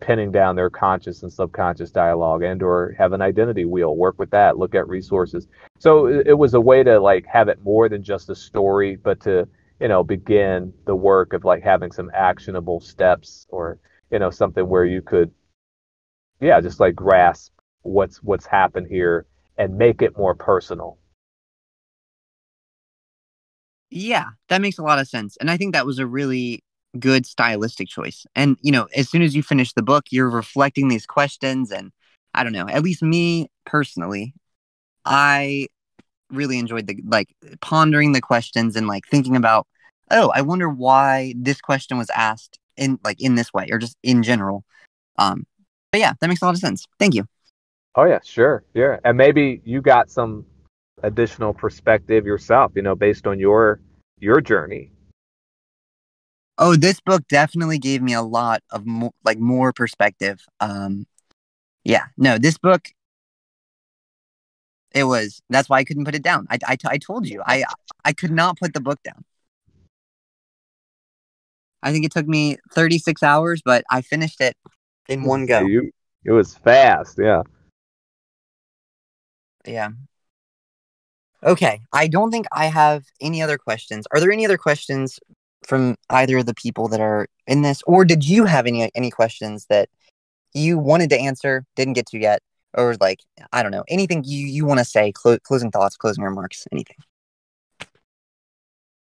pinning down their conscious and subconscious dialogue, and or have an identity wheel, work with that, look at resources. So it was a way to like have it more than just a story, but to begin the work of like having some actionable steps, or something where you could just like grasp what's happened here and make it more personal. Yeah, that makes a lot of sense. And I think that was a really good stylistic choice. And, as soon as you finish the book, you're reflecting these questions. And I don't know, at least me personally, I really enjoyed the like pondering the questions and like thinking about, oh, I wonder why this question was asked in this way, or just in general. But yeah, that makes a lot of sense. Thank you. Oh yeah, sure. Yeah. And maybe you got some additional perspective yourself, based on your journey. Oh, this book definitely gave me a lot of more perspective. Yeah, no, this book, that's why I couldn't put it down. I told you, I could not put the book down. I think it took me 36 hours, but I finished it in one go. It was fast, yeah. Yeah. Okay, I don't think I have any other questions. Are there any other questions from either of the people that are in this, or did you have any questions that you wanted to answer, didn't get to yet, or like, I don't know, anything you want to say, closing thoughts, closing remarks, anything?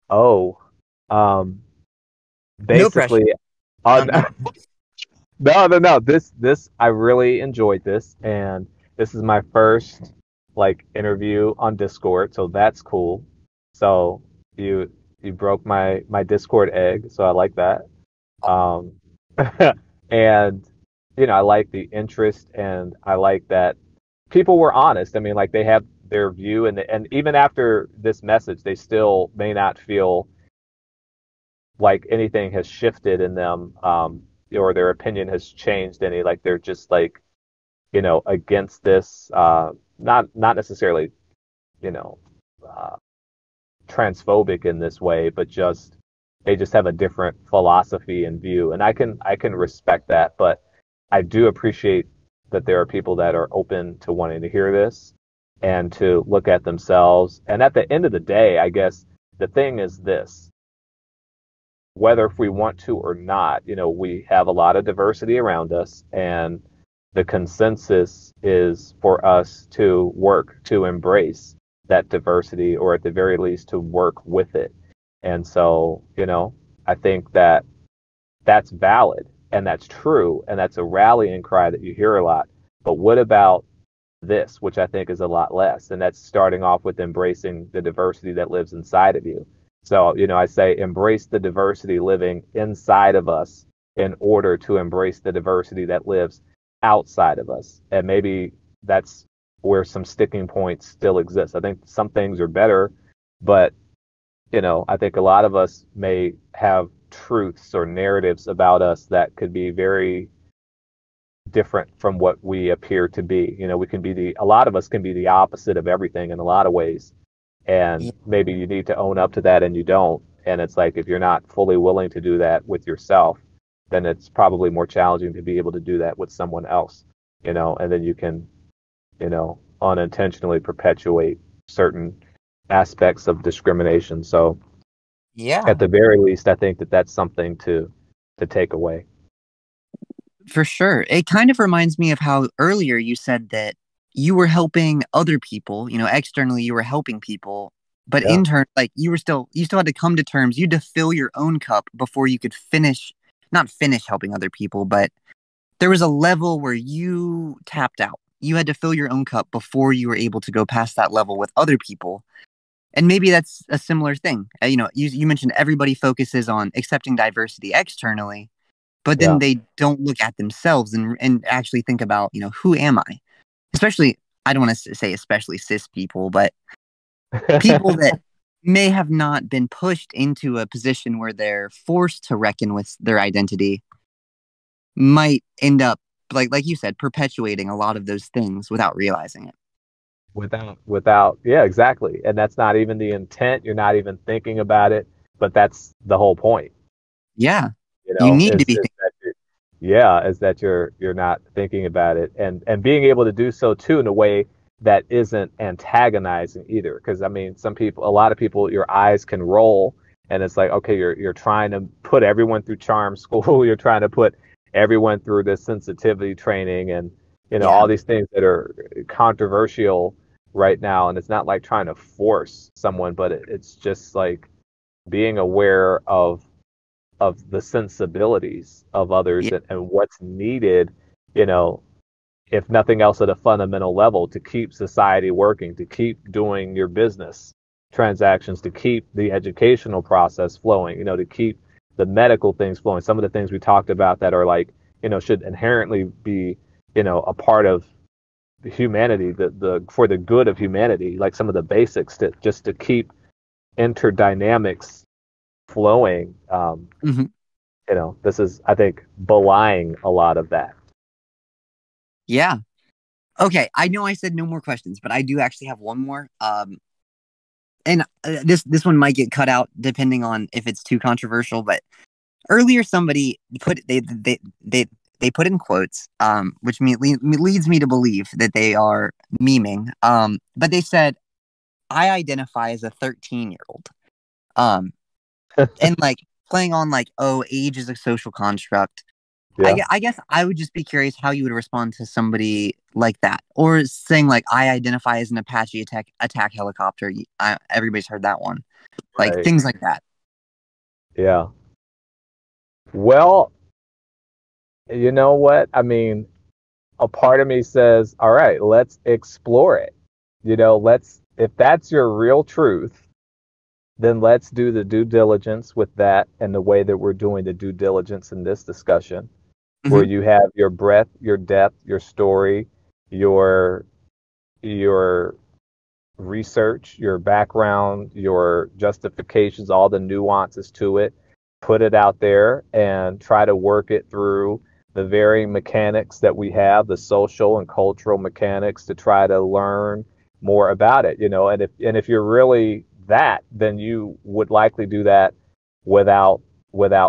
Oh, basically, no pressure. no. This I really enjoyed this, and this is my first like interview on Discord, so that's cool. So you broke my Discord egg, so I like that. Um, and I like the interest, and I like that people were honest. I mean, like they have their view, and even after this message, they still may not feel like anything has shifted in them, or their opinion has changed any. Like they're just like, against this, not necessarily, you know, uh, transphobic in this way, but just they just have a different philosophy and view, and I can respect that. But I do appreciate that there are people that are open to wanting to hear this and to look at themselves. And at the end of the day, I guess the thing is this: whether if we want to or not, we have a lot of diversity around us, and the consensus is for us to work to embrace that diversity, or at the very least to work with it. And so, I think that that's valid and that's true, and that's a rallying cry that you hear a lot. But what about this, which I think is a lot less? And that's starting off with embracing the diversity that lives inside of you. So, I say embrace the diversity living inside of us in order to embrace the diversity that lives outside of us. And maybe that's where some sticking points still exist. I think some things are better, but I think a lot of us may have truths or narratives about us that could be very different from what we appear to be. We can be a lot of us can be the opposite of everything in a lot of ways. And maybe you need to own up to that, and you don't. And it's like, if you're not fully willing to do that with yourself, then it's probably more challenging to be able to do that with someone else, and then you can, unintentionally perpetuate certain aspects of discrimination. So Yeah. at the very least, I think that that's something to take away. For sure. It kind of reminds me of how earlier you said that you were helping other people, externally you were helping people, but Yeah. like you still had to come to terms. You had to fill your own cup before you could not finish helping other people, but there was a level where you tapped out. You had to fill your own cup before you were able to go past that level with other people. And maybe that's a similar thing. You mentioned everybody focuses on accepting diversity externally, but Yeah. then they don't look at themselves and actually think about, who am I? Especially, I don't want to say especially cis people, but people that may have not been pushed into a position where they're forced to reckon with their identity might end up, like you said, perpetuating a lot of those things without realizing it. Without, yeah, exactly. And that's not even the intent. You're not even thinking about it, but that's the whole point. Yeah. You You know, need to be is that yeah, is that you're not thinking about it, and being able to do so too in a way that isn't antagonizing either. Because I mean, a lot of people, your eyes can roll, and it's like, okay, you're trying to put everyone through charm school, you're trying to put everyone through this sensitivity training, and yeah. all these things that are controversial right now. And it's not like trying to force someone, but it's just like being aware of the sensibilities of others, Yeah. and what's needed, you know, if nothing else at a fundamental level, to keep society working, to keep doing your business transactions, to keep the educational process flowing, to keep the medical things flowing. Some of the things we talked about that are like, should inherently be, a part of humanity, the for the good of humanity, like some of the basics to keep interdynamics flowing. Mm-hmm. This is, I think, belying a lot of that. Yeah. Okay. I know I said no more questions, but I do actually have one more. And this one might get cut out depending on if it's too controversial. But earlier, somebody they put in quotes, which leads me to believe that they are memeing. But they said, "I identify as a 13-year-old." And like playing on like, oh, age is a social construct. Yeah. I guess I would just be curious how you would respond to somebody like that, or saying like, "I identify as an Apache attack helicopter." Everybody's heard that one, like Right. things like that. Yeah. Well, you know what? I mean, a part of me says, all right, let's explore it. If that's your real truth, then let's do the due diligence with that, and the way that we're doing the due diligence in this discussion, where Mm-hmm. you have your breadth, your depth, your story, your research, your background, your justifications, all the nuances to it, put it out there and try to work it through the varying mechanics that we have, the social and cultural mechanics, to try to learn more about it, and if you're really that, then you would likely do that without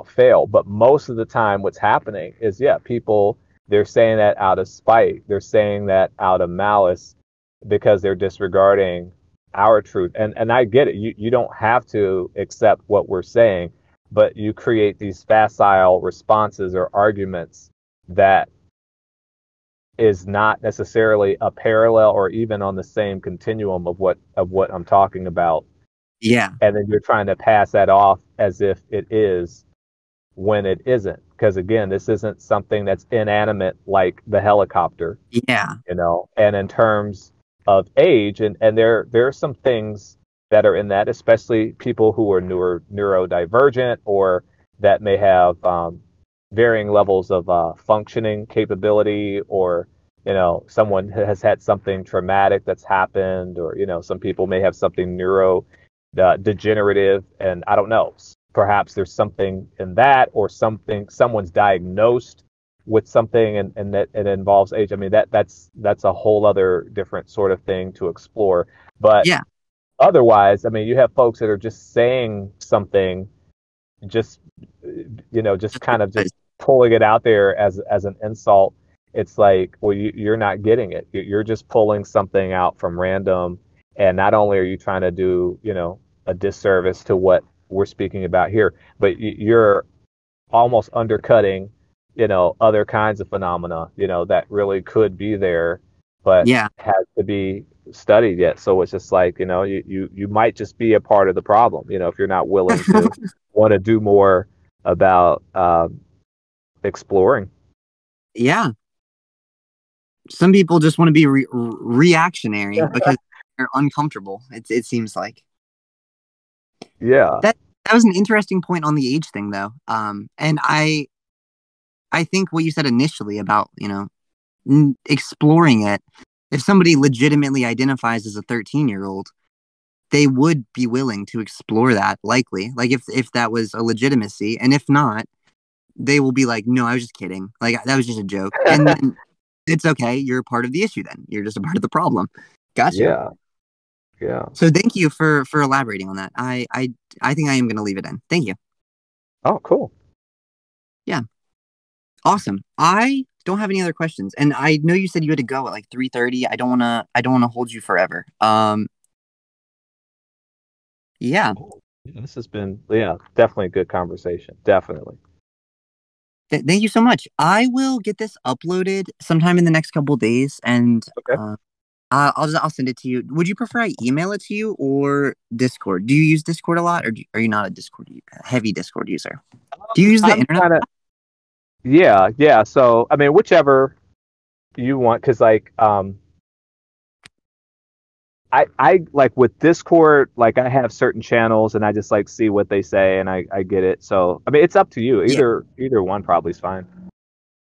fail. But most of the time what's happening is, yeah, people, they're saying that out of spite, they're saying that out of malice, because they're disregarding our truth. And I get it. You don't have to accept what we're saying, but you create these facile responses or arguments that is not necessarily a parallel or even on the same continuum of what I'm talking about. Yeah. And then you're trying to pass that off as if it is, when it isn't. Because again, this isn't something that's inanimate like the helicopter. Yeah. And in terms of age, and there are some things that are in that, especially people who are neurodivergent, or that may have varying levels of functioning capability, or someone has had something traumatic that's happened, or some people may have something neuro degenerative, and I don't know, perhaps there's something in that, or someone's diagnosed with something, and that it involves age. I mean, that's a whole other different sort of thing to explore. But Yeah. otherwise, I mean, you have folks that are just saying something, just just kind of just pulling it out there as an insult. It's like, well, you're not getting it. You're just pulling something out from random, and not only are you trying to do a disservice to what we're speaking about here, but you're almost undercutting other kinds of phenomena, that really could be there, but Yeah. has to be studied yet. So it's just like, you might just be a part of the problem, if you're not willing to want to do more about exploring. Yeah. Some people just want to be reactionary because they're uncomfortable. It seems like Yeah. that was an interesting point on the age thing, though. And I think what you said initially about exploring it. If somebody legitimately identifies as a 13-year-old, they would be willing to explore that, likely. Like if that was a legitimacy, and if not, they will be like, "No, I was just kidding. Like that was just a joke." And then it's okay. You're part of the issue. Then you're just a part of the problem. Gotcha. Yeah. Yeah. So thank you for elaborating on that. I think I am going to leave it in. Thank you. Oh, cool. Yeah. Awesome. I don't have any other questions, and I know you said you had to go at like 3:30. I don't wanna hold you forever. Yeah. Yeah, this has been, definitely a good conversation. Definitely. Thank you so much. I will get this uploaded sometime in the next couple of days, and Okay. I'll send it to you. Would you prefer I email it to you or Discord? Do you use Discord a lot, or are you not a heavy Discord user? Do you use the I'm internet? kind of, yeah. So, I mean, whichever you want, because like, I like with Discord, like I have certain channels and I just like see what they say and I get it. So, I mean, it's up to you. Yeah. Either one probably is fine.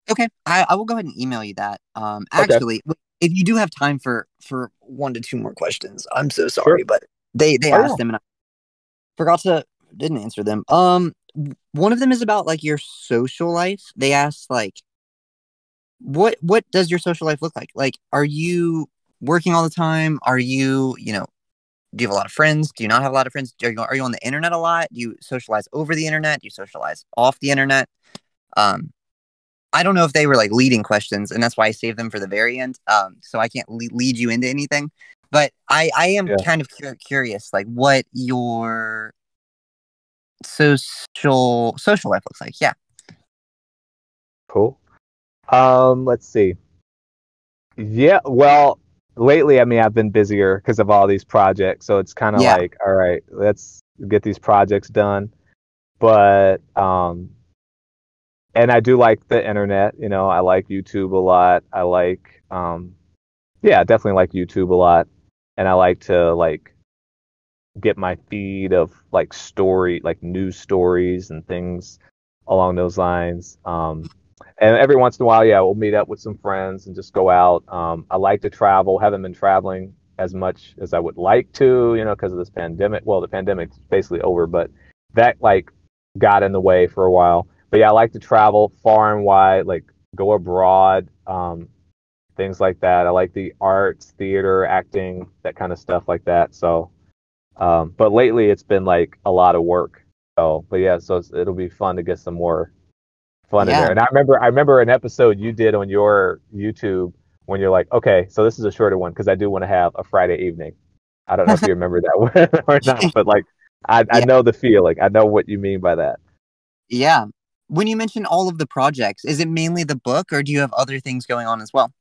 Okay. I will go ahead and email you that. Okay. Actually, if you do have time for 1 to 2 more questions, I'm so Sure. sorry, but they Oh, asked yeah. them and I didn't answer them. One of them is about like your social life. They asked like, what does your social life look like? Like, are you working all the time? Are you, do you have a lot of friends? Do you not have a lot of friends? Are you on the internet a lot? Do you socialize over the internet? Do you socialize off the internet? Um, I don't know if they were like leading questions, and that's why I saved them for the very end. So I can't lead you into anything, but I am Yeah. kind of curious, like what your social life looks like. Yeah. Cool. Let's see. Yeah, well, lately, I mean, I've been busier because of all these projects. So it's kind of Yeah. like, all right, let's get these projects done. But and I do like the internet, I like YouTube a lot. I like yeah, definitely like YouTube a lot. And I like to like get my feed of like news stories and things along those lines. And every once in a while, yeah, we'll meet up with some friends and just go out. I like to travel. Haven't been traveling as much as I would like to, because of this pandemic. Well, the pandemic's basically over, but that like got in the way for a while. But yeah, I like to travel far and wide, like go abroad, things like that. I like the arts, theater, acting, that kind of stuff like that. So, but lately it's been like a lot of work. So, but yeah, so it'll be fun to get some more fun in there. Yeah. And I remember an episode you did on your YouTube when you're like, okay, so this is a shorter one because I do want to have a Friday evening. I don't know if you remember that one or not, but like I Yeah. know the feeling. I know what you mean by that. Yeah. When you mention all of the projects, is it mainly the book, or do you have other things going on as well?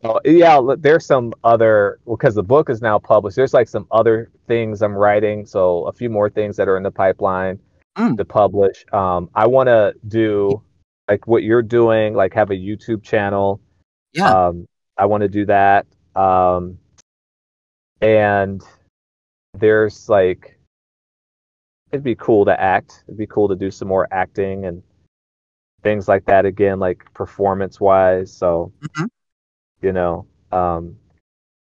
Oh, yeah, there's some other, because the book is now published. There's like some other things I'm writing, so a few more things that are in the pipeline Mm, to publish. I want to do like what you're doing, like have a YouTube channel. yeah. Um, I want to do that. And there's like, it'd be cool to act. It'd be cool to do some more acting and things like that again, like performance wise. So, Mhm. you know, um,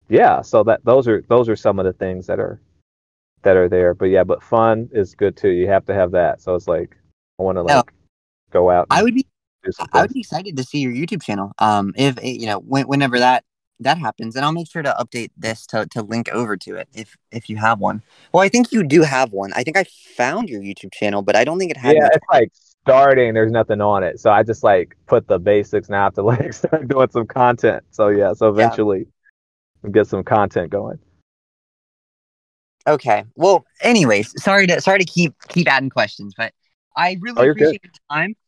yeah. So those are some of the things that are there. But yeah, but fun is good too. You have to have that. So it's like I want to No, like go out I and would be do some I would things. be excited to see your YouTube channel. If whenever that happens, and I'll make sure to update this to link over to it if you have one. Well, I think you do have one. I think I found your YouTube channel, but I don't think it had Yeah, much. it's like starting. There's nothing on it, so I just like put the basics. Now I have to like start doing some content. So yeah, so Yeah. eventually we'll get some content going. Okay. Well, anyways, sorry to keep adding questions, but I Oh, really you're good. appreciate your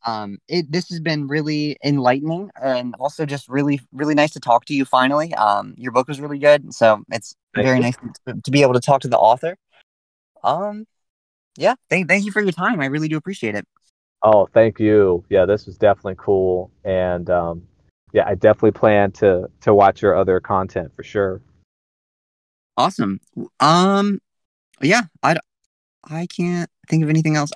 time. This has been really enlightening and also just really, really nice to talk to you finally. Your book was really good, so it's Thank very you. nice to be able to talk to the author. Um, yeah, thank you for your time. I really do appreciate it. Oh, thank you. Yeah, this was definitely cool, and yeah, I definitely plan to watch your other content for sure. Awesome. Yeah, I can't think of anything else.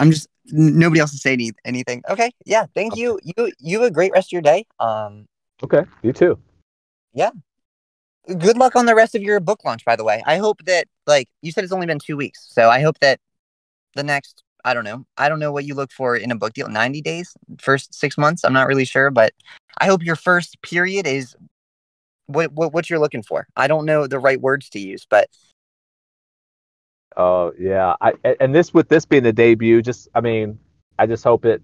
Nobody else to say anything. Okay, yeah, thank Okay. you. You have a great rest of your day. Okay. You too. Yeah. Good luck on the rest of your book launch, by the way. I hope that, like you said, it's only been 2 weeks, so I hope that the next, I don't know what you look for in a book deal. 90 days, first 6 months. I'm not really sure, but I hope your first period is what you're looking for. I don't know the right words to use, but Oh yeah. And this with this being the debut, just I mean, I just hope it,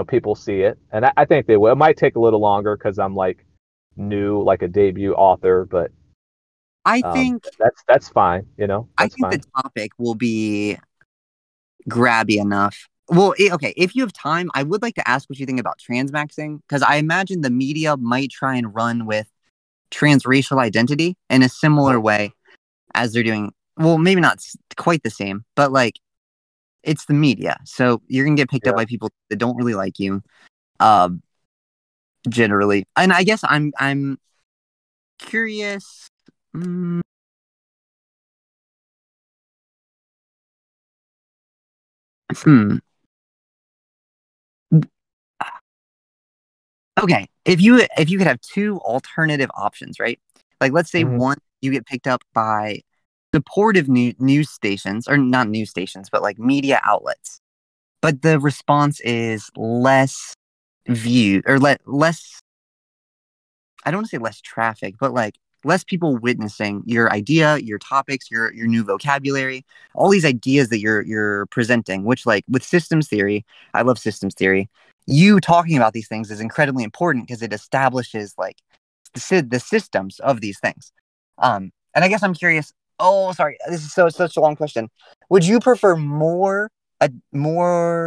people see it, and I think they will. It might take a little longer because I'm like new, like a debut author, but I think that's fine. I That's think the fine. topic will be grabby enough. Well, okay, if you have time, I would like to ask what you think about transmaxing, because I imagine the media might try and run with transracial identity in a similar way as they're doing. Well, maybe not quite the same, but like it's the media, so you're gonna get picked up Yeah. by people that don't really like you, uh, generally. And I guess I'm curious. Mm, hmm. Okay, if you could have two alternative options, right? Like, let's say Hmm. one, you get picked up by supportive news stations, or not news stations, but like media outlets, but the response is less viewed or less. I don't want to say less traffic, but like less people witnessing your idea, your topics, your new vocabulary, all these ideas that you're presenting. Which, like with systems theory, I love systems theory. You talking about these things is incredibly important because it establishes like the systems of these things. And I guess I'm curious. Oh, sorry, this is such a long question. Would you prefer more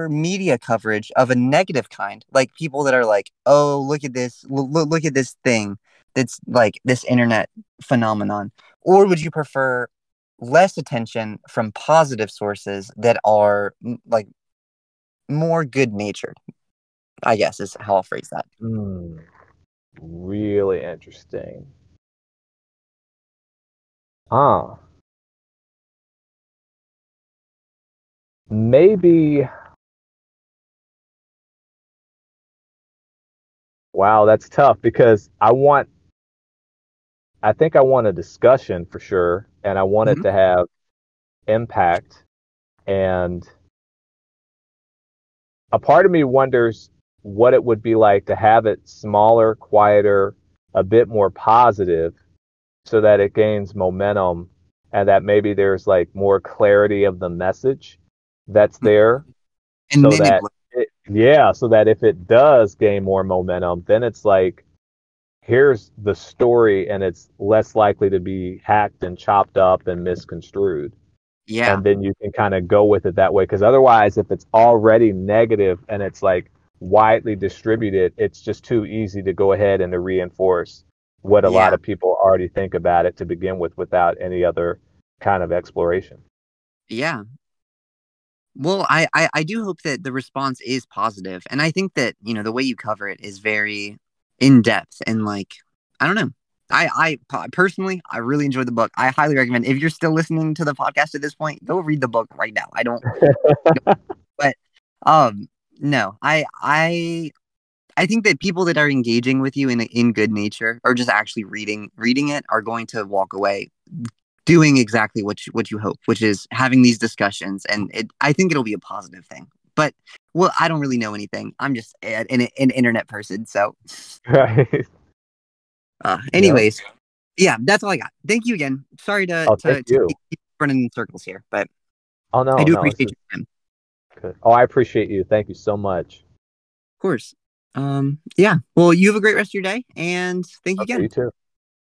media coverage of a negative kind, like people that are like, oh, look at this, look at this thing that's like this internet phenomenon, or would you prefer less attention from positive sources that are like more good natured, I guess is how I'll phrase that. Mm, really interesting. Huh. Maybe. Wow, that's tough because I think I want a discussion for sure, and I want it Mhm. to have impact. And a part of me wonders what it would be like to have it smaller, quieter, a bit more positive, so that it gains momentum and that maybe there's like more clarity of the message that's there, And so then it that yeah, so that if it does gain more momentum, then it's like, here's the story and it's less likely to be hacked and chopped up and misconstrued. yeah, And then you can kind of go with it that way. Because otherwise, if it's already negative and it's like widely distributed, it's just too easy to go ahead and to reinforce what a lot yeah, of people already think about it to begin with without any other kind of exploration. yeah. Well, I do hope that the response is positive, and I think that the way you cover it is very in depth and like I don't know. Personally, I really enjoyed the book. I highly recommend if you're still listening to the podcast at this point, go read the book right now. I don't, but um, no, I think that people that are engaging with you in good nature or just actually reading it are going to walk away doing exactly what you hope, which is having these discussions, and I think it'll be a positive thing. But well, I don't really know anything. I'm just an internet person, so. Right. Yep. Anyways, yeah, that's all I got. Thank you again. Sorry to Oh, thank to, to you. keep running in circles here, but Oh, I no, do no, this appreciate is your time, good. Oh, I appreciate you. Thank you so much. of course. Yeah. Well, you have a great rest of your day, and thank you Okay, again. you too.